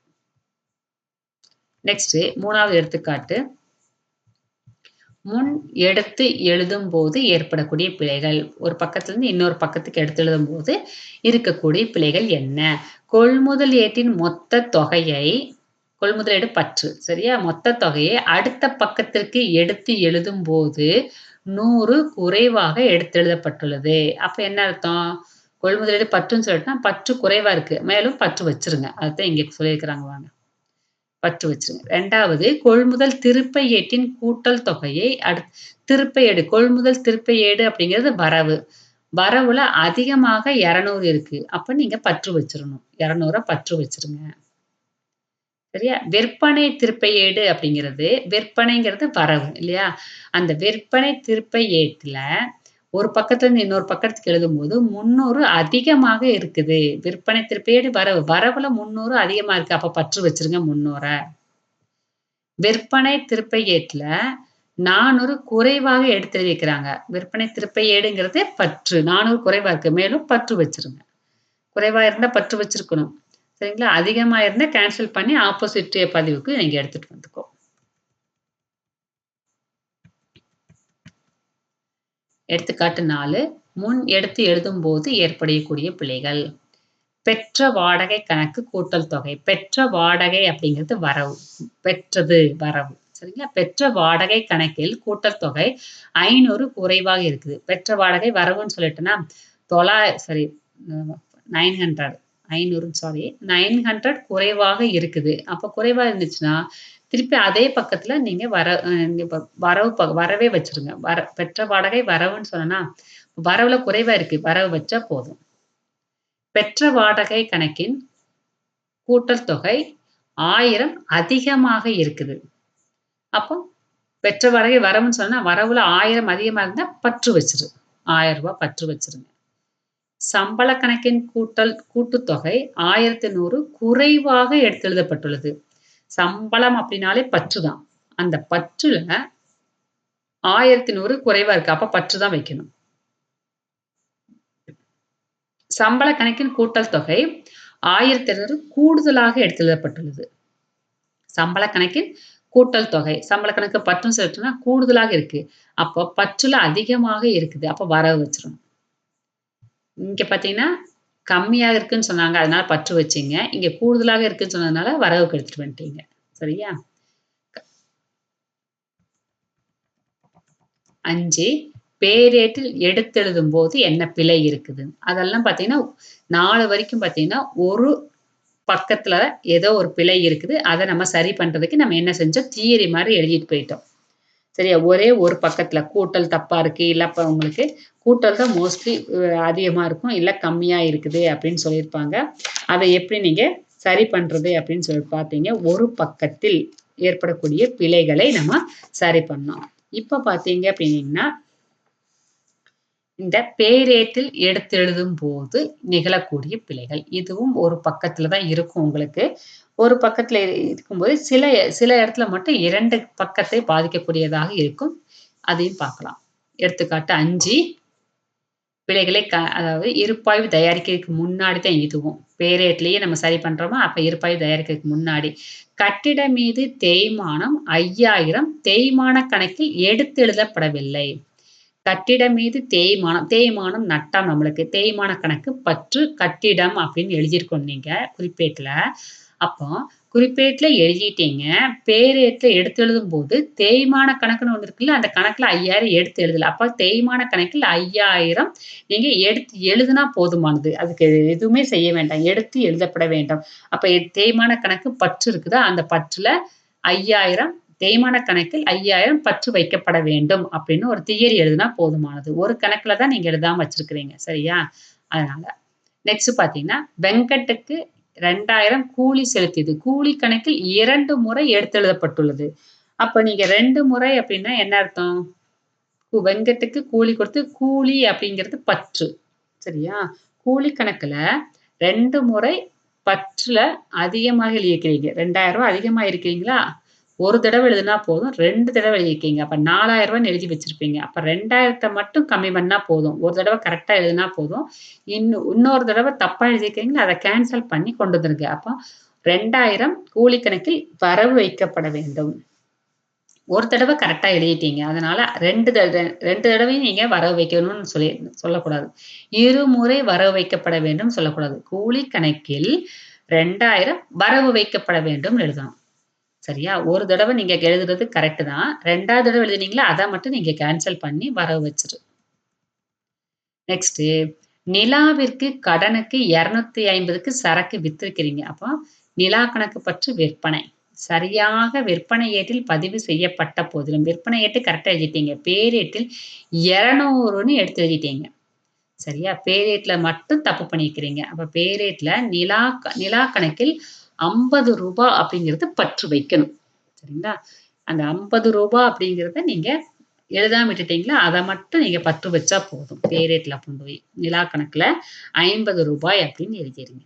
நெக்ஸ்ட் 3வது எடுத்துக்காட்டு. முன் எடுத்து எழுதும்போது ஏற்படக்கூடிய பிழைகள். ஒரு பக்கத்திலிருந்து இன்னொரு பக்கத்துக்கு எடுத்து எழுதும்போது இருக்கக்கூடிய பிழைகள் என்ன? கொள்முதல் ஏட்டின் மொத்த தொகையை கொள்முதல் பற்று. சரியா? மொத்த தொகையை அடுத்த பக்கத்திற்கு எடுத்து எழுதும்போது 100 குறைவாக எடுத்தெழுதப்பட்டுள்ளது. அப்ப என்ன அர்த்தம்? கொள்முதலீடு பற்றுன்னு சொல்லிட்டுனா பற்று குறைவா இருக்கு. மேலும் பற்று வச்சுருங்க. அதுதான் இங்க சொல்லியிருக்கிறாங்க வாங்க. பற்று வச்சுருங்க. 2வது கொள்முதல் திருப்ப ஏட்டின் கூட்டல் தொகையை திருப்ப ஏடு. கொள்முதல் திருப்ப ஏடு அப்படிங்கிறது வரவு. வரவுல அதிகமாக 200 இருக்கு. அப்ப நீங்க பற்று வச்சிரணும். 200 பற்று வச்சுருங்க. சரியா? விற்பனை திருப்ப ஏடு அப்படிங்கிறது விற்பனைங்கிறது வரவு இல்லையா? அந்த விற்பனை திருப்ப ஏட்டுல ஒரு பக்கத்துலருந்து இன்னொரு பக்கத்துக்கு எழுதும்போது 300 அதிகமாக இருக்குது. விற்பனை திருப்ப ஏடு வரவு. வரவுல 300 அதிகமா இருக்கு. அப்ப பற்று வச்சுருங்க 300. விற்பனை திருப்ப ஏட்டுல 400 குறைவாக எடுத்து வைக்கிறாங்க. விற்பனை திருப்ப ஏடுங்கிறது பற்று. 400 குறைவா இருக்கு. மேலும் பற்று வச்சுருங்க. குறைவா இருந்தா பற்று வச்சிருக்கணும். சரிங்களா? அதிகமா இருந்தா கேன்சல் பண்ணி ஆப்போசிட் பதிவுக்கு நீங்க எடுத்துட்டு வந்துக்கோ. எடுத்துக்காட்டு 4 முன் எடுத்து எழுதும்போது ஏற்படக்கூடிய பிழைகள். பெற்ற வாடகை கணக்கு கூட்டல் தொகை. பெற்ற வாடகை அப்படிங்கிறது வரவு. பெற்றது வரவு. சரிங்களா? பெற்ற வாடகை கணக்கில் கூட்டல் தொகை 500 குறைவாக இருக்குது. பெற்ற வாடகை வரவுன்னு சொல்லிட்டேன்னா, சாரி 900 500 சாரி 900 குறைவாக இருக்குது. அப்ப குறைவா இருந்துச்சுன்னா, திருப்பி அதே பக்கத்துல நீங்க வரவே வச்சுருங்க. பெற்ற வாடகை வரவுன்னு சொன்னேன்னா, வரவுல குறைவா இருக்கு. வரவு வச்சா போதும். பெற்ற வாடகை கணக்கின் கூட்டல் தொகை 1000 அதிகமாக இருக்குது. அப்போ பெற்ற வாடகை வரவுன்னு சொன்னா, வரவுல 1000 அதிகமா இருந்தா பற்று வச்சுரு. ரூ. 1000 பற்று வச்சுருங்க. சம்பள கணக்கின் கூட்டுத்தொகை 1100 குறைவாக எடுத்தெழுதப்பட்டுள்ளது. சம்பளம் அப்படின்னாலே பற்று தான். அந்த பற்றுல 1100 குறைவா இருக்கு. அப்ப பற்று தான் வைக்கணும். சம்பள கணக்கின் கூட்டல் தொகை 1200 கூடுதலாக எடுத்தெழுதப்பட்டுள்ளது. சம்பள கணக்கின் கூட்டல் தொகை. சம்பள கணக்கு பற்றுன்னு சொல்லிட்டோம்னா கூடுதலாக இருக்கு. அப்போ பற்றுல அதிகமாக இருக்குது. அப்ப வரவு வச்சுரணும். இங்க பார்த்தீங்கன்னா, கம்மியா இருக்குன்னு சொன்னாங்க. அதனால பற்று வச்சீங்க. இங்க கூடுதலாக இருக்குன்னு சொன்னதுனால வரவுக்கு எடுத்துட்டு வந்துட்டீங்க. சரியா? 5 பேரேட்டில் எடுத்தெழுதும்போது என்ன பிழை இருக்குது? அதெல்லாம் பார்த்தீங்கன்னா, 4 வரைக்கும் பார்த்தீங்கன்னா, ஒரு பக்கத்துல ஏதோ ஒரு பிழை இருக்குது. அத நம்ம சரி பண்றதுக்கு நம்ம என்ன செஞ்சோம்? தியரி மாரி எழுதிட்டு போயிட்டோம். சரியா? ஒரே ஒரு பக்கத்துல கூட்டல் தப்பா இருக்கு. இல்ல அப்ப உங்களுக்கு கூட்டல் தான் மோஸ்ட்லி அதிகமா இருக்கும். இல்ல கம்மியா இருக்குது அப்படின்னு சொல்லியிருப்பாங்க. அத எப்படி நீங்க சரி பண்றது அப்படின்னு சொல்லி பார்த்தீங்க. ஒரு பக்கத்தில் ஏற்படக்கூடிய பிழைகளை நம்ம சரி பண்ணோம். இப்ப பார்த்தீங்க அப்படின்னீங்கன்னா, இந்த பேரேட்டில் எடுத்தெழுதும்போது நிகழக்கூடிய பிழைகள். இதுவும் ஒரு பக்கத்துல தான் இருக்கும் உங்களுக்கு. ஒரு பக்கத்துல இருக்கும்போது சில சில இடத்துல மட்டும் 2 பக்கத்தை பாதிக்கக்கூடியதாக இருக்கும். அதையும் பார்க்கலாம். எடுத்துக்காட்டு 5 பிழைகளை அதாவது இருப்பாய்வு தயாரிக்கிறதுக்கு முன்னாடி தான் இதுவும். பேரேட்லயே நம்ம சரி பண்றோமா, அப்ப இருப்பாய்வு தயாரிக்கிறதுக்கு முன்னாடி. கட்டிட மீது தேய்மானம் 5000 தேய்மான கணக்கில் எடுத்தெழுதப்படவில்லை. கட்டிடம் மீது தேய்மானம் தேய்மானம் நட்டம் நம்மளுக்கு. தேய்மான கணக்கு பற்று கட்டிடம் அப்படின்னு எழுதியிருக்கோம் நீங்க குறிப்பேட்டுல. அப்போ குறிப்பேட்டுல எழுதிட்டீங்க. பேரேட்டுல எடுத்து எழுதும்போது தேய்மான கணக்குன்னு ஒண்ணு இருக்குல்ல, அந்த கணக்குல 5000 எடுத்து எழுதல. அப்ப தேய்மான கணக்கில் 5000 நீங்க எடுத்து எழுதுனா போதுமானது. அதுக்கு எதுவுமே செய்ய வேண்டாம். எடுத்து எழுதப்பட வேண்டும். அப்ப தேய்மான கணக்கு பற்று இருக்குதா, அந்த பற்றுல 5000 தேய்மான கணக்கில் 5000 பற்று வைக்கப்பட வேண்டும் அப்படின்னு ஒரு தியரி எழுதுனா போதுமானது. ஒரு கணக்குல தான் நீங்க எழுதாம வச்சிருக்கிறீங்க. சரியா? அதனால. நெக்ஸ்ட் பார்த்தீங்கன்னா, வெங்கட்டுக்கு 2000 கூலி செலுத்தியது. கூலி கணக்கில் 2 முறை எடுத்தெழுதப்பட்டுள்ளது. அப்ப நீங்க 2 முறை அப்படின்னா என்ன அர்த்தம்? வெங்கட்டுக்கு கூலி கொடுத்து கூலி அப்படிங்கிறது பற்று. சரியா? கூலி கணக்குல 2 முறை பற்றுல அதிகமாக எழுதியிருக்கிறீங்க. ரூ. 2000 அதிகமா இருக்கிறீங்களா? ஒரு தடவ எழுதுனா போதும். 2 தடவ எழுதியிருக்கீங்க. அப்ப ரூ. 4000 எழுதி வச்சிருப்பீங்க. அப்ப 2000 மட்டும் கம்மி பண்ணா போதும். ஒரு தடவ கரெக்ட்டா எழுதுனா போதும். இன்னொரு தடவ தப்பா எழுதியிருக்கீங்களா, அத கேன்சல் பண்ணி கொண்டு வந்துருங்க. அப்ப 2000 கூலி கணக்கில் வரவு வைக்கப்பட வேண்டும். ஒரு தடவ கரெக்ட்டா எழுதிட்டீங்க. அதனால 2 தடவையும் நீங்க வரவு வைக்கணும்னு சொல்லக்கூடாது. இருமுறை வரவு வைக்கப்பட வேண்டும் சொல்லக்கூடாது. கூலி கணக்கில் 2000 வரவு வைக்கப்பட வேண்டும் எழுதணும். சரியா? ஒரு தடவ நீங்க எழுதுறது கரெக்ட் தான். 2வது தடவ எழுதினீங்களா, அத மட்டும் நீங்க கேன்சல் பண்ணி வரவு வச்சுரு. நெக்ஸ்ட் நிலாவிற்கு கடனுக்கு 250க்கு சரக்கு வித்திருக்கிறீங்க. அப்போ நிலா கணக்கு பற்று விற்பனை. சரியாக விற்பனை ஏட்டில் பதிவு செய்யப்பட்ட போதிலும் விற்பனை ஏட்டு கரெக்ட்டா எழுதிட்டீங்க. பேரேட்டில் 200ன்னு எடுத்து எழுதிட்டீங்க. சரியா? பேரேட்ல மட்டும் தப்பு பண்ணியிருக்கிறீங்க. அப்ப பேரேட்ல நிலா கணக்கில் ரூ. 50 அப்படிங்கிறது பற்று வைக்கணும். சரிங்களா? அந்த ரூ. 50 அப்படிங்கிறத நீங்க எழுதாம விட்டுட்டீங்களா, அத மட்டும் நீங்க பற்று வச்சா போதும். பேரேட்ல கொண்டு போய் நிலா கணக்குல ரூ. 50 அப்படின்னு எழுதிருங்க.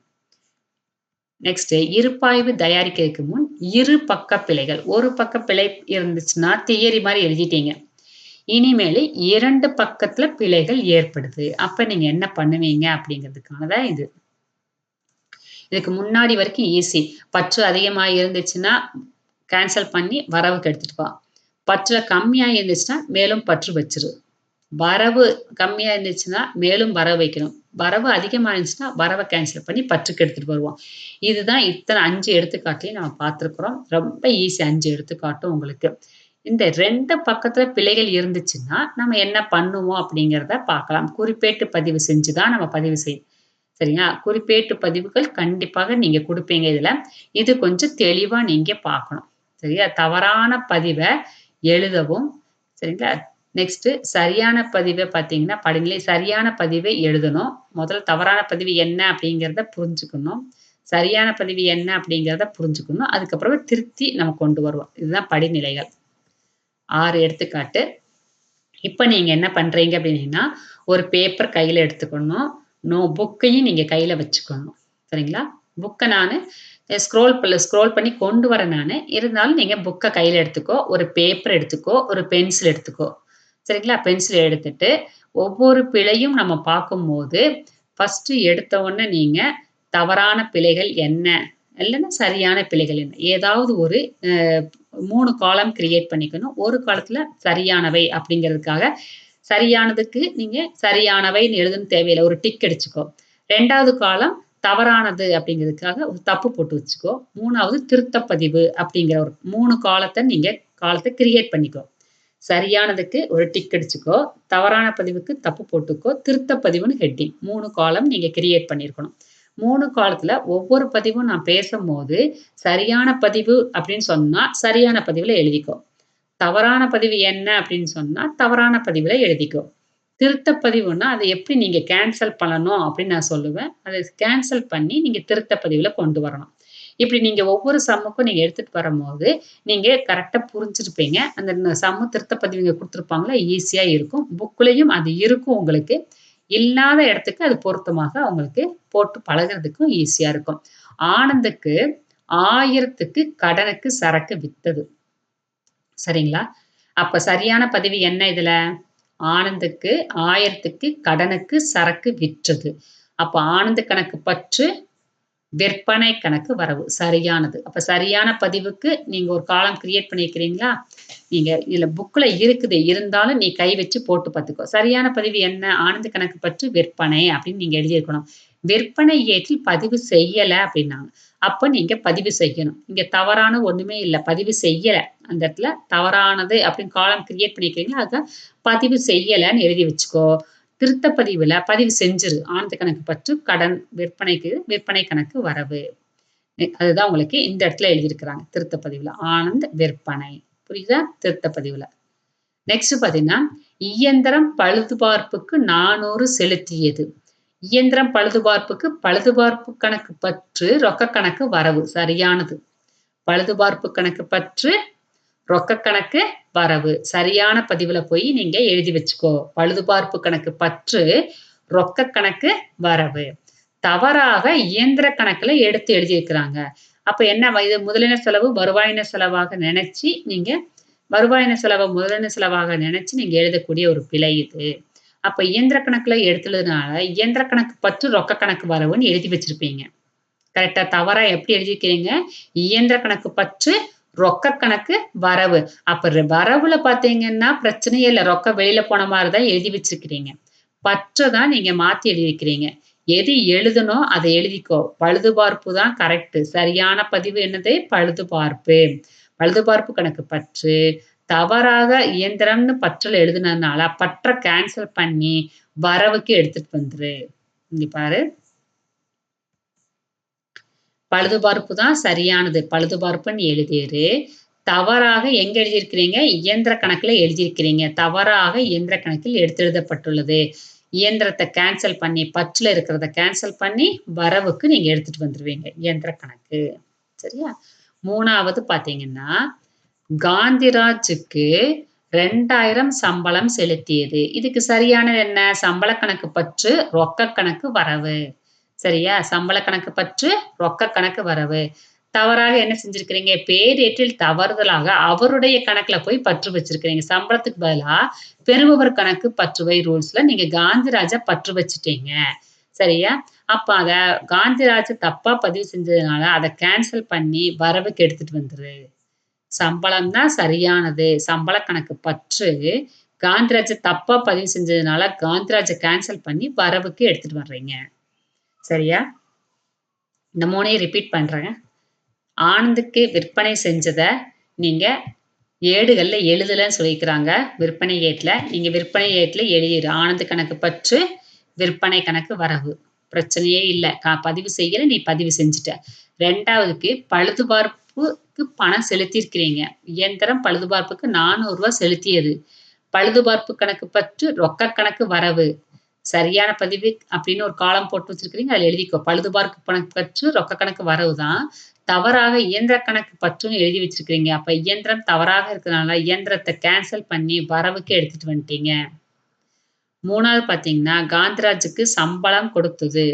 நெக்ஸ்ட் இருப்பாய்வு தயாரிக்கிறதுக்கு முன் இரு பக்க பிழைகள். ஒரு பக்க பிழை இருந்துச்சுன்னா தியரி மாரி எழுதிட்டீங்க. இனிமேலு 2 பக்கத்துல பிழைகள் ஏற்படுது. அப்ப நீங்க என்ன பண்ணுவீங்க அப்படிங்கிறதுக்கானதான் இது. இதுக்கு முன்னாடி வரைக்கும் ஈஸி. பற்று அதிகமா இருந்துச்சுன்னா, கேன்சல் பண்ணி வரவுக்கு எடுத்துட்டு வா. பற்று கம்மியா இருந்துச்சுன்னா, மேலும் பற்று வச்சுரு. வரவு கம்மியா இருந்துச்சுன்னா, மேலும் வரவு வைக்கணும். வரவு அதிகமா இருந்துச்சுன்னா, வரவ கேன்சல் பண்ணி பற்றுக்கு எடுத்துட்டு வருவோம். இதுதான் இத்தன 5 எடுத்துக்காட்டுலயும் நம்ம பார்த்திருக்கிறோம். ரொம்ப ஈஸி 5 எடுத்துக்காட்டும் உங்களுக்கு. இந்த 2 பக்கத்துல பிழைகள் இருந்துச்சுன்னா, நம்ம என்ன பண்ணுவோம் அப்படிங்கிறத பார்க்கலாம். குறிப்பேட்டு பதிவு செஞ்சு தான் நம்ம பதிவு சரிங்களா? குறிப்பேட்டு பதிவுகள் கண்டிப்பாக நீங்க குடுப்பீங்க இதுல. இது கொஞ்சம் தெளிவா நீங்க பார்க்கணும். சரியா? தவறான பதிவ எழுதவும் சரிங்களா? நெக்ஸ்ட் சரியான பதிவ பார்த்தீங்கன்னா, படிநிலை சரியான பதிவை எழுதணும். முதல்ல தவறான பதிவு என்ன அப்படிங்கிறத புரிஞ்சுக்கணும். சரியான பதிவு என்ன அப்படிங்கிறத புரிஞ்சுக்கணும். அதுக்கப்புறம் திருத்தி நம்ம கொண்டு வருவோம். இதுதான் படிநிலைகள். 6 எடுத்துக்காட்டு. இப்ப நீங்க என்ன பண்றீங்க அப்படின்னீங்கன்னா, ஒரு பேப்பர் கையில எடுத்துக்கணும். புக்கையும் நீங்க கையில வச்சுக்கணும். சரிங்களா? புக்க நானு ஸ்க்ரோல் பண்ணி கொண்டு வரேன் நானு. இருந்தாலும் நீங்க புக்க கையில எடுத்துக்கோ. ஒரு பேப்பர் எடுத்துக்கோ. ஒரு பென்சில் எடுத்துக்கோ. சரிங்களா? பென்சில் எடுத்துட்டு, ஒவ்வொரு பிழையும் நம்ம பார்க்கும்போது, ஃபர்ஸ்ட்டு எடுத்த உடனே நீங்க தவறான பிழைகள் என்ன? இல்லன்னா சரியான பிழைகள் என்ன? ஏதாவது ஒரு அ 3 காலம் கிரியேட் பண்ணிக்கணும். ஒரு காலத்துல சரியானவை அப்படிங்கிறதுக்காக, சரியானதுக்கு நீங்க சரியானவைன்னு எழுதணும்னு தேவையில்ல. ஒரு டிக் அடிச்சுக்கோ. 2வது காலம் தவறானது அப்படிங்கிறதுக்காக ஒரு தப்பு போட்டு வச்சுக்கோ. 3வது திருத்தப்பதிவு அப்படிங்கிற ஒரு 3 காலத்த கிரியேட் பண்ணிக்கோ. சரியானதுக்கு ஒரு டிக் அடிச்சுக்கோ. தவறான பதிவுக்கு தப்பு போட்டுக்கோ. திருத்தப் பதிவுன்னு ஹெட்டிங். 3 காலம் நீங்க கிரியேட் பண்ணியிருக்கணும். 3 காலத்துல ஒவ்வொரு பதிவும் நான் பேசம்போது, சரியான பதிவு அப்படின்னு சொன்னா, சரியான பதிவுல எழுதிக்கோ. தவறான பதிவு என்ன அப்படின்னு சொன்னா, தவறான பதிவுல எழுதிக்கோ. திருத்தப் பதிவுன்னா, அத எப்படி நீங்க கேன்சல் பண்ணணும் அப்படின்னு நான் சொல்லுவேன். அத கேன்சல் பண்ணி நீங்க திருத்தப் பதிவுல கொண்டு வரணும். இப்படி நீங்க ஒவ்வொரு சம்முக்கும் நீங்க எடுத்துட்டு வரும்போது, நீங்க கரெக்ட்டா புரிஞ்சிருப்பீங்க. அந்த சம்மு திருத்தப் பதிவு இங்க குடுத்துருப்பாங்கல்ல, ஈஸியா இருக்கும். புக்லயும் அது இருக்கும் உங்களுக்கு. இல்லாத இடத்துக்கு அது பொருத்தமாக உங்களுக்கு போட்டு பழகுறதுக்கும் ஈஸியா இருக்கும். ஆனந்துக்கு 1000க்கு கடனுக்கு சரக்கு வித்தது. சரிங்களா? அப்ப சரியான பதிவு என்ன இதுல? ஆனந்துக்கு 1000க்கு கடனுக்கு சரக்கு விற்றது. அப்ப ஆனந்த் கணக்கு பற்று விற்பனை கணக்கு வரவு. சரியானது. அப்ப சரியான பதிவுக்கு நீங்க ஒரு காலம் கிரியேட் பண்ணியிருக்கிறீங்களா? நீங்க இதுல புக்ல இருக்குது. இருந்தாலும் நீ கை வச்சு போட்டு பார்த்துக்கோ. சரியான பதிவு என்ன? ஆனந்த கணக்கு பற்று விற்பனை அப்படின்னு நீங்க எழுதியிருக்கணும். விற்பனை ஏற்றில் பதிவு செய்யல அப்படின்னாங்க. அப்ப நீங்க பதிவு செய்யணும். இங்க தவறான ஒண்ணுமே இல்ல. பதிவு செய்யல. அந்த இடத்துல தவறானது அப்படின்னு காலம் கிரியேட் பண்ணியிருக்கீங்களா? அத பதிவு செய்யலன்னு எழுதி வச்சுக்கோ. திருத்த பதிவுல பதிவு செஞ்சிரு. ஆனந்த கணக்கு பற்று கடன் விற்பனைக்கு விற்பனை கணக்கு வரவு. அதுதான் உங்களுக்கு இந்த இடத்துல எழுதியிருக்கிறாங்க. திருத்த பதிவுல. ஆனந்த் விற்பனை. புரியுதா? திருத்த பதிவுல. நெக்ஸ்ட் பார்த்தீங்கன்னா, இயந்திரம் பழுதுபார்ப்புக்கு 400 செலுத்தியது. இயந்திரம் பழுதுபார்ப்பு கணக்கு பற்று ரொக்க கணக்கு வரவு. சரியானது. பழுதுபார்ப்பு கணக்கு பற்று ரொக்க கணக்கு வரவு. சரியான பதிவுல போய் நீங்க எழுதி வச்சுக்கோ. பழுதுபார்ப்பு கணக்கு பற்று ரொக்க கணக்கு வரவு. தவறாக இயந்திர கணக்குல எடுத்து எழுதியிருக்கிறாங்க. அப்ப என்ன இது முதலின செலவு வருவாயின செலவாக நினைச்சு நீங்க வருவாயின செலவ முதலின செலவாக நினைச்சு நீங்க எழுதக்கூடிய ஒரு பிழை இது. அப்ப இயந்திர கணக்குல எடுத்துள்ளதுனால இயந்திர கணக்கு பற்று ரொக்க கணக்கு வரவுன்னு எழுதி வச்சிருப்பீங்க. கரெக்ட்டா? தவறா எப்படி எழுதியிருக்கிறீங்க? இயந்திர கணக்கு பற்று ரொக்க கணக்கு வரவு. அப்ப வரவுல பார்த்தீங்கன்னா பிரச்சனையே இல்ல. ரொக்கம் வெளியில போன மாரி தான் எழுதி வச்சிருக்கிறீங்க. பற்ற தான் நீங்க மாத்தி எழுதியிருக்கிறீங்க. எது எழுதணும் அத எழுதிக்கோ. பழுதுபார்ப்பு தான் கரெக்ட். சரியான பதிவு என்னது? பழுதுபார்ப்பு. பழுதுபார்ப்பு கணக்கு பற்று. தவறாக இயந்திரம்னு பற்றுல எழுதுனதுனால பற்ற கேன்சல் பண்ணி வரவுக்கு எடுத்துட்டு வந்துரு. இங்க பாரு. பழுதுபார்ப்பு தான் சரியானது. பழுதுபார்ப்புன்னு எழுதிரு. தவறாக எங்க எழுதியிருக்கிறீங்க? இயந்திர கணக்குல எழுதியிருக்கிறீங்க. தவறாக இயந்திர கணக்கில் எடுத்தெழுதப்பட்டுள்ளது. இயந்திரத்த கேன்சல் பண்ணி பற்றுல இருக்கிறத கேன்சல் பண்ணி வரவுக்கு நீங்க எடுத்துட்டு வந்துருவீங்க. இயந்திர கணக்கு. சரியா? 3வது பார்த்தீங்கன்னா, காந்திராஜுக்கு 2000 சம்பளம் செலுத்தியது. இதுக்கு சரியானது என்ன? சம்பள கணக்கு பற்று, ரொக்க கணக்கு வரவு. சரியா? சம்பள கணக்கு பற்று, ரொக்க கணக்கு வரவு. தவறாக என்ன செஞ்சிருக்கிறீங்க? பேரேற்றில் தவறுதலாக அவருடைய கணக்குல போய் பற்று வச்சிருக்கிறீங்க. சம்பளத்துக்கு பதிலா பெறுபவர் கணக்கு பற்றுவை ரூல்ஸ்ல நீங்க காந்திராஜ பற்று வச்சுட்டீங்க. சரியா? அப்ப அத காந்திராஜ தப்பா பதிவு செஞ்சதுனால அத கேன்சல் பண்ணி வரவுக்கு எடுத்துட்டு வந்துரு. சம்பளம் தான் சரியானது. சம்பள கணக்கு பற்று காந்திராஜ தப்பா பதிவு செஞ்சதுனால காந்திராஜ கேன்சல் பண்ணி வரவுக்கு எடுத்துட்டு வர்றீங்க. சரியா? இந்த 3யும் ரிப்பீட் பண்றேன். ஆனந்துக்கு விற்பனை செஞ்சத நீங்க ஏடுகள்ல எழுதலன்னு சொல்லியிருக்கிறாங்க. விற்பனை ஏட்ல. நீங்க விற்பனை ஏட்ல எழுதிரு. ஆனந்து கணக்கு பற்று, விற்பனை கணக்கு வரவு. பிரச்சனையே இல்ல. பதிவு செய்யல, நீ பதிவு செஞ்சுட்ட. 2வதுக்கு பழுதுபார்ப்புக்கு பணம் செலுத்தியிருக்கிறீங்க. இயந்திரம் பழுதுபார்ப்புக்கு ரூ. 400 செலுத்தியது. பழுதுபார்ப்பு கணக்கு பற்று ரொக்க கணக்கு வரவு. சரியான பதிவு அப்படின்னு ஒரு காலம் போட்டு வச்சிருக்கிறீங்க. அதுல எழுதிக்கோ. பழுதுபார்ப்பு கணக்கு பற்று ரொக்க கணக்கு வரவு தான். தவறாக இயந்திர கணக்கு பற்றுன்னு எழுதி வச்சிருக்கிறீங்க. அப்ப இயந்திரம் தவறாக இருக்கிறதுனால இயந்திரத்த கேன்சல் பண்ணி வரவுக்கு எடுத்துட்டு வந்துட்டீங்க. 3வது பார்த்தீங்கன்னா, காந்திராஜுக்கு சம்பளம் கொடுத்தது.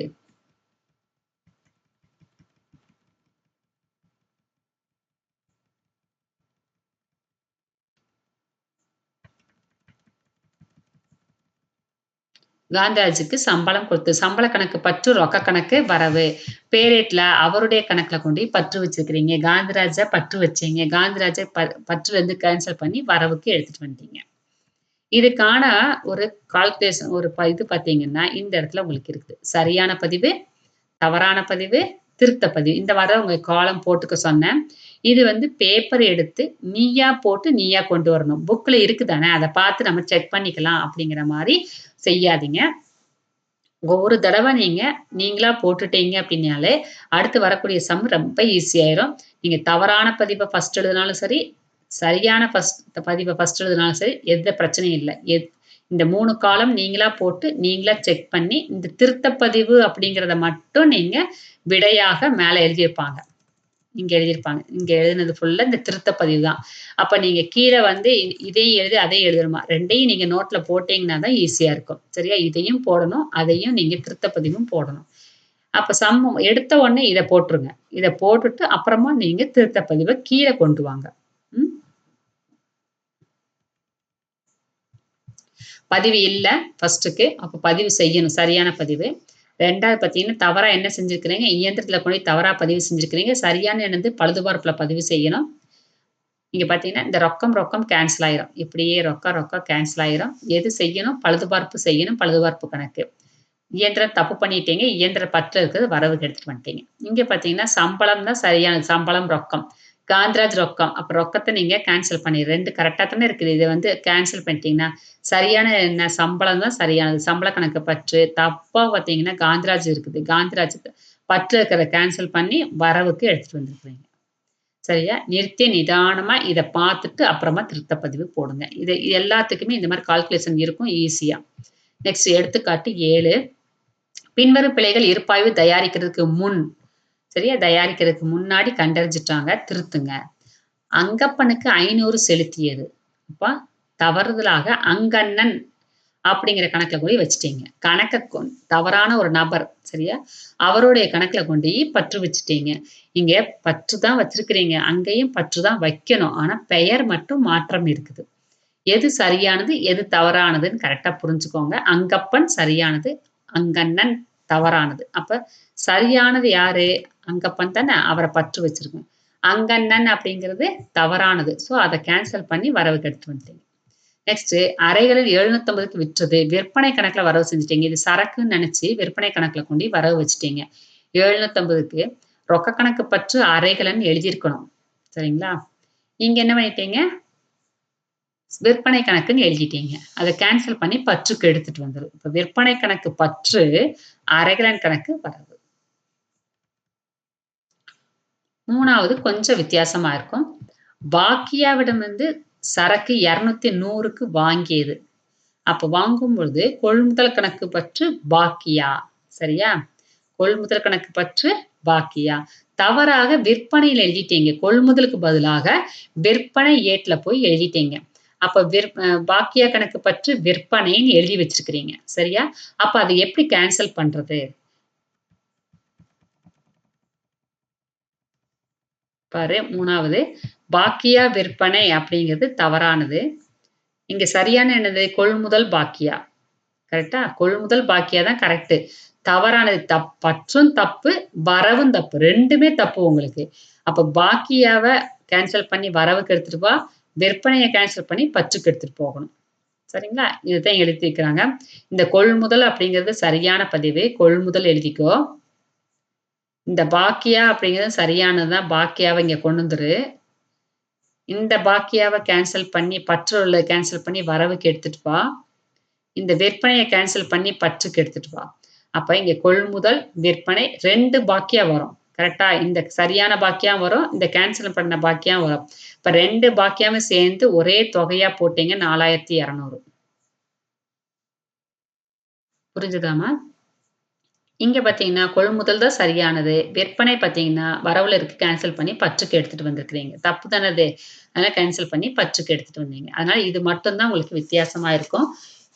காந்திராஜுக்கு சம்பளம் கொடுத்தது. சம்பள கணக்கு பற்று, ரொக்க கணக்கு வரவு. பேரேட்ல அவருடைய கணக்குல கொண்டு போய் பற்று வச்சிருக்கிறீங்க. காந்திராஜ பற்று வச்சீங்க. காந்திராஜ பற்றுலேருந்து கேன்சல் பண்ணி வரவுக்கு எடுத்துட்டு வந்துட்டீங்க. இதுக்கான ஒரு கால்குலேஷன் ஒரு இது பார்த்தீங்கன்னா, இந்த இடத்துல உங்களுக்கு இருக்குது. சரியான பதிவு, தவறான பதிவு, திருத்த பதிவு. இந்த மாரி தான் உங்களுக்கு காலம் போட்டுக்க சொன்னேன். இது வந்து பேப்பர் எடுத்து நீயா போட்டு நீயா கொண்டு வரணும். புக்ல இருக்கு தானே, அத பார்த்து நம்ம செக் பண்ணிக்கலாம் அப்படிங்கிற மாரி செய்யாதீங்க. ஒரு தடவ நீங்களா போட்டுட்டீங்க அப்படின்னாலே, அடுத்து வரக்கூடிய சம் ரொம்ப ஈஸி ஆயிரும். நீங்க தவறான பதிவ ஃபர்ஸ்ட் எழுதினாலும் சரி, சரியான பதிவ ஃபர்ஸ்ட் எழுதினாலும் சரி, எந்த பிரச்சனையும் இல்ல. இந்த 3 காலம் நீங்களா போட்டு, நீங்களா செக் பண்ணி, இந்த திருத்த பதிவு அப்படிங்கிறத மட்டும் நீங்க விடையாக மேல எழுதியிருப்பாங்க. இங்க எழுதியிருப்பாங்க. இங்க எழுதினது ஃபுல்லா இந்த திருத்த பதிவு தான். அப்ப நீங்க கீழ வந்து இதையும் எழுதி, அதையும் எழுதணுமா? 2யும் நீங்க நோட்ல போட்டீங்கன்னா தான் ஈஸியா இருக்கும். சரியா? இதையும் போடணும், அதையும் நீங்க திருத்த பதிவும் போடணும். அப்ப எடுத்த உடனே இத போட்டுருங்க. இத போட்டுட்டு அப்புறமா நீங்க திருத்த பதிவ கீழ கொண்டு வாங்க. ம். பதிவு இல்ல ஃபர்ஸ்ட்டுக்கு. அப்ப பதிவு செய்யணும். சரியான பதிவு. 2வது பார்த்தீங்கன்னா, தவறா என்ன செஞ்சிருக்கிறீங்க? இயந்திரத்துல கொண்டு போய் தவறா பதிவு செஞ்சிருக்கிறீங்க. சரியான என்னது பழுதுபார்ப்புல பதிவு செய்யணும். இங்க பார்த்தீங்கன்னா, இந்த ரொக்கம் கேன்சல் ஆயிரும். இப்படியே ரொக்கம் கேன்சல் ஆயிரும். எது செய்யணும்? பழுதுபார்ப்பு செய்யணும். பழுதுபார்ப்பு கணக்கு. இயந்திரம் தப்பு பண்ணிட்டீங்க. இயந்திர பற்று இருக்கிறது வரவுக்கு எடுத்துட்டு வந்துட்டீங்க. இங்க பார்த்தீங்கன்னா, சம்பளம் தான் சரியானது. சம்பளம் ரொக்கம். காந்திராஜ் ரொக்கம். அப்ப ரொக்கத்த நீங்க கேன்சல் பண்ணிரு. 2 கரெக்ட்டா தானே இருக்குது. இத வந்து கேன்சல் பண்ணிட்டீங்கன்னா, சரியான என்ன சம்பளம் தான் சரியானது. சம்பள கணக்கு பற்று. தப்பா பார்த்தீங்கன்னா, காந்திராஜ் இருக்குது. காந்திராஜ் பற்று இருக்கிறத கேன்சல் பண்ணி வரவுக்கு எடுத்துட்டு வந்திருக்கிறீங்க. சரியா? நிறுத்தி நிதானமா இத பார்த்துட்டு அப்புறமா திருத்த பதிவு போடுங்க. இது எல்லாத்துக்குமே இந்த மாரி கால்குலேஷன் இருக்கும் ஈஸியா. நெக்ஸ்ட் எடுத்துக்காட்டு 7. பின்வரும் பிழைகள் இருப்பாய்வு தயாரிக்கிறதுக்கு முன் சரியா? தயாரிக்கிறதுக்கு முன்னாடி கண்டறிஞ்சுட்டாங்க. திருத்துங்க. அங்கப்பனுக்கு 500 செலுத்தியது. அப்ப தவறுதலாக அங்கண்ணன் அப்படிங்கிற கணக்குல போய் வச்சுட்டீங்க. தவறான ஒரு நபர் சரியா? அவருடைய கணக்குல கொண்டோய் பற்று வச்சுட்டீங்க. இங்க பற்று தான் வச்சிருக்கிறீங்க. அங்கேயும் பற்று தான் வைக்கணும். ஆனா பெயர் மட்டும் மாற்றம் இருக்குது. எது சரியானது, எது தவறானதுன்னு கரெக்ட்டா புரிஞ்சுக்கோங்க. அங்கப்பன் சரியானது, அங்கண்ணன் தவறானது. அப்ப சரியானது யாரு? அங்கப்பன் தானே? அவர பற்று வச்சிருக்கோம். அங்கண்ணன் அப்படிங்கிறது தவறானது. ஸோ அத கேன்சல் பண்ணி வரவுக்கு எடுத்துட்டு வந்துட்டீங்க. நெக்ஸ்ட்டு அறைகளில் 750க்கு விற்றது. விற்பனை கணக்குல வரவு செஞ்சுட்டீங்க. இது சரக்குன்னு நெனச்சு விற்பனை கணக்குல கொண்டு வரவு வச்சுட்டீங்க. 750க்கு ரொக்க கணக்கு பற்று அறைகள்ன்னு எழுதியிருக்கணும். சரிங்களா? இங்க என்ன பண்ணிட்டீங்க? விற்பனை கணக்குன்னு எழுதிட்டீங்க. அத கேன்சல் பண்ணி பற்றுக்கு எடுத்துட்டு வந்துரும். இப்ப விற்பனை கணக்கு பற்று, அரைகலன் கணக்கு வரவு. 3வது கொஞ்சம் வித்தியாசமா இருக்கும். பாக்கியாவிடமிருந்து சரக்கு 2100க்கு வாங்கியது. அப்ப வாங்கும்பொழுது கொள்முதல் கணக்கு பற்று பாக்கியா. சரியா? கொள்முதல் கணக்கு பற்று பாக்கியா. தவறாக விற்பனையில எழுதிட்டீங்க. கொள்முதலுக்கு பதிலாக விற்பனை ஏட்ல போய் எழுதிட்டீங்க. அப்ப பாக்கியா கணக்கு பற்று விற்பனைன்னு எழுதி வச்சிருக்கிறீங்க. சரியா? அப்ப அத எப்படி கேன்சல் பண்றது? பாரு 3வது பாக்கியா விற்பனை அப்படிங்கிறது தவறானது. இங்க சரியான என்னது? கொள்முதல் பாக்கியா. கரெக்ட்டா? கொள்முதல் பாக்கியா தான் கரெக்ட்டு. தவறானது பற்றும் தப்பு, வரவும் தப்பு. 2மே தப்பு உங்களுக்கு. அப்ப பாக்கியாவ கேன்சல் பண்ணி வரவுக்கு எடுத்துட்டு வா. விற்பனைய கேன்சல் பண்ணி பற்றுக்கு எடுத்துட்டு போகணும். சரிங்களா? இதுதான் எழுதியிருக்கிறாங்க. இந்த கொள்முதல் அப்படிங்கிறது சரியான பதிவு. கொள்முதல் எழுதிக்கோ. இந்த பாக்கியா அப்படிங்கிறது சரியானது தான். பாக்கியாவ இங்க கொண்டு வந்துரு. இந்த பாக்கியாவ கேன்சல் பண்ணி பற்று கேன்சல் பண்ணி வரவுக்கு எடுத்துட்டு வா. இந்த விற்பனைய கேன்சல் பண்ணி பற்றுக்கு எடுத்துட்டு வா. அப்ப இங்க கொள்முதல், விற்பனை 2 பாக்கியா வரும். கரெக்ட்டா? இந்த சரியான பாக்கியா வரும். இந்த கேன்சல் பண்ண பாக்கியா வரும். இப்ப 2 பாக்கியாவும் சேர்ந்து ஒரே தொகையா போட்டீங்க 4200. புரிஞ்சுதாம்மா? இங்க பார்த்தீங்கன்னா, கொள்முதல் தான் சரியானது. விற்பனை பார்த்தீங்கன்னா, வரவுல இருக்கு கேன்சல் பண்ணி பற்றுக்கு எடுத்துட்டு வந்திருக்கிறீங்க. தப்பு தானே அது. அதனால கேன்சல் பண்ணி பற்றுக்கு எடுத்துட்டு வந்தீங்க. அதனால இது மட்டும் தான் உங்களுக்கு வித்தியாசமா இருக்கும்.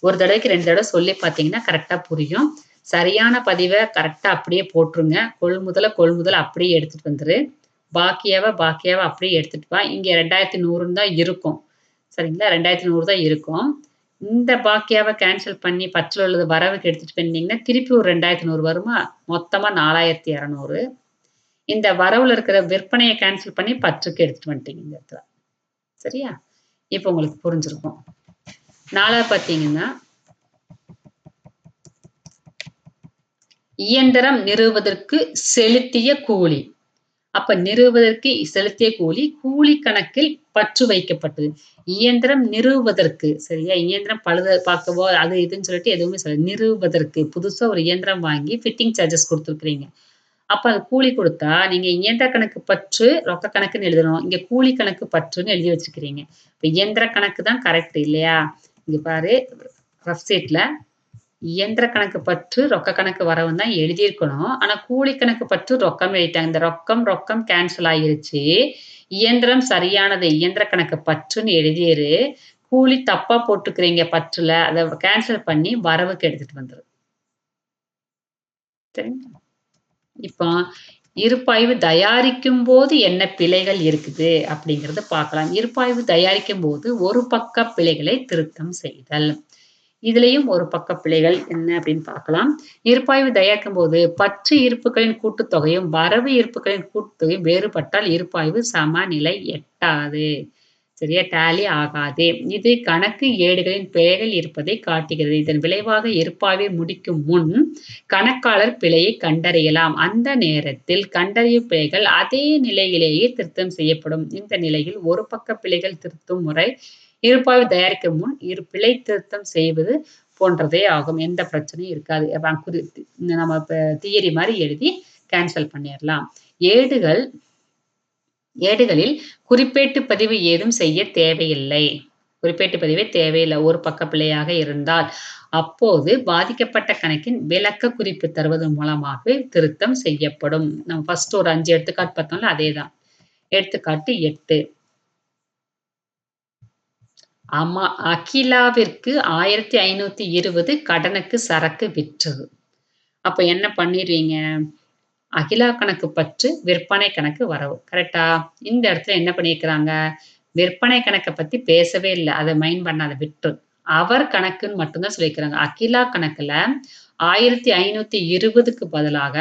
ஒரு தடவைக்கு 2 தடவ சொல்லி பார்த்தீங்கன்னா, கரெக்ட்டா புரியும். சரியான பதிவ கரெக்ட்டா அப்படியே போட்டுருங்க. கொள்முதல அப்படியே எடுத்துட்டு வந்துரு. பாக்கியாவ அப்படியே எடுத்துட்டு வா. இங்க 2100ன்னு தான் இருக்கும். சரிங்களா? 2100 தான் இருக்கும். இந்த பாக்கியாவ கேன்சல் பண்ணி பற்றுல உள்ளது வரவுக்கு எடுத்துட்டு வந்தீங்கன்னா, திருப்பி ஒரு 2100 வருமா? மொத்தமா 4200. இந்த வரவுல இருக்கிற விற்பனைய கேன்சல் பண்ணி பற்றுக்கு எடுத்துட்டு வந்துட்டீங்க இந்த இடத்துல. சரியா? இப்ப உங்களுக்கு புரிஞ்சிருக்கும். 4வது பார்த்தீங்கன்னா, இயந்திரம் நிறுவுவதற்கு செலுத்திய கூலி. அப்ப நிறுவுவதற்கு செலுத்திய கூலி, கூலி கணக்கில் பற்று வைக்கப்பட்டது. இயந்திரம் நிறுவுவதற்கு சரியா? இயந்திரம் பழுது பார்க்கவோ, அது இதுன்னு சொல்லிட்டு எதுவுமே நிறுவுவதற்கு புதுசா ஒரு இயந்திரம் வாங்கி ஃபிட்டிங் சார்ஜஸ் குடுத்துருக்கிறீங்க. அப்ப அது கூலி குடுத்தா, நீங்க இயந்திர கணக்கு பற்று, ரொக்க கணக்குன்னு எழுதணும். இங்க கூலி கணக்கு பற்றுன்னு எழுதி வச்சுக்கிறீங்க. இப்ப இயந்திர கணக்கு தான் கரெக்ட் இல்லையா? இங்க பாரு ரஃப் ஷீட்ல இயந்திர கணக்கு பற்று, ரொக்க கணக்கு வரவுன்னு தான் எழுதியிருக்கணும். ஆனா கூலி கணக்கு பற்று ரொக்கம் எழுதிட்டாங்க. இந்த ரொக்கம் கேன்சல் ஆயிருச்சு. இயந்திரம் சரியானது. இயந்திர கணக்கு பற்றுன்னு எழுதிரு. கூலி தப்பா போட்டுக்கிறீங்க பற்றுல. அத கேன்சல் பண்ணி வரவுக்கு எடுத்துட்டு வந்துரு. சரிங்களா? இப்போ இருப்பாய்வு தயாரிக்கும்போது என்ன பிழைகள் இருக்குது அப்படிங்கிறத பார்க்கலாம். இருப்பாய்வு தயாரிக்கும்போது ஒரு பக்க பிழைகளை திருத்தம் செய்தல். இதுலயும் ஒரு பக்க பிழைகள் என்ன அப்படின்னு பார்க்கலாம். இருப்பாய்வு தயாரிக்கும்போது பற்று இருப்புகளின் கூட்டுத்தொகையும், வரவு இருப்புகளின் கூட்டுத்தொகையும் வேறுபட்டால் இருப்பாய்வு சமநிலை எட்டாது. சரியா? டேலி ஆகாது. இது கணக்கு ஏடுகளின் பிழைகள் இருப்பதை காட்டுகிறது. இதன் விளைவாக இருப்பாய்வை முடிக்கும் முன் கணக்காளர் பிழையை கண்டறியலாம். அந்த நேரத்தில் கண்டறியும் பிழைகள் அதே நிலையிலேயே திருத்தம் செய்யப்படும். இந்த நிலையில் ஒரு பக்க பிழைகள் திருத்தும் முறை இருப்பாய்வு தயாரிக்கும் முன் பிழை திருத்தம் செய்வது போன்றதே ஆகும். எந்த பிரச்சனையும் இருக்காது. நம்ம தியரி மாரி எழுதி கேன்சல் பண்ணிறலாம். ஏடுகள் ஏடுகளில் குறிப்பேட்டு பதிவு ஏதும் செய்ய தேவையில்லை. குறிப்பேட்டு பதிவே தேவையில்லை. ஒரு பக்க பிழையாக இருந்தால். அப்போது பாதிக்கப்பட்ட கணக்கின் விளக்க குறிப்பு தருவதன் மூலமாக திருத்தம் செய்யப்படும். நம்ம ஃபர்ஸ்ட் ஒரு 5 எடுத்துக்காட்டு பார்த்தோம்ல அதேதான். எடுத்துக்காட்டு 8. அகிலாவிற்கு 1520 கடனுக்கு சரக்கு விற்றது. அப்ப என்ன பண்ணிருவீங்க? அகிலா கணக்கு பற்று, விற்பனை கணக்கு வரவு. கரெக்ட்டா? இந்த இடத்துல என்ன பண்ணியிருக்கிறாங்க? விற்பனை கணக்க பத்தி பேசவே இல்ல. அத மைண்ட் பண்ணாத விட்ரு. அவர் கணக்குன்னு மட்டும் தான் சொல்லியிருக்கிறாங்க. அகிலா கணக்குல 1520க்கு பதிலாக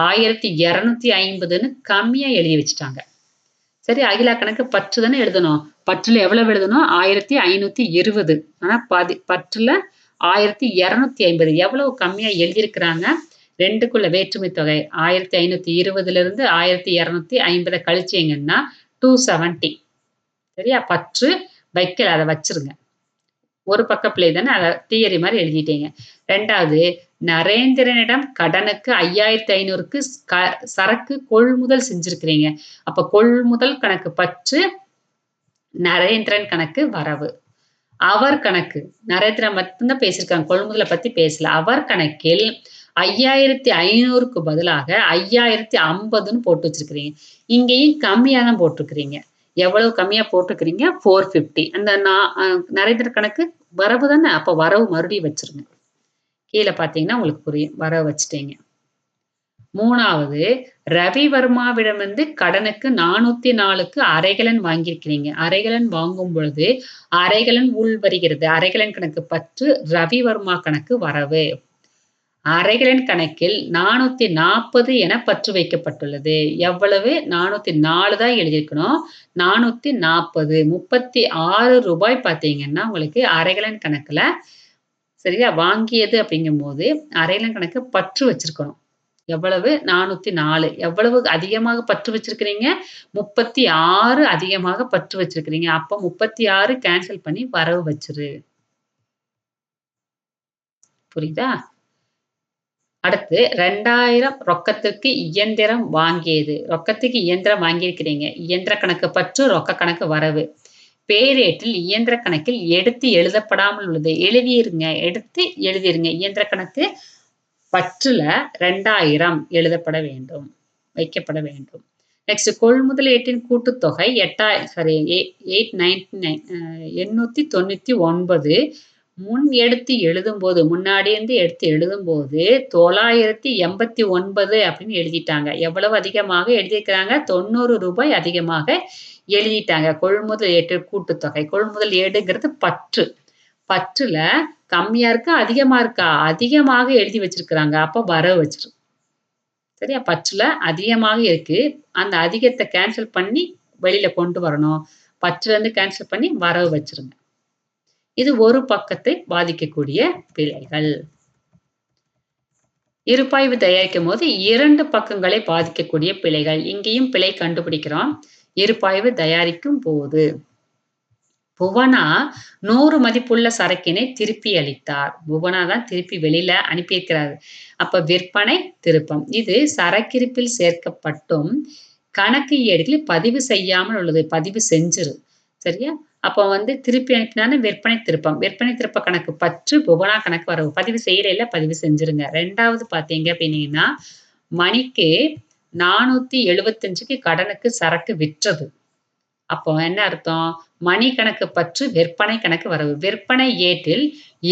1250ன்னு கம்மியா எழுதி வச்சுட்டாங்க. சரி, அகிலா கணக்கு பற்று தானே எழுதணும். பற்றுல எவ்வளவு எழுதணும்? 1520. ஆனா பற்றுல 1250 எவ்வளவு கம்மியா எழுதியிருக்கிறாங்க? 2க்குள்ள வேற்றுமை தொகை 1520லிருந்து 1250 கழிச்சீங்கன்னா 270. சரியா? பற்று வைக்கல, அத வச்சிருங்க. ஒரு பக்க பிழை தானே, அத தியரி மாரி எழுதிட்டீங்க. 2வது நரேந்திரனிடம் கடனுக்கு 5500க்கு சரக்கு கொள்முதல் செஞ்சிருக்கிறீங்க. அப்ப கொள்முதல் கணக்கு பற்று, நரேந்திரன் கணக்கு வரவு. அவர் கணக்கு நரேந்திரன் மட்டும் தான் பேசியிருக்காங்க. கொள்முதல பத்தி பேசல. அவர் கணக்கில் 5500க்கு பதிலாக 5050ன்னு போட்டு வச்சிருக்கிறீங்க. இங்கேயும் கம்மியா தான் போட்டிருக்கிறீங்க. எவ்வளவு கம்மியா போட்டிருக்கிறீங்க? 450. அந்த நரேந்திர கணக்கு வரவு தானே. அப்ப வரவு மறுபடியும் வச்சிருங்க. கீழ பார்த்தீங்கன்னா உங்களுக்கு புரியும். வரவு வச்சுட்டீங்க. 3வது ரவிவர்மாவிடமிருந்து கடனுக்கு 404க்கு அரைகலன் வாங்கியிருக்கிறீங்க. அரைகலன் வாங்கும் பொழுது அரைகலன் உள்வருகிறது. அரைகலன் கணக்கு பற்று, ரவிவர்மா கணக்கு வரவு. அரைகலன் கணக்கில் 440 என பற்று வைக்கப்பட்டுள்ளது. எவ்வளவு? 404 தான் எழுதியிருக்கணும். 440 ரூ. 36 பார்த்தீங்கன்னா, உங்களுக்கு அரைகலன் கணக்குல சரியா? வாங்கியது அப்படிங்கும்போது, அரைகலன் கணக்கு பற்று வச்சிருக்கணும். எவ்வளவு? 404. எவ்வளவு அதிகமாக பற்று வச்சிருக்கிறீங்க? 36 அதிகமாக பற்று வச்சிருக்கிறீங்க. அப்ப 36 கேன்சல் பண்ணி வரவு வச்சுரு. புரியுதா? அடுத்து 2000 ரொக்கத்திற்கு இயந்திரம் வாங்கியது. ரொக்கத்துக்கு இயந்திரம் வாங்கியிருக்கிறீங்க. இயந்திர கணக்கு பற்று, ரொக்க கணக்கு வரவு. பேரேட்டில் இயந்திர கணக்கில் எடுத்து எழுதப்படாமல் உள்ளது. எழுதிருங்க. எடுத்து எழுதிருங்க. இயந்திர கணக்கு பற்றுல 2000 எழுதப்பட வேண்டும். வைக்கப்பட வேண்டும். நெக்ஸ்ட் கொள்முதல் ஏட்டின் கூட்டுத்தொகை 899 முன் எடுத்து எழுதும்போது, முன்னாடி இருந்து எடுத்து எழுதும்போது 989 அப்படின்னு எழுதிட்டாங்க. எவ்வளவு அதிகமாக எழுதியிருக்கிறாங்க? ரூ. 90 அதிகமாக எழுதிட்டாங்க. கொள்முதல் ஏட்டு கூட்டுத்தொகை. கொள்முதல் ஏடுங்கிறது பற்று. பற்றுல கம்மியா இருக்கா? அதிகமா இருக்கா? அதிகமாக எழுதி வச்சிருக்கிறாங்க. அப்ப வரவு வச்சிரு. சரியா? பற்றுல அதிகமாக இருக்கு. அந்த அதிகத்த கேன்சல் பண்ணி வெளியில கொண்டு வரணும். பற்றுலருந்து கேன்சல் பண்ணி வரவு வச்சிருங்க. இது ஒரு பக்கத்தை பாதிக்கக்கூடிய பிழைகள். இருப்பாய்வு தயாரிக்கும்போது 2 பக்கங்களை பாதிக்கக்கூடிய பிழைகள். இங்கேயும் பிழை கண்டுபிடிக்கிறோம். இருப்பாய்வு தயாரிக்கும் போது. புவனா 100 மதிப்புள்ள சரக்கினை திருப்பி அளித்தார். புவனா தான் திருப்பி வெளியில அனுப்பியிருக்கிறாரு. அப்ப விற்பனை திருப்பம். இது சரக்கிருப்பில் சேர்க்கப்பட்டும் கணக்கு ஏடுகளில் பதிவு செய்யாமல் உள்ளது. பதிவு செஞ்சிரு. சரியா? அப்ப திருப்பி அனுப்பினாலும் விற்பனை திருப்பம். விற்பனை திருப்ப கணக்கு பற்று, புவனா கணக்கு வரவு. பதிவு செய்யலைல பதிவு செஞ்சிருங்க. 2வது பார்த்தீங்க அப்படின்னீங்கன்னா, மணிக்கு 475க்கு கடனுக்கு சரக்கு விற்றது. அப்போ என்ன அர்த்தம்? மணி கணக்கு பற்று, விற்பனை கணக்கு வரவு. விற்பனை ஏட்டில்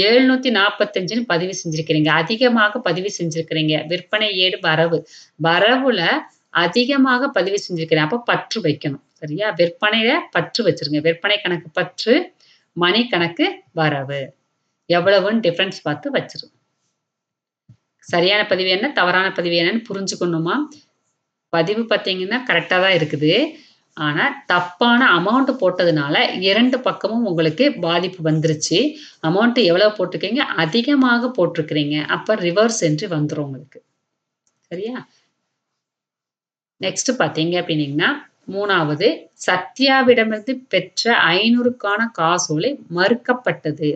745ன்னு பதிவு செஞ்சிருக்கிறீங்க. அதிகமாக பதிவு செஞ்சிருக்கிறீங்க. விற்பனை ஏடு வரவு. வரவுல அதிகமாக பதிவு செஞ்சிருக்கிறேன். அப்ப பற்று வைக்கணும். சரியா? விற்பனையில பற்று வச்சிருங்க. விற்பனை கணக்கு பற்று, மணி கணக்கு வரவு. எவ்வளவுன்னு டிஃபரன்ஸ் பார்த்து வச்சிரு. சரியான பதிவு என்ன? தவறான பதிவு என்னன்னு புரிஞ்சுக்கணுமா? பதிவு பார்த்தீங்கன்னா கரெக்ட்டா தான் இருக்குது. ஆனா, தப்பான அமௌண்ட் போட்டதுனால 2 பக்கமும் உங்களுக்கு பாதிப்பு வந்துருச்சு. அமௌண்ட் எவ்வளவு போட்டிருக்கீங்க? அதிகமாக போட்டிருக்கிறீங்க. அப்ப ரிவர்ஸ் என்ட்ரி வந்துரும் உங்களுக்கு. சரியா? நெக்ஸ்ட் பார்த்தீங்க அப்படின்னீங்கன்னா, 3வது சத்யாவிடமிருந்து பெற்ற 500க்கான காசோலை மறுக்கப்பட்டது.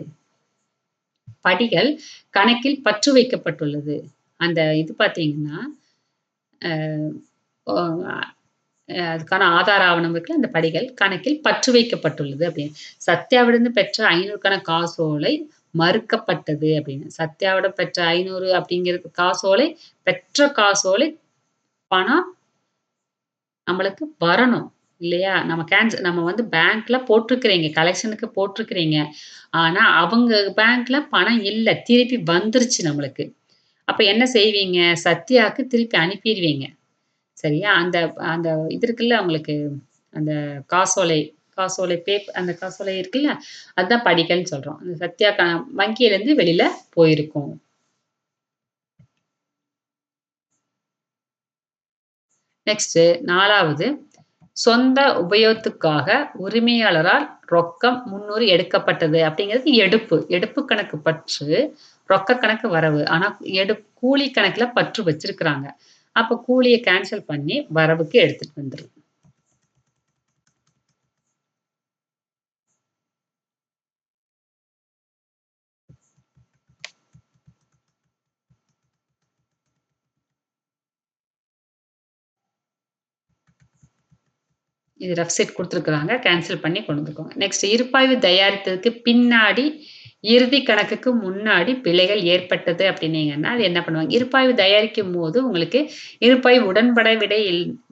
படிகள் கணக்கில் பற்று வைக்கப்பட்டுள்ளது. அந்த இது பார்த்தீங்கன்னா, அ அதுக்கான ஆதார ஆவணம் இருக்குல்ல, அந்த படிகள் கணக்கில் பற்று வைக்கப்பட்டுள்ளது அப்படின்னு. சத்யாவிடந்து பெற்ற 500க்கான காசோலை மறுக்கப்பட்டது அப்படின்னு. சத்யாவிடம் பெற்ற 500 அப்படிங்கிறது காசோலை, பெற்ற காசோலை பணம் நம்மளுக்கு வரணும். இல்லையா? நம்ம வந்து பேங்க்ல போட்டிருக்கிறீங்க. கலெக்ஷனுக்கு போட்டிருக்கிறீங்க. ஆனா, அவங்க பேங்க்ல பணம் இல்ல. திருப்பி வந்துருச்சு நம்மளுக்கு. அப்ப என்ன செய்வீங்க? சத்யாக்கு திருப்பி அனுப்பிருவீங்க. சரியா? அந்த அந்த இது இருக்குல்ல உங்களுக்கு, அந்த காசோலை காசோலை அந்த காசோலை இருக்குல்ல, அதான் படிக்கல்ன்னு சொல்றோம். அந்த சத்யா வங்கியிலேருந்து வெளில போயிருக்கும். நெக்ஸ்ட்டு 4வது சொந்த உபயோகத்துக்காக உரிமையாளரால் ரொக்கம் 300 எடுக்கப்பட்டது அப்படிங்கிறது எடுப்பு. எடுப்பு கணக்கு பற்று, ரொக்க கணக்கு வரவு. ஆனா கூலி கணக்குல பற்று வச்சிருக்கிறாங்க. அப்ப கூலிய கேன்சல் பண்ணி வரவுக்கு எடுத்துட்டு வந்துரு. இது ரஃப் செட் குடுத்துருக்காங்க. கேன்சல் பண்ணி கொண்டு வந்துக்கோங்க. நெக்ஸ்ட் இருப்பாய்வு தயாரித்ததுக்கு பின்னாடி, இறுதி கணக்குக்கு முன்னாடி பிழைகள் ஏற்பட்டது அப்டின்னீங்கன்னா, அது என்ன பண்ணுவாங்க? இருப்பாய்வு தயாரிக்கும்போது உங்களுக்கு இருப்பாய்வு உடன்படவிடை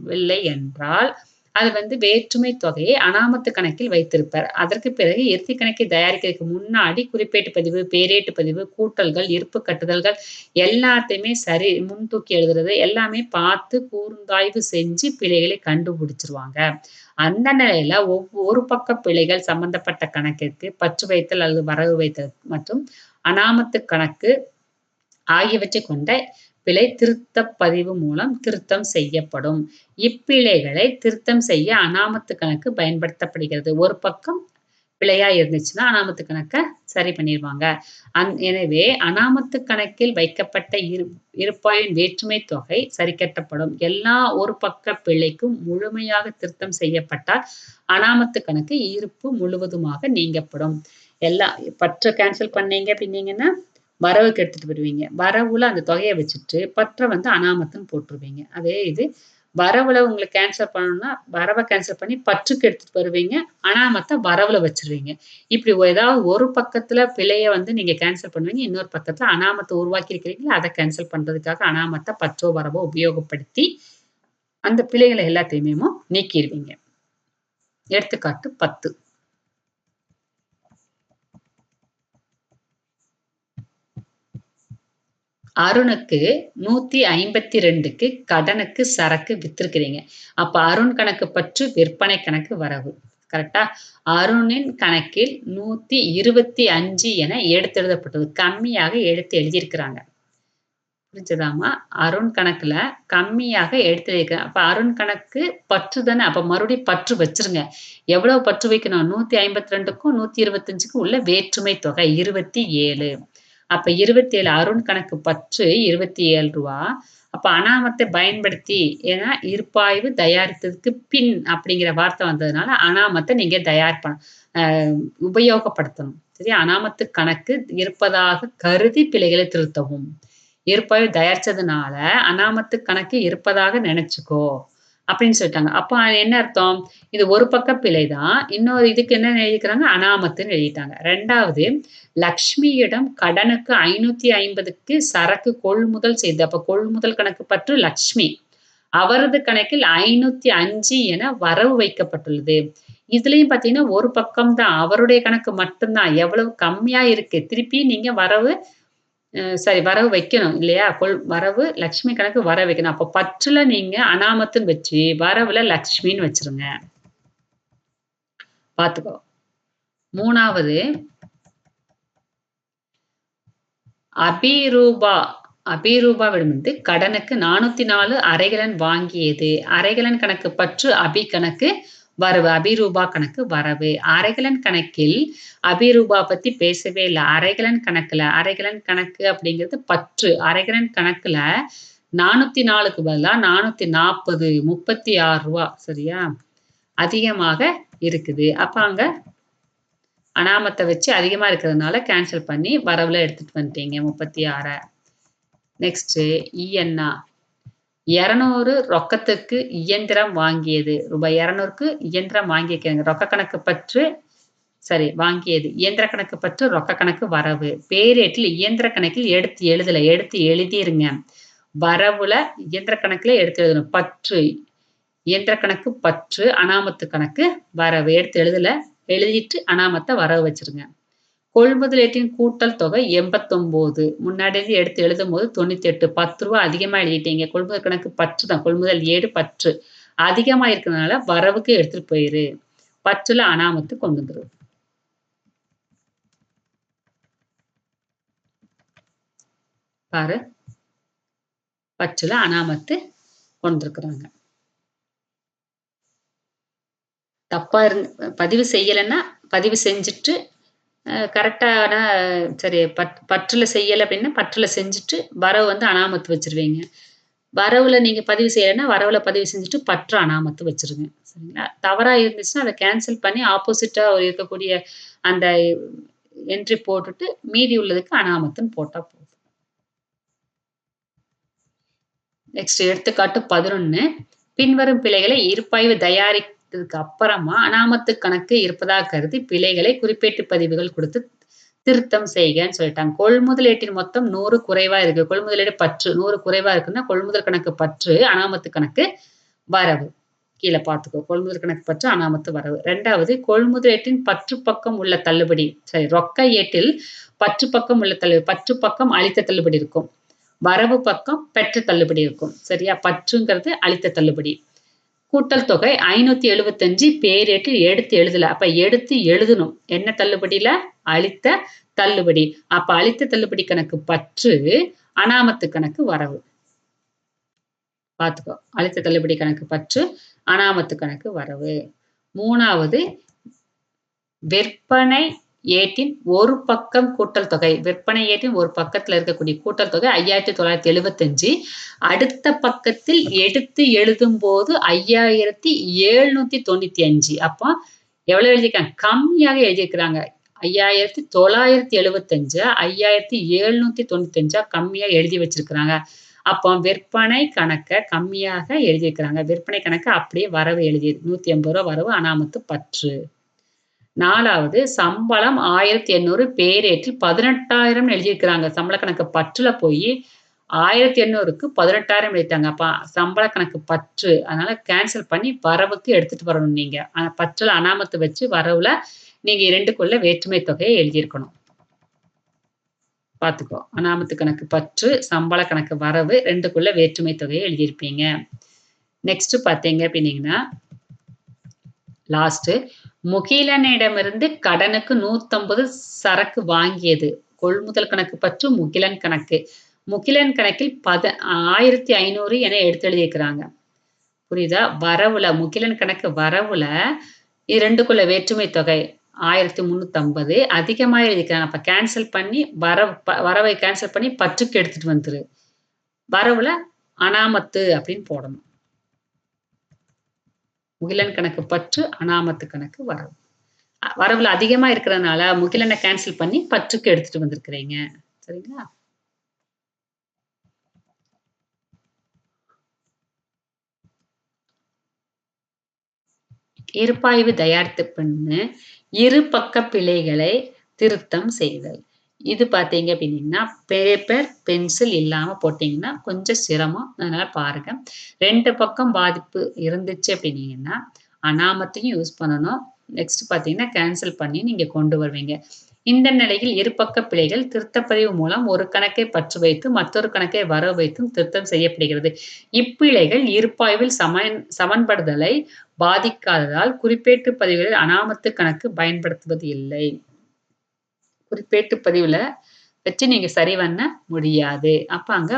வில்லை என்றால், அது வந்து வேற்றுமை தொகையை அனாமத்து கணக்கில் வைத்திருப்பர். அதற்கு பிறகு இறுதி கணக்கை தயாரிக்கிறதுக்கு முன்னாடி குறிப்பேட்டு பதிவு, பேரேட்டு பதிவு, கூட்டல்கள், இருப்பு கட்டுதல்கள் எல்லாத்தையுமே சரி முன் தூக்கி எழுதுறது எல்லாமே பார்த்து கூர்ந்தாய்வு செஞ்சு பிழைகளை கண்டுபிடிச்சுருவாங்க. அந்த நிலையில ஒரு பக்க பிழைகள் சம்பந்தப்பட்ட கணக்கிற்கு பற்று வைத்தல் அல்லது வரவு வைத்தல் மற்றும் அனாமத்து கணக்கு ஆகியவற்றை கொண்ட பிழை திருத்தப் பதிவு மூலம் திருத்தம் செய்யப்படும். இப்பிழைகளை திருத்தம் செய்ய அனாமத்து கணக்கு பயன்படுத்தப்படுகிறது. ஒரு பக்கம் பிழையா இருந்துச்சுன்னா, அனாமத்து கணக்க சரி பண்ணிருவாங்க. எனவே அனாமத்து கணக்கில் வைக்கப்பட்ட இருப்பாயின் வேற்றுமை தொகை சரிக்கட்டப்படும். எல்லா ஒரு பக்க பிழைக்கும் முழுமையாக திருத்தம் செய்யப்பட்டால், அனாமத்து கணக்கு இருப்பு முழுவதுமாக நீங்கப்படும். பற்ற கேன்சல் பண்ணீங்க அப்டின்னீங்கன்னா, வரவுக்கு எடுத்துட்டு வருவீங்க. வரவுல அந்த தொகைய வச்சுட்டு, பற்ற வந்து அனாமத்துன்னு போட்டுருவீங்க. அதே இது வரவுல உங்களுக்கு கேன்சல் பண்ணணும்னா, வரவ கேன்சல் பண்ணி பற்றுக்கு எடுத்துட்டு வருவீங்க. அனாமத்த வரவுல வச்சுருவீங்க. இப்படி ஏதாவது ஒரு பக்கத்துல பிழைய வந்து நீங்க கேன்சல் பண்ணுவீங்க. இன்னொரு பக்கத்துல அனாமத்த உருவாக்கி இருக்கிறீங்களா, அத கேன்சல் பண்றதுக்காக அனாமத்த பற்றோ, வரவோ உபயோகப்படுத்தி அந்த பிழைகள எல்லாத்தையுமேமோ நீக்கிருவீங்க. எடுத்துக்காட்டு 10. அருணுக்கு 152க்கு கடனுக்கு சரக்கு வித்திருக்கிறீங்க. அப்ப அருண் கணக்கு பற்று விற்பனை கணக்கு வரவு. கரெக்ட்டா? அருணின் கணக்கில் 125 என எடுத்தெழுதப்பட்டது. கம்மியாக எடுத்து எழுதியிருக்கிறாங்க. புரிஞ்சதாம்மா? அருண் கணக்குல கம்மியாக எடுத்து எழுதியிருக்காங்க. அப்ப அருண் கணக்கு பற்று தானே. அப்ப மறுபடியும் பற்று வச்சுருங்க. எவ்வளவு பற்று வைக்கணும்? 152க்கும் 125க்கும் உள்ள வேற்றுமை தொகை 27. அப்ப 27 அருண் கணக்கு பற்று ரூ. 27. அப்ப அனாமத்தை பயன்படுத்தி ஏன்னா இருப்பாய்வு தயாரித்ததுக்கு பின் அப்படிங்கிற வார்த்தை வந்ததுனால அனாமத்தை நீங்க உபயோகப்படுத்தணும். சரியா? அனாமத்து கணக்கு இருப்பதாக கருதி பிழைகளை திருத்தவும். இருப்பாய்வு தயாரிச்சதுனால அனாமத்து கணக்கு இருப்பதாக நினைச்சுக்கோ அப்படின்னு சொல்லிட்டாங்க. அப்ப என்ன அர்த்தம்? இது ஒரு பக்க பிழை தான். இன்னொரு இதுக்கு என்ன எழுதிக்கிறாங்க? அனாமத்துன்னு எழுதிட்டாங்க. 2வது லக்ஷ்மியிடம் கடனுக்கு 550க்கு சரக்கு கொள்முதல் செய்து. அப்ப கொள்முதல் கணக்கு பற்று லக்ஷ்மி. அவரது கணக்கில் 505 என வரவு வைக்கப்பட்டுள்ளது. இதுலயும் பார்த்தீங்கன்னா, ஒரு பக்கம் தான். அவருடைய கணக்கு மட்டும் தான். எவ்வளவு கம்மியா இருக்கு. திருப்பி நீங்க வரவு வைக்கணும் இல்லையா? வரவு லக்ஷ்மி கணக்கு வரவு வைக்கணும். அப்ப பற்றுல நீங்க அனாமத்துன்னு வச்சு, வரவுல லக்ஷ்மின்னு வச்சுருங்க. பார்த்துக்கோ. 3வது அபிரூபாவிடம் வந்து கடனுக்கு 404 அரைகலன் வாங்கியது. அரைகலன் கணக்கு பற்று அபி கணக்கு வரவு. அபிரூபா கணக்கு வரவு. அரைகலன் கணக்கில் அபிரூபா பத்தி பேசவே இல்ல. அரைகலன் கணக்கு அப்படிங்கிறது பற்று. அரைகலன் கணக்குல 404க்கு பதிலா 440 ரூ. 36 சரியா? அதிகமாக இருக்குது. அப்ப அங்க அனாமத்த வச்சு அதிகமா இருக்கிறதுனால கேன்சல் பண்ணி வரவுல எடுத்துட்டு வந்துட்டீங்க 36. நெக்ஸ்ட்டு இஎன்ஆ. 200 ரொக்கத்துக்கு இயந்திரம் வாங்கியது. ரூபாய் 200க்கு இயந்திரம் வாங்கியிருக்காங்க. ரொக்க கணக்கு பற்று சரி வாங்கியது. இயந்திர கணக்கு பற்று, ரொக்க கணக்கு வரவு. பேரேட்டில் இயந்திர கணக்கில் எடுத்து எழுதல. எடுத்து எழுதிருங்க. வரவுல இயந்திர கணக்குல எடுத்து எழுதணும். பற்று இயந்திர கணக்கு பற்று, அனாமத்து கணக்கு வரவு. எடுத்து எழுதல. எழுதிட்டு அனாமத்த வரவு வச்சுருங்க. கொள்முதலேட்டின் கூட்டல் தொகை 89. முன்னாடி இருந்து எடுத்து எழுதும்போது 98. ரூ. 10 அதிகமா எழுதிட்டீங்க. கொள்முதல் கணக்கு பற்று தான். கொள்முதல் ஏடு பற்று. அதிகமா இருக்கிறதுனால வரவுக்கு எடுத்துட்டு போயிரு. பற்றுல அனாமத்து கொண்டு வந்துரு. பாரு. பற்றுல அனாமத்து கொண்டிருக்கிறாங்க. தப்பா பதிவு செய்யலைன்னா பதிவு செஞ்சுட்டு கரெக்டான சரி பற்றுல செய்யலை அப்படின்னா பற்றுல செஞ்சுட்டு வரவு வந்து அனாமத்து வச்சிருவீங்க. வரவுல நீங்க பதிவு செய்யலைன்னா வரவுல பதிவு செஞ்சுட்டு பற்று அனாமத்து வச்சிருங்க. சரிங்களா? தவறா இருந்துச்சுன்னா அதை கேன்சல் பண்ணி ஆப்போசிட்டா இருக்கக்கூடிய அந்த என்ட்ரி போட்டுட்டு மீதி உள்ளதுக்கு அனாமத்துன்னு போட்டா போதும். நெக்ஸ்ட் எடுத்துக்காட்டு 11. பின்வரும் பிழைகளை இருப்பாய்வு தயாரித்ததுக்கு அப்புறமா அனாமத்து கணக்கு இருப்பதாக கருதி பிழைகளை குறிப்பேட்டு பதிவுகள் கொடுத்து திருத்தம் செய்கன்னு சொல்லிட்டாங்க. கொள்முதலேட்டின் மொத்தம் 100 குறைவா இருக்கு. கொள்முதலீடு பற்று 100 குறைவா இருக்குன்னா கொள்முதல் கணக்கு பற்று, அனாமத்து கணக்கு வரவு. கீழே பார்த்துக்கோ. கொள்முதல் கணக்கு பற்று, அனாமத்து வரவு. 2வது கொள்முதலேட்டின் பற்று பக்கம் உள்ள தள்ளுபடி. சரி ரொக்க ஏட்டில் பற்று பக்கம் உள்ள தள்ளுபடி. பற்று பக்கம் அளித்த தள்ளுபடி இருக்கும். வரவு பக்கம் பெற்ற தள்ளுபடி இருக்கும். சரியா? பற்றுங்கிறது அளித்த தள்ளுபடி. கூட்டல் தொகை 575 பேரேட்டில் எடுத்து எழுதல. அப்ப எடுத்து எழுதணும். என்ன தள்ளுபடியில? அளித்த தள்ளுபடி. அப்ப அளித்த தள்ளுபடி கணக்கு பற்று, அனாமத்து கணக்கு வரவு. பார்த்துக்கோ. அளித்த தள்ளுபடி கணக்கு பற்று, அனாமத்து கணக்கு வரவு. 3வது விற்பனை ஏட்டின் ஒரு பக்கம் கூட்டல் தொகை. விற்பனை ஏட்டின் ஒரு பக்கத்துல இருக்கக்கூடிய கூட்டல் தொகை 5975. அடுத்த பக்கத்தில் எடுத்து எழுதும் போது 5795. அப்போ எவ்வளவு எழுதியிருக்காங்க? கம்மியாக எழுதியிருக்கிறாங்க. 5975 5795 கம்மியா எழுதி வச்சிருக்கிறாங்க. அப்போ விற்பனை கணக்க கம்மியாக எழுதியிருக்கிறாங்க. விற்பனை கணக்கு அப்படியே வரவு எழுதி 180 வரவு அனாமத்து பற்று. 4வது சம்பளம் 1800 பேரேட்டில் 18,000 எழுதியிருக்கிறாங்க. சம்பள கணக்கு பற்றுல போய் 1800க்கு 18,000 எழுதிட்டாங்க. அப்ப சம்பள கணக்கு பற்று. அதனால கேன்சல் பண்ணி வரவுக்கு எடுத்துட்டு வரணும் நீங்க. பற்றுல அனாமத்து வச்சு வரவுல நீங்க 2க்குள்ள வேற்றுமை தொகையை எழுதியிருக்கணும். பார்த்துக்கோ. அனாமத்து கணக்கு பற்று, சம்பள கணக்கு வரவு 2க்குள்ள வேற்றுமை தொகையை எழுதியிருப்பீங்க. நெக்ஸ்ட் பார்த்தீங்க அப்படின்னீங்கன்னா லாஸ்ட் முகிலனிடமிருந்து கடனுக்கு 150 சரக்கு வாங்கியது. கொள்முதல் கணக்கு பற்று முகிலன் கணக்கு. முகிலன் கணக்கில் 1500 என எடுத்து எழுதியிருக்கிறாங்க. புரியுதா? வரவுல முகிலன் கணக்கு வரவுல 2க்குள்ள வேற்றுமை தொகை 1350 அதிகமா எழுதிக்கிறாங்க. அப்ப கேன்சல் பண்ணி வரவை கேன்சல் பண்ணி பற்றுக்கு எடுத்துட்டு வந்துரு. வரவுல அனாமத்து அப்படின்னு போடணும். முகிலன் கணக்கு பற்று, அனாமத்து கணக்கு வரவு. வரவுல அதிகமா இருக்கிறதுனால முகிலனை கேன்சல் பண்ணி பற்றுக்கு எடுத்துட்டு வந்திருக்கிறீங்க. சரிங்களா? இருப்பாய்வு தயாரித்த பின்னு இரு பக்க பிழைகளை திருத்தம் செய்தல். இது பார்த்தீங்க அப்படின்னீங்கன்னா பேப்பர் பென்சில் இல்லாம போட்டீங்கன்னா கொஞ்சம் சிரமம். அதனால பாருங்க. 2 பக்கம் பாதிப்பு இருந்துச்சு அப்படின்னீங்கன்னா அனாமத்தையும் யூஸ் பண்ணணும். நெக்ஸ்ட் பார்த்தீங்கன்னா கேன்சல் பண்ணி நீங்க கொண்டு வருவீங்க. இந்த நிலையில் இருபக்க பிழைகள் திருத்தப்பதிவு மூலம் ஒரு கணக்கை பற்று வைத்து மற்றொரு கணக்கை வரவு வைத்தும் திருத்தம் செய்யப்படுகிறது. இப்பிழைகள் இருப்பாய்வில் சமன்படுதலை பாதிக்காததால் குறிப்பேட்டு பதிவுகளில் அனாமத்து கணக்கு பயன்படுத்துவது இல்லை. குறிப்பேட்டு பதிவுல வச்சு நீங்க சரி பண்ண முடியாது. அப்ப அங்க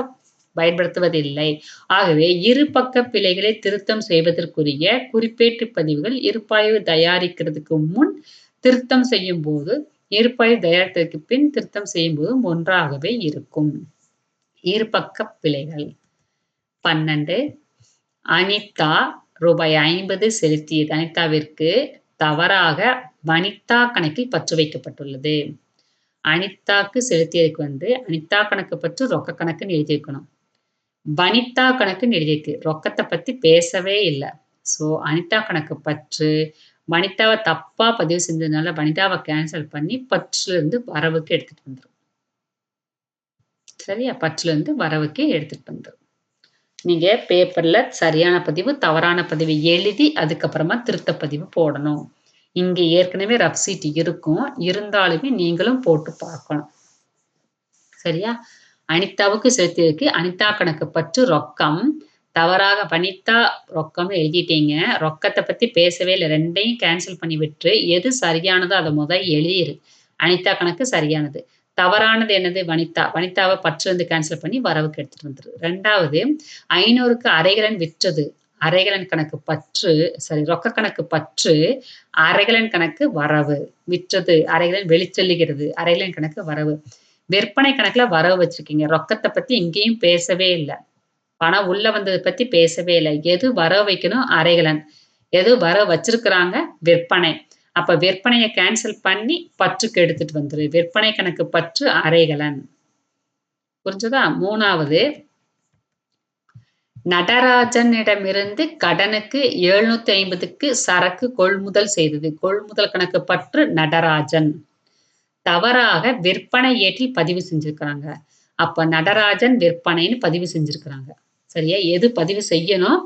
பயன்படுத்துவதில்லை. ஆகவே இரு பக்க பிழைகளை திருத்தம் செய்வதற்குரிய குறிப்பேட்டு பதிவுகள் இருப்பாய்வு தயாரிக்கிறதுக்கு முன் திருத்தம் செய்யும் போது இருப்பாய்வு தயாரித்ததற்கு பின் திருத்தம் செய்யும் போதும் ஒன்றாகவே இருக்கும். இருபக்க பிழைகள் 12 அனிதா ரூபாய் 50 செலுத்தியது. அனிதாவிற்கு தவறாக வனிதா கணக்கில் பற்று வைக்கப்பட்டுள்ளது. அனிதாக்கு செலுத்தியதுக்கு அனிதா கணக்கு பற்று ரொக்க கணக்குன்னு எழுதியிருக்கணும். வனிதா கணக்குன்னு எழுதியிருக்கு. ரொக்கத்த பத்தி பேசவே இல்ல. ஸோ, அனிதா கணக்கு பற்று. வனிதாவ தப்பா பதிவு செஞ்சதுனால, வனிதாவ கேன்சல் பண்ணி பற்றுலருந்து வரவுக்கு எடுத்துட்டு வந்துரும். சரியா? பற்றுலருந்து வரவுக்கு எடுத்துட்டு வந்துரும். நீங்க பேப்பர்ல சரியான பதிவு, தவறான பதிவு எழுதி, அதுக்கப்புறமா திருத்த பதிவு போடணும். இங்க ஏற்கனவே ரஃப் ஷீட் இருக்கும். இருந்தாலுமே நீங்களும் போட்டு பார்க்கணும். சரியா? அனிதாவுக்கு செலுத்தியதற்கு அனிதா கணக்கு பற்று ரொக்கம். தவறாக வனிதா ரொக்கம்னு எழுதிட்டீங்க. ரொக்கத்த பத்தி பேசவே இல்ல. 2யும் கேன்சல் பண்ணி விட்டுரு. எது சரியானதோ அத எழுதிரு. அனிதா கணக்கு சரியானது. தவறானது என்னது? வனிதா. வனிதாவ பற்றுலருந்து கேன்சல் பண்ணி வரவுக்கு எடுத்துட்டு வந்துரு. 2வது 500க்கு அரைகலன் விற்றது. அரைகலன் கணக்கு பற்று ரொக்க கணக்கு பற்று, அரைகலன் கணக்கு வரவு. விற்றது அரைகலன் வெளிச்செல்லுகிறது. அரைகலன் கணக்கு வரவு. விற்பனை கணக்குல வரவு வச்சிருக்கீங்க. ரொக்கத்த பத்தி எங்கேயும் பேசவே இல்ல. பணம் உள்ள வந்தத பத்தி பேசவே இல்ல. எது வரவு வைக்கணும்? அரைகலன். எது வரவு வச்சிருக்கிறாங்க? விற்பனை. அப்ப விற்பனைய கேன்சல் பண்ணி பற்றுக்கு எடுத்துட்டு வந்துரு. விற்பனை கணக்கு பற்று அரைகலன். புரிஞ்சதா? 3வது நடராஜனிடமிருந்து கடனுக்கு 750க்கு சரக்கு கொள்முதல் செய்தது. கொள்முதல் கணக்கு பற்று நடராஜன். தவறாக விற்பனை ஏட்டில் பதிவு செஞ்சிருக்கிறாங்க. அப்ப நடராஜன் விற்பனைன்னு பதிவு செஞ்சிருக்கிறாங்க. சரியா? எது பதிவு செய்யணும்?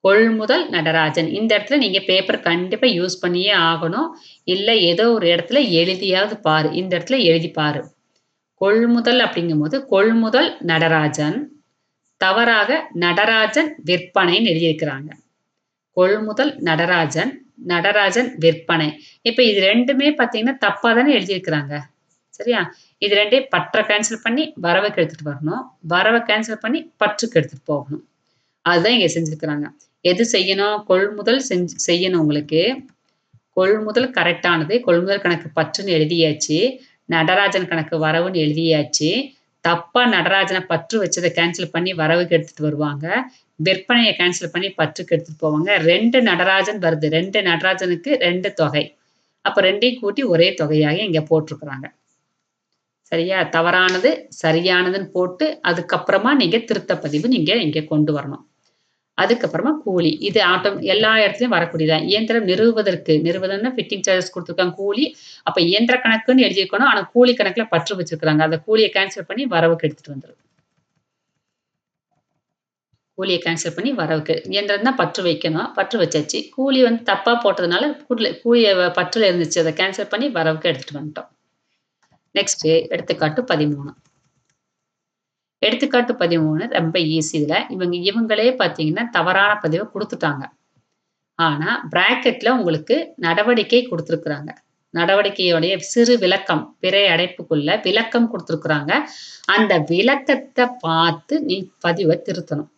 கொள்முதல் நடராஜன். இந்த இடத்துல நீங்க பேப்பர் கண்டிப்பா யூஸ் பண்ணியே ஆகணும். இல்ல ஏதோ ஒரு இடத்துல எழுதியாவது பாரு. இந்த இடத்துல எழுதி பாரு. கொள்முதல் அப்படிங்கும்போது கொள்முதல் நடராஜன். தவறாக நடராஜன் விற்பனைன்னு எழுதியிருக்கிறாங்க. கொள்முதல் நடராஜன், நடராஜன் விற்பனை. இப்ப இது 2மே பார்த்தீங்கன்னா தப்பா தானே எழுதியிருக்கிறாங்க. சரியா? இது 2யும் பற்ற கேன்சல் பண்ணி வரவுக்கு எடுத்துட்டு வரணும். வரவ கேன்சல் பண்ணி பற்றுக்கு எடுத்துட்டு போகணும். அதுதான் இங்க செஞ்சிருக்கிறாங்க. எது செய்யணும்? கொள்முதல் செய்யணும் உங்களுக்கு. கொள்முதல் கரெக்ட்டானது. கொள்முதல் கணக்கு பற்றுன்னு எழுதியாச்சு. நடராஜன் கணக்கு வரவுன்னு எழுதியாச்சு. தப்பா நடராஜன பற்று வச்சத கேன்சல் பண்ணி வரவுக்கு எடுத்துட்டு வருவாங்க. விற்பனைய கேன்சல் பண்ணி பற்றுக்கு எடுத்துட்டு போவாங்க. 2 நடராஜன் வருது. 2 நடராஜனுக்கு 2 தொகை. அப்ப 2யும் கூட்டி ஒரே தொகையாக இங்க போட்டுருக்குறாங்க. சரியா? தவறானது, சரியானதுன்னு போட்டு, அதுக்கப்புறமா நீங்க திருத்த பதிவு நீங்க இங்க கொண்டு வரணும். அதுக்கப்புறமா கூலி. இது எல்லா இடத்துலயும் வரக்கூடியதுதான். இயந்திரம் நிறுவுவதம்னா ஃபிட்டிங் சார்ஜஸ் குடுத்துருக்காங்க கூலி. அப்ப இயந்திர கணக்குன்னு எழுதியிருக்கணும். ஆனா கூலி கணக்குல பற்று வச்சிருக்காங்க. அந்த கூலிய கேன்சல் பண்ணி வரவுக்கு எடுத்துட்டு வந்துரு. கூலிய கேன்சல் பண்ணி வரவுக்கு இயந்திரம் தான் பற்று வைக்கணும். பற்று வச்சாச்சு. கூலி தப்பா போட்டதுனால கூலிய பற்றுல இருந்துச்சு. அத கேன்சல் பண்ணி வரவுக்கு எடுத்துட்டு வந்துட்டோம். நெக்ஸ்ட் எடுத்துக்காட்டு 13. எடுத்துக்காட்டு 13 ரொம்ப ஈஸி இதுல. இவங்களே பார்த்தீங்கன்னா, தவறான பதிவ குடுத்துட்டாங்க. ஆனா, பிராக்கெட்ல உங்களுக்கு நடவடிக்கை குடுத்திருக்கிறாங்க. நடவடிக்கையோடைய சிறு விளக்கம், பிறை அடைப்புக்குள்ள விளக்கம் குடுத்திருக்கிறாங்க. அந்த விளக்கத்த பார்த்து நீ பதிவ திருத்தணும்.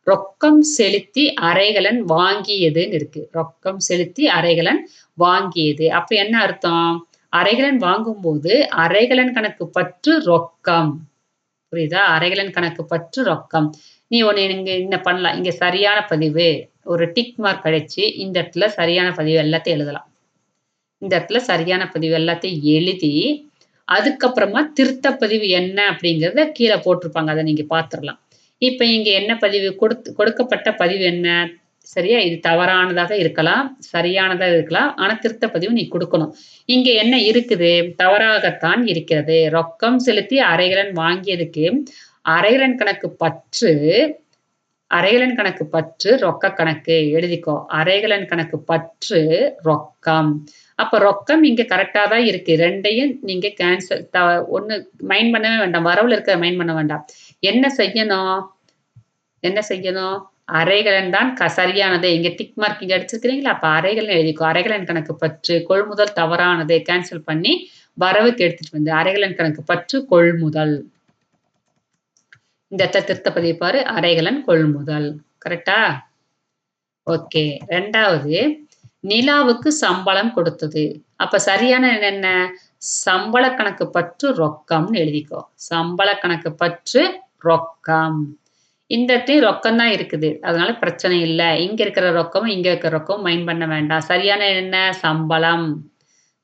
ரொக்கம் செலுத்தி அரைகலன் வாங்கியதுன்னு இருக்கு. ரொக்கம் செலுத்தி அரைகலன் வாங்கியது. அப்ப என்ன அர்த்தம்? அரைகலன் வாங்கும்போது அரைகலன் கணக்கு பற்று ரொக்கம். புரியுதா? அரைகலன் கணக்கு பற்று ரொக்கம். நீ இங்க என்ன பண்ணலாம். இங்க சரியான பதிவு ஒரு டிக் மார்க் அடிச்சு இந்த இடத்துல சரியான பதிவு எல்லாத்தையும் எழுதலாம். இந்த இடத்துல சரியான பதிவு எல்லாத்தையும் எழுதி, அதுக்கப்புறமா திருத்த பதிவு என்ன அப்படிங்கிறத கீழ போட்டிருப்பாங்க. அத நீங்க பார்த்துறலாம். இப்ப இங்க என்ன பதிவு கொடுக்கப்பட்ட பதிவு என்ன? சரியா? இது தவறானதாக இருக்கலாம், சரியானதா இருக்கலாம். ஆனா திருத்த பதிவு நீ குடுக்கணும். இங்க என்ன இருக்குது? தவறாகத்தான் இருக்கிறது. ரொக்கம் செலுத்தி அரைகலன் வாங்கியதுக்கு அரைகலன் கணக்கு பற்று அரைகலன் கணக்கு பற்று ரொக்க கணக்கு எழுதிக்கோ. அரைகலன் கணக்கு பற்று ரொக்கம். அப்ப ரொக்கம் இங்க கரெக்ட்டா தான் இருக்கு. 2யும் நீங்க கேன்சல் ஒண்ணு மைண்ட் பண்ணவே வேண்டாம். வரவுல இருக்கிறத மைண்ட் பண்ண வேண்டாம். என்ன செய்யணும்? என்ன செய்யணும்? அரைகலன் தான் சரியானது. இங்க டிக் மார்க் இங்க அடிச்சிருக்கிறீங்களா? அப்ப அரைகலன் எழுதிக்கோ. அரைகலன் கணக்கு பற்று கொள்முதல் தவறானது கேன்சல் பண்ணி வரவுக்கு எடுத்துட்டு வந்து அரைகலன் கணக்கு பற்று கொள்முதல். இந்த இடத்துல திருத்த பதிவு பாரு. அரைகலன் கொள்முதல். கரெக்ட்டா? ஓகே. 2வது நிலாவுக்கு சம்பளம் கொடுத்தது. அப்ப சரியான என்ன? சம்பள கணக்கு பற்று ரொக்கம்னு எழுதிக்கோ. சம்பள கணக்கு பற்று ரொக்கம். இந்த இடத்துலயும் ரொக்கம் தான் இருக்குது. அதனால பிரச்சனை இல்ல. இங்க இருக்கிற ரொக்கமும், இங்க இருக்கிற ரொக்கமும் மைண்ட் பண்ண வேண்டாம். சரியான என்ன? சம்பளம்.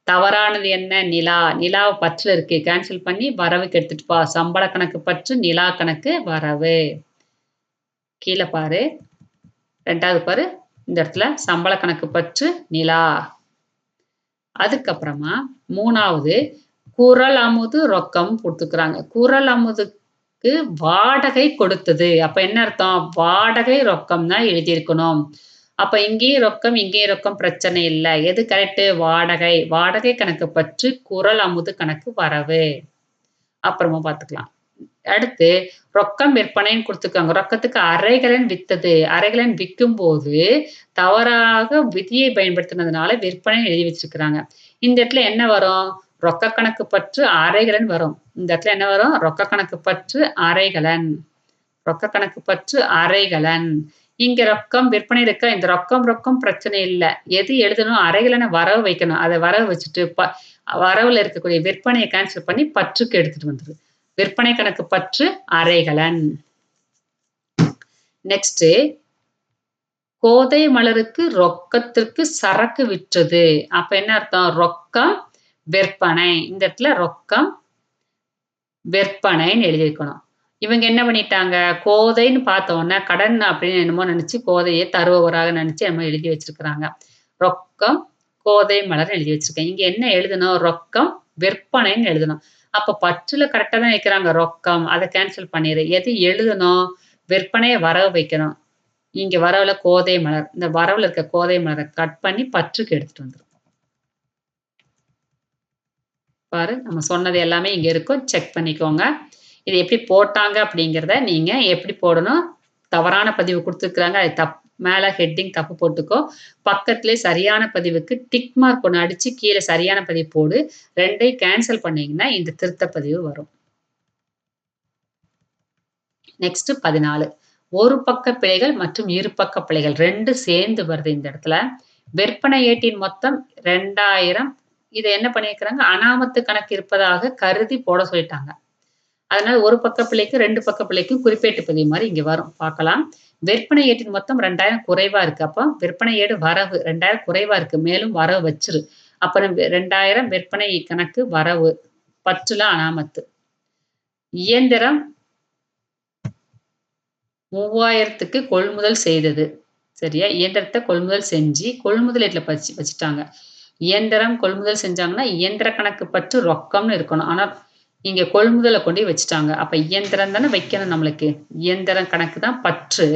தவறானது என்ன? நிலா. நிலாவ பற்றுல இருக்கு. கேன்சல் பண்ணி வரவுக்கு எடுத்துட்டு வா. சம்பள கணக்கு பற்று, நிலா கணக்கு வரவு. கீழே பாரு. 2வது பாரு. இந்த இடத்துல சம்பள கணக்கு பற்று நிலா. அதுக்கப்புறமா 3வது குறள் அமுது ரொக்கம் குடுத்துருக்காங்க. குறள் அமுதுக்கு வாடகை கொடுத்தது. அப்ப என்ன அர்த்தம்? வாடகை ரொக்கம் தான் எழுதியிருக்கணும். அப்ப இங்கேயும் ரொக்கம், இங்கேயும் ரொக்கம் பிரச்சனை இல்ல. எது கரெக்ட்டு? வாடகை. வாடகை கணக்கு பற்று குறள் அமுது கணக்கு வரவு. அப்புறமா பார்த்துக்கலாம். அடுத்து ரொக்கம் விற்பனைன்னு குடுத்துருக்காங்க. ரொக்கத்துக்கு அறைகலன் வித்தது. அறைகலன் விக்கும்போது தவறாக விதியை பயன்படுத்தினதுனால விற்பனைன்னு எழுதி வச்சிருக்கிறாங்க. இந்த இடத்துல என்ன வரும்? ரொக்க கணக்கு பற்று அறைகலன் வரும். இந்த இடத்துல என்ன வரும்? ரொக்க கணக்கு பற்று அறைகலன். ரொக்க கணக்கு பற்று அறைகலன். இங்க ரொக்கம் விற்பனை இருக்கா? இந்த ரொக்கம் பிரச்சனை இல்ல. எது எழுதணும்? அறைகலன வரவு வைக்கணும். அத வரவு வச்சுட்டு வரவுல இருக்கக்கூடிய விற்பனைய கேன்சல் பண்ணி பற்றுக்கு எடுத்துட்டு வந்துரு. விற்பனை கணக்கு பற்று அறைகலன். நெக்ஸ்ட் கோதை மலருக்கு ரொக்கத்திற்கு சரக்கு விற்றது. அப்ப என்ன அர்த்தம்? ரொக்கம் விற்பனை. இந்த இடத்துல ரொக்கம் விற்பனைன்னு எழுதியிருக்கணும். இவங்க என்ன பண்ணிட்டாங்க? கோதைன்னு பார்த்தோன்ன கடன் அப்படின்னு என்னமோ நினைச்சு கோதைய தருபவராக நினைச்சு என்னமோ எழுதி வச்சிருக்கிறாங்க. ரொக்கம் கோதை மலர்ன்னு எழுதி வச்சிருக்கேன். இங்க என்ன எழுதணும்? ரொக்கம் விற்பனைன்னு எழுதணும். அப்ப பற்றுல கரெக்ட்டா தான் வைக்கிறாங்க ரொக்கம். அத கேன்சல் பண்ணிரு. எது எழுதணும்? விற்பனைய வரவு வைக்கணும். இங்க வரவுல கோதை மலர். இந்த வரவுல இருக்க கோதை மலர கட் பண்ணி பற்றுக்கு எடுத்துட்டு வந்துரும். பாரு நம்ம சொன்னது எல்லாமே இங்க இருக்கும். செக் பண்ணிக்கோங்க. இது எப்படி போட்டாங்க அப்படிங்கிறத நீங்க எப்படி போடணும்? தவறான பதிவு குடுத்துருக்காங்க. அது மேல ஹெட்டிங் தப்பு போட்டுக்கோ. பக்கத்திலே சரியான பதிவுக்கு டிக் மார்க் ஒண்ணு அடிச்சு கீழ சரியான பதிவு போடு. 2யும் கேன்சல் பண்ணீங்கன்னா, இந்த திருத்த பதிவு வரும். நெக்ஸ்ட் 14. ஒரு பக்க பிழைகள் மற்றும் இரு பக்க பிழைகள் 2 சேர்ந்து வருது இந்த இடத்துல. விற்பனை ஏட்டின் மொத்தம் 2000 இத என்ன பண்ணியிருக்கிறாங்க? அனாமத்து கணக்கு இருப்பதாக கருதி போட சொல்லிட்டாங்க. அதனால ஒரு பக்க பிழைக்கு 2 பக்க பிழைக்கும் குறிப்பேட்டு பதிவு மாரி இங்க வரும். பார்க்கலாம். விற்பனை ஏட்டின் மொத்தம் 2000 குறைவா இருக்கு. அப்ப விற்பனை ஏடு வரவு 2000 குறைவா இருக்கு. மேலும் வரவு வச்சுரு. அப்புறம் 2000 விற்பனை கணக்கு வரவு. பற்றுல அனாமத்து. இயந்திரம் 3000க்கு கொள்முதல் செய்தது. சரியா? இயந்திரத்த கொள்முதல் செஞ்சு கொள்முதல் ஏட்ல வச்சுட்டாங்க. இயந்திரம் கொள்முதல் செஞ்சாங்கன்னா, இயந்திர கணக்கு பற்று ரொக்கம்னு இருக்கணும். ஆனா, இங்க கொள்முதல கொண்டு வச்சுட்டாங்க. அப்ப இயந்திரம் தானே வைக்கணும் நம்மளுக்கு. இயந்திரம் கணக்கு தான் பற்று.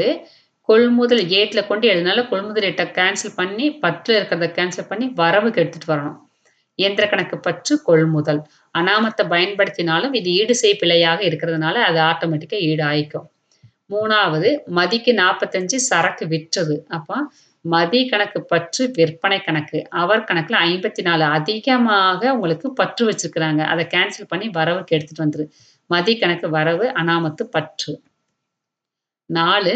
கொள்முதல் ஏட்ல கொண்டு எழுதுனால கொள்முதல் ஏட்ட கேன்சல் பண்ணி, பற்றுல இருக்கிறத கேன்சல் பண்ணி வரவுக்கு எடுத்துட்டு வரணும். இயந்திர கணக்கு பற்று கொள்முதல். அனாமத்த பயன்படுத்தினாலும் இது ஈடு செய் பிழையாக இருக்கிறதுனால அது ஆட்டோமேட்டிக்கா ஈடு ஆயிக்கும். 3வது மதிக்கு 45 சரக்கு விற்றது. அப்ப மதி கணக்கு பற்று விற்பனை கணக்கு. அவர் கணக்குல 54 அதிகமாக உங்களுக்கு பற்று வச்சிருக்கிறாங்க. அத கேன்சல் பண்ணி வரவுக்கு எடுத்துட்டு வந்துரு. மதி கணக்கு வரவு அனாமத்து பற்று. 4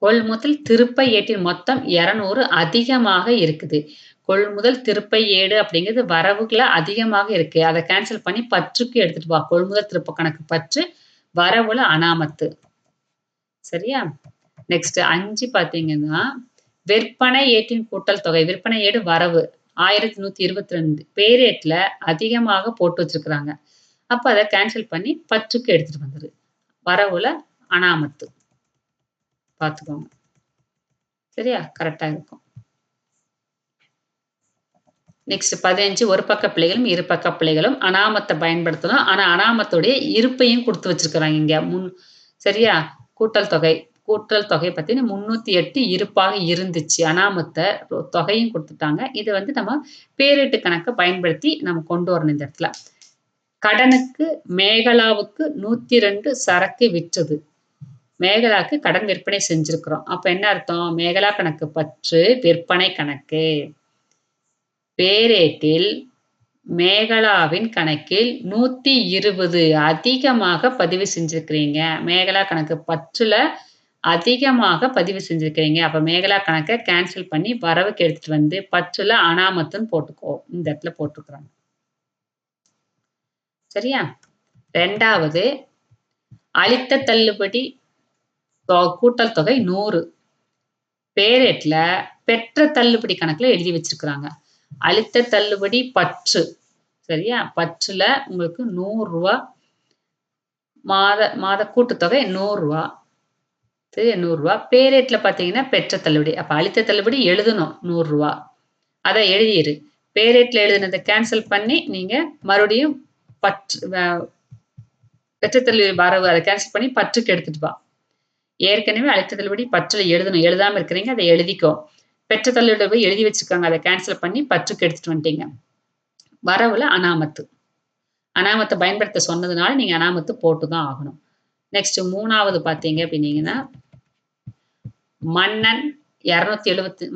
கொள்முதல் திருப்பை ஏட்டின் மொத்தம் 200 அதிகமாக இருக்குது. கொள்முதல் திருப்பை ஏடு அப்படிங்கிறது வரவுல அதிகமாக இருக்கு. அத கேன்சல் பண்ணி பற்றுக்கு எடுத்துட்டு வா. கொள்முதல் திருப்ப கணக்கு பற்று வரவுல அனாமத்து. சரியா? நெக்ஸ்ட் 5 பார்த்தீங்கன்னா, விற்பனை ஏட்டின் கூட்டல் தொகை. விற்பனை ஏடு வரவு 1122 பேரேட்ல அதிகமாக போட்டு வச்சிருக்கிறாங்க. அப்ப அத கேன்சல் பண்ணி பற்றுக்கு எடுத்துட்டு வந்துரு. வரவுல அனாமத்து. பார்த்துக்கோங்க. சரியா? கரெக்ட்டா இருக்கும். நெக்ஸ்ட் 15 ஒரு பக்க பிழைகளும், இரு பக்க பிழைகளும் அனாமத்த பயன்படுத்தணும். ஆனா அனாமத்துடைய இருப்பையும் குடுத்து வச்சிருக்கிறாங்க இங்க. சரியா? கூட்டல் தொகை பார்த்தீங்கன்னா 308 இருப்பாக இருந்துச்சு. அனாமத்த தொகையும் குடுத்துட்டாங்க. இது வந்து நம்ம பேரீட்டு கணக்க பயன்படுத்தி நம்ம கொண்டு வரணும் இந்த இடத்துல. கடனுக்கு மேகலாவுக்கு 102 சரக்கு விற்றது. மேகலாக்கு கடன் விற்பனை செஞ்சிருக்கிறோம். அப்ப என்ன அர்த்தம்? மேகலா கணக்கு பற்று விற்பனை கணக்கு. பேரேட்டில் மேகலாவின் கணக்கில் 120 அதிகமாக பதிவு செஞ்சிருக்கிறீங்க. மேகலா கணக்கு பற்றுல அதிகமாக பதிவு செஞ்சிருக்கிறீங்க. அப்ப மேகலா கணக்க கேன்சல் பண்ணி வரவுக்கு எடுத்துட்டு வந்து பற்றுல அனாமத்துன்னு போட்டுக்கோ. இந்த இடத்துல போட்டுருக்குறாங்க. சரியா? 2வது அளித்த தள்ளுபடி கூட்டல் தொகை 100. பேரேட்ல பெற்ற தள்ளுபடி கணக்குல எழுதி வச்சிருக்கிறாங்க. அளித்த தள்ளுபடி பற்று. சரியா? பற்றுல உங்களுக்கு ரூ. 100 மாத கூட்டுத்தொகை ரூ. 100 ரூ. 100. பேரேட்ல பார்த்தீங்கன்னா பெற்ற தள்ளுபடி. அப்ப அளித்த தள்ளுபடி எழுதணும் ரூ. 100. அத எழுதிரு. பேரேட்ல எழுதினத கேன்சல் பண்ணி நீங்க மறுபடியும் பற்று பெற்ற தள்ளுபடி வரவு அத கேன்சல் பண்ணி பற்றுக்கு எடுத்துட்டு வா. ஏற்கனவே அளித்த தள்ளுபடி பற்றுல எழுதணும். எழுதாம இருக்கிறீங்க. அத எழுதிக்கோ. பெற்ற தள்ளுபடி எழுதி வச்சுக்கோங்க. அத கேன்சல் பண்ணி பற்றுக்கு எடுத்துட்டு வந்துட்டீங்க. வரவுல அனாமத்து. அனாமத்த பயன்படுத்த சொன்னதுனால நீங்க அனாமத்து போட்டு தான் ஆகணும். நெக்ஸ்ட் 3வது பார்த்தீங்க அப்படின்னீங்கன்னா, மன்னன்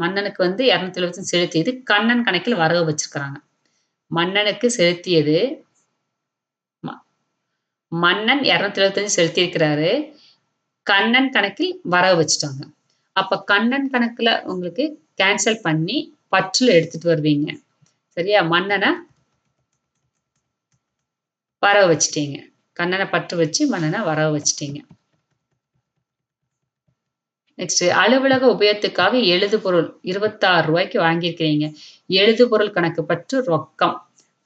மன்னனுக்கு வந்து 275 செலுத்தியது கண்ணன் கணக்கில் வரவு வச்சிருக்கிறாங்க. மன்னனுக்கு செலுத்தியது ம மன்னன் 275 செலுத்தியிருக்கிறாரு. கண்ணன் கணக்கில் வரவு வச்சுட்டாங்க. அப்ப கண்ணன் கணக்குல உங்களுக்கு கேன்சல் பண்ணி பற்றுல எடுத்துட்டு வருவீங்க. சரியா? மன்னன வரவு வச்சுட்டீங்க. கண்ணன பற்று வச்சு மன்னன வரவு வச்சுட்டீங்க. நெக்ஸ்ட் அலுவலக உபயோகத்துக்காக எழுதுபொருள் ரூ. 26க்கு வாங்கியிருக்கிறீங்க. எழுதுபொருள் கணக்கு பற்று ரொக்கம்.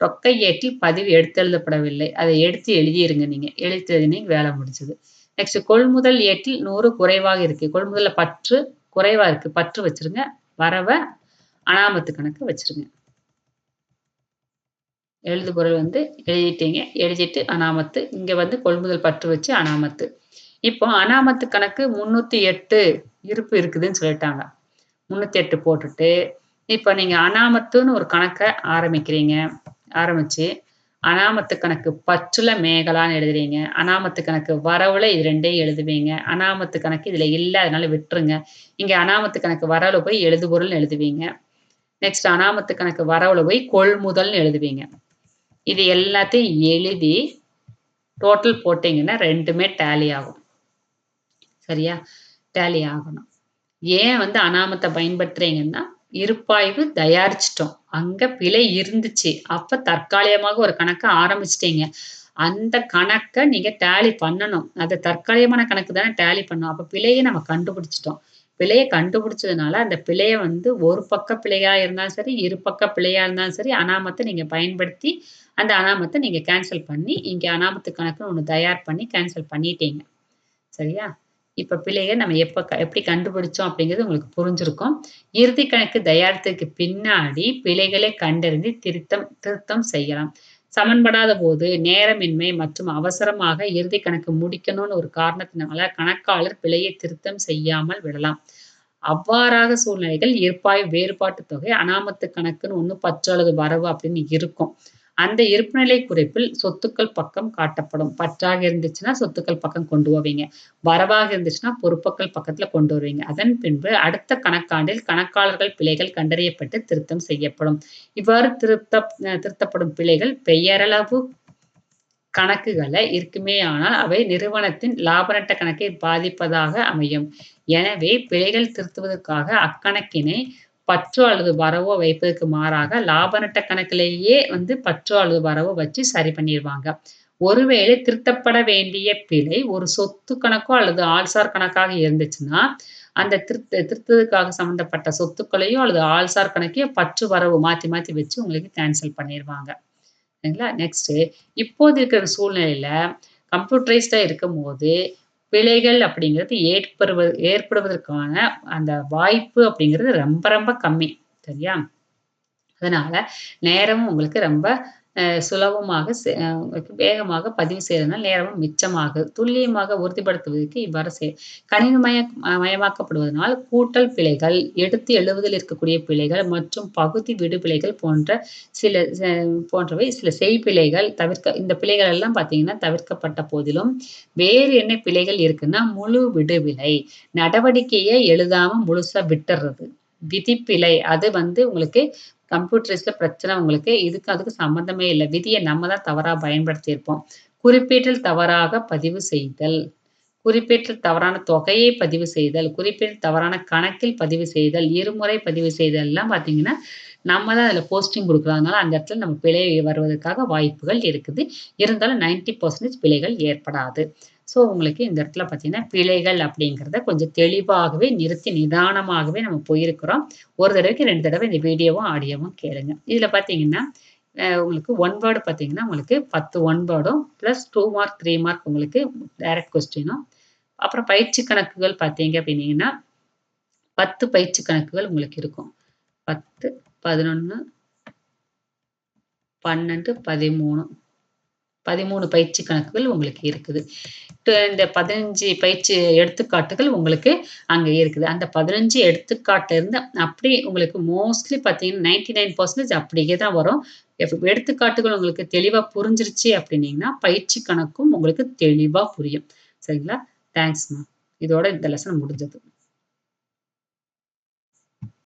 ரொக்க ஏட்டில் பதிவு எடுத்தெழுதப்படவில்லை. அதை எடுத்து எழுதிருங்க நீங்க. எழுத்து எழுதினீங்க வேலை முடிஞ்சது. நெக்ஸ்ட் கொள்முதல் ஏட்டில் 100 குறைவாக இருக்கு. கொள்முதல்ல பற்று குறைவா இருக்கு. பற்று வச்சிருங்க. வரவ அனாமத்து கணக்கு வச்சிருங்க. எழுதுபொருள் வந்து எழுதிட்டீங்க. எழுதிட்டு அனாமத்து. இங்க வந்து கொள்முதல் பற்று வச்சு அனாமத்து. இப்போ அனாமத்து கணக்கு 308 இருப்பு இருக்குதுன்னு சொல்லிட்டாங்க. 308 போட்டுட்டு, இப்ப நீங்க அனாமத்துன்னு ஒரு கணக்க ஆரம்பிக்கிறீங்க. ஆரம்பிச்சு, அனாமத்து கணக்கு பற்றுல மேகலான்னு எழுதுறீங்க. அனாமத்து கணக்கு வரவுல இது 2யும் எழுதுவீங்க. அனாமத்து கணக்கு இதுல இல்ல. அதனால விட்டுருங்க. இங்க அனாமத்து கணக்கு வரவுல போய் எழுதுபொருள்னு எழுதுவீங்க. நெக்ஸ்ட் அனாமத்து கணக்கு வரவுல போய் கொள்முதல்னு எழுதுவீங்க. இது எல்லாத்தையும் எழுதி டோட்டல் போட்டீங்கன்னா 2மே டேலி ஆகும். சரியா? டேலி ஆகணும். ஏன் வந்து அனாமத்த பயன்படுத்துறீங்கன்னா, இருப்பாய்வு தயாரிச்சுட்டோம். அங்க பிழை இருந்துச்சு. அப்ப தற்காலிகமாக ஒரு கணக்க ஆரம்பிச்சுட்டீங்க. அந்த கணக்க நீங்க டேலி பண்ணணும். அது தற்காலிகமான கணக்கு தானே டேலி பண்ணணும். அப்ப பிழைய நம்ம கண்டுபிடிச்சுட்டோம். பிழைய கண்டுபிடிச்சதுனால, அந்த பிழைய வந்து ஒரு பக்க பிழையா இருந்தாலும் சரி, இரு பக்க பிழையா இருந்தாலும் சரி, அனாமத்த நீங்க பயன்படுத்தி, அந்த அனாமத்த நீங்க கேன்சல் பண்ணி, இங்க அனாமத்து கணக்குன்னு ஒண்ணு தயார் பண்ணி கேன்சல் பண்ணிட்டீங்க. சரியா? இப்ப பிழைய நம்ம எப்படி கண்டுபிடிச்சோம் அப்படிங்கிறது உங்களுக்கு புரிஞ்சிருக்கும். இறுதி கணக்கு தயாரித்ததுக்கு பின்னாடி பிழைகளை கண்டறிந்து திருத்தம் செய்யலாம். சமன்படாத போது நேரமின்மை மற்றும் அவசரமாக இறுதி கணக்கு முடிக்கணும்னு ஒரு காரணத்தினால கணக்காளர் பிழையை திருத்தம் செய்யாமல் விடலாம். அவ்வாறாக சூழ்நிலைகள் இருப்பாய் வேறுபாட்டு தொகை அனாமத்து கணக்குன்னு ஒண்ணு பற்று அல்லது வரவு அப்படின்னு இருக்கும். அந்த இருப்புநிலை குறிப்பில் சொத்துக்கள் பக்கம் காட்டப்படும். பற்றாக இருந்துச்சுன்னா சொத்துக்கள் பக்கம் கொண்டு போவீங்க. வரவாக இருந்துச்சுன்னா பொறுப்புக்கள் பக்கத்துல கொண்டு வருவீங்க. அதன் பின்பு அடுத்த கணக்காண்டில் கணக்காளர்கள் பிழைகள் கண்டறியப்பட்டு திருத்தம் செய்யப்படும். இவ்வாறு திருத்தப்படும் பிழைகள் பெயரளவு கணக்குகள இருக்குமேயானால் அவை நிறுவனத்தின் லாப நட்ட கணக்கை பாதிப்பதாக அமையும். எனவே பிழைகள் திருத்துவதற்காக அக்கணக்கினை பற்றோ அல்லது வரவோ வைப்பதற்கு மாறாக லாப நட்ட கணக்கிலேயே வந்து பற்றோ அல்லது வரவோ வச்சு சரி பண்ணிருவாங்க. ஒருவேளை திருத்தப்பட வேண்டிய பிழை ஒரு சொத்து கணக்கோ அல்லது ஆள்சார் கணக்காக இருந்துச்சுன்னா, அந்த திருத்தத்துக்காக சம்மந்தப்பட்ட சொத்துக்களையோ அல்லது ஆள்சார் கணக்கையோ பற்று வரவு மாத்தி மாத்தி வச்சு உங்களுக்கு கேன்சல் பண்ணிருவாங்க. சரிங்களா? நெக்ஸ்ட்டு இப்போது இருக்கிற சூழ்நிலையில கம்ப்யூட்டரைஸ்டா இருக்கும்போது, பிழைகள் அப்படிங்கிறது ஏற்படுவதற்கான அந்த வாய்ப்பு அப்படிங்கிறது ரொம்ப ரொம்ப கம்மி. சரியா? அதனால நேரமும் உங்களுக்கு ரொம்ப சுலபமாக உங்களுக்கு வேகமாக பதிவு செய்றதுனால நேரமும் மிச்சமாகுது. துல்லியமாக உறுதிப்படுத்துவதற்கு இவ்வாறு மயமாக்கப்படுவதனால் கூட்டல் பிழைகள், எடுத்து எழுதுவதில் இருக்கக்கூடிய பிழைகள் மற்றும் பகுதி விடுபிழைகள் போன்ற சில போன்றவை சில செய்பிழைகள் இந்த பிழைகள் எல்லாம் பார்த்தீங்கன்னா தவிர்க்கப்பட்ட போதிலும், வேறு என்ன பிழைகள் இருக்குன்னா, முழு விடுபிழை, நடவடிக்கையே எழுதாம முழுசா விட்டுர்றது. விதிப்பிழை அது வந்து உங்களுக்கு கம்ப்யூட்டரைஸ்ல பிரச்சனை உங்களுக்கு. இதுக்கு அதுக்கு சம்மந்தமே இல்ல. விதிய நம்ம தான் தவறா பயன்படுத்தியிருப்போம். குறிப்பேட்டில் தவறாக பதிவு செய்தல், குறிப்பேட்டில் தவறான தொகையை பதிவு செய்தல், குறிப்பேட்டில் தவறான கணக்கில் பதிவு செய்தல், இருமுறை பதிவு செய்தல்லாம் பார்த்தீங்கன்னா, நம்ம தான் அதில போஸ்டிங் குடுக்குறோம். அதனால அந்த இடத்துல நம்ம பிழை வருவதற்காக வாய்ப்புகள் இருக்குது. இருந்தாலும் 90% பிழைகள் ஏற்படாது. ஸோ, உங்களுக்கு இந்த இடத்துல பார்த்தீங்கன்னா, பிழைகள் அப்படிங்கிறத கொஞ்சம் தெளிவாகவே நிறுத்தி நிதானமாகவே நம்ம போயிருக்கிறோம். ஒரு தடவைக்கு 2 தடவ இந்த வீடியோவும், ஆடியோவும் கேளுங்க. இதில பார்த்தீங்கன்னா, உங்களுக்கு ஒன் வேர்ட் பார்த்தீங்கன்னா, உங்களுக்கு 10 ஒன் வேர்டும் பிளஸ் 2 மார்க், 3 மார்க் உங்களுக்கு டைரக்ட் கொஸ்டினும் அப்புறம் பயிற்சி கணக்குகள் பார்த்தீங்க அப்படின்னீங்கன்னா, 10 பயிற்சி கணக்குகள் உங்களுக்கு இருக்கும். 10, 11, 12, 13. 13 பயிற்சி கணக்குகள் உங்களுக்கு இருக்குது. இந்த 15 பயிற்சி எடுத்துக்காட்டுகள் உங்களுக்கு அங்க இருக்குது. அந்த 15 எடுத்துக்காட்டுல இருந்து அப்படியே உங்களுக்கு மோஸ்ட்லி பார்த்தீங்கன்னா, 99% அப்படியே தான் வரும். எடுத்துக்காட்டுகள் உங்களுக்கு தெளிவா புரிஞ்சிருச்சு அப்படின்னீங்கன்னா, பயிற்சி கணக்கும் உங்களுக்கு தெளிவா புரியும். சரிங்களா? தேங்க்ஸ்மா. இதோட இந்த லெசன் முடிஞ்சது.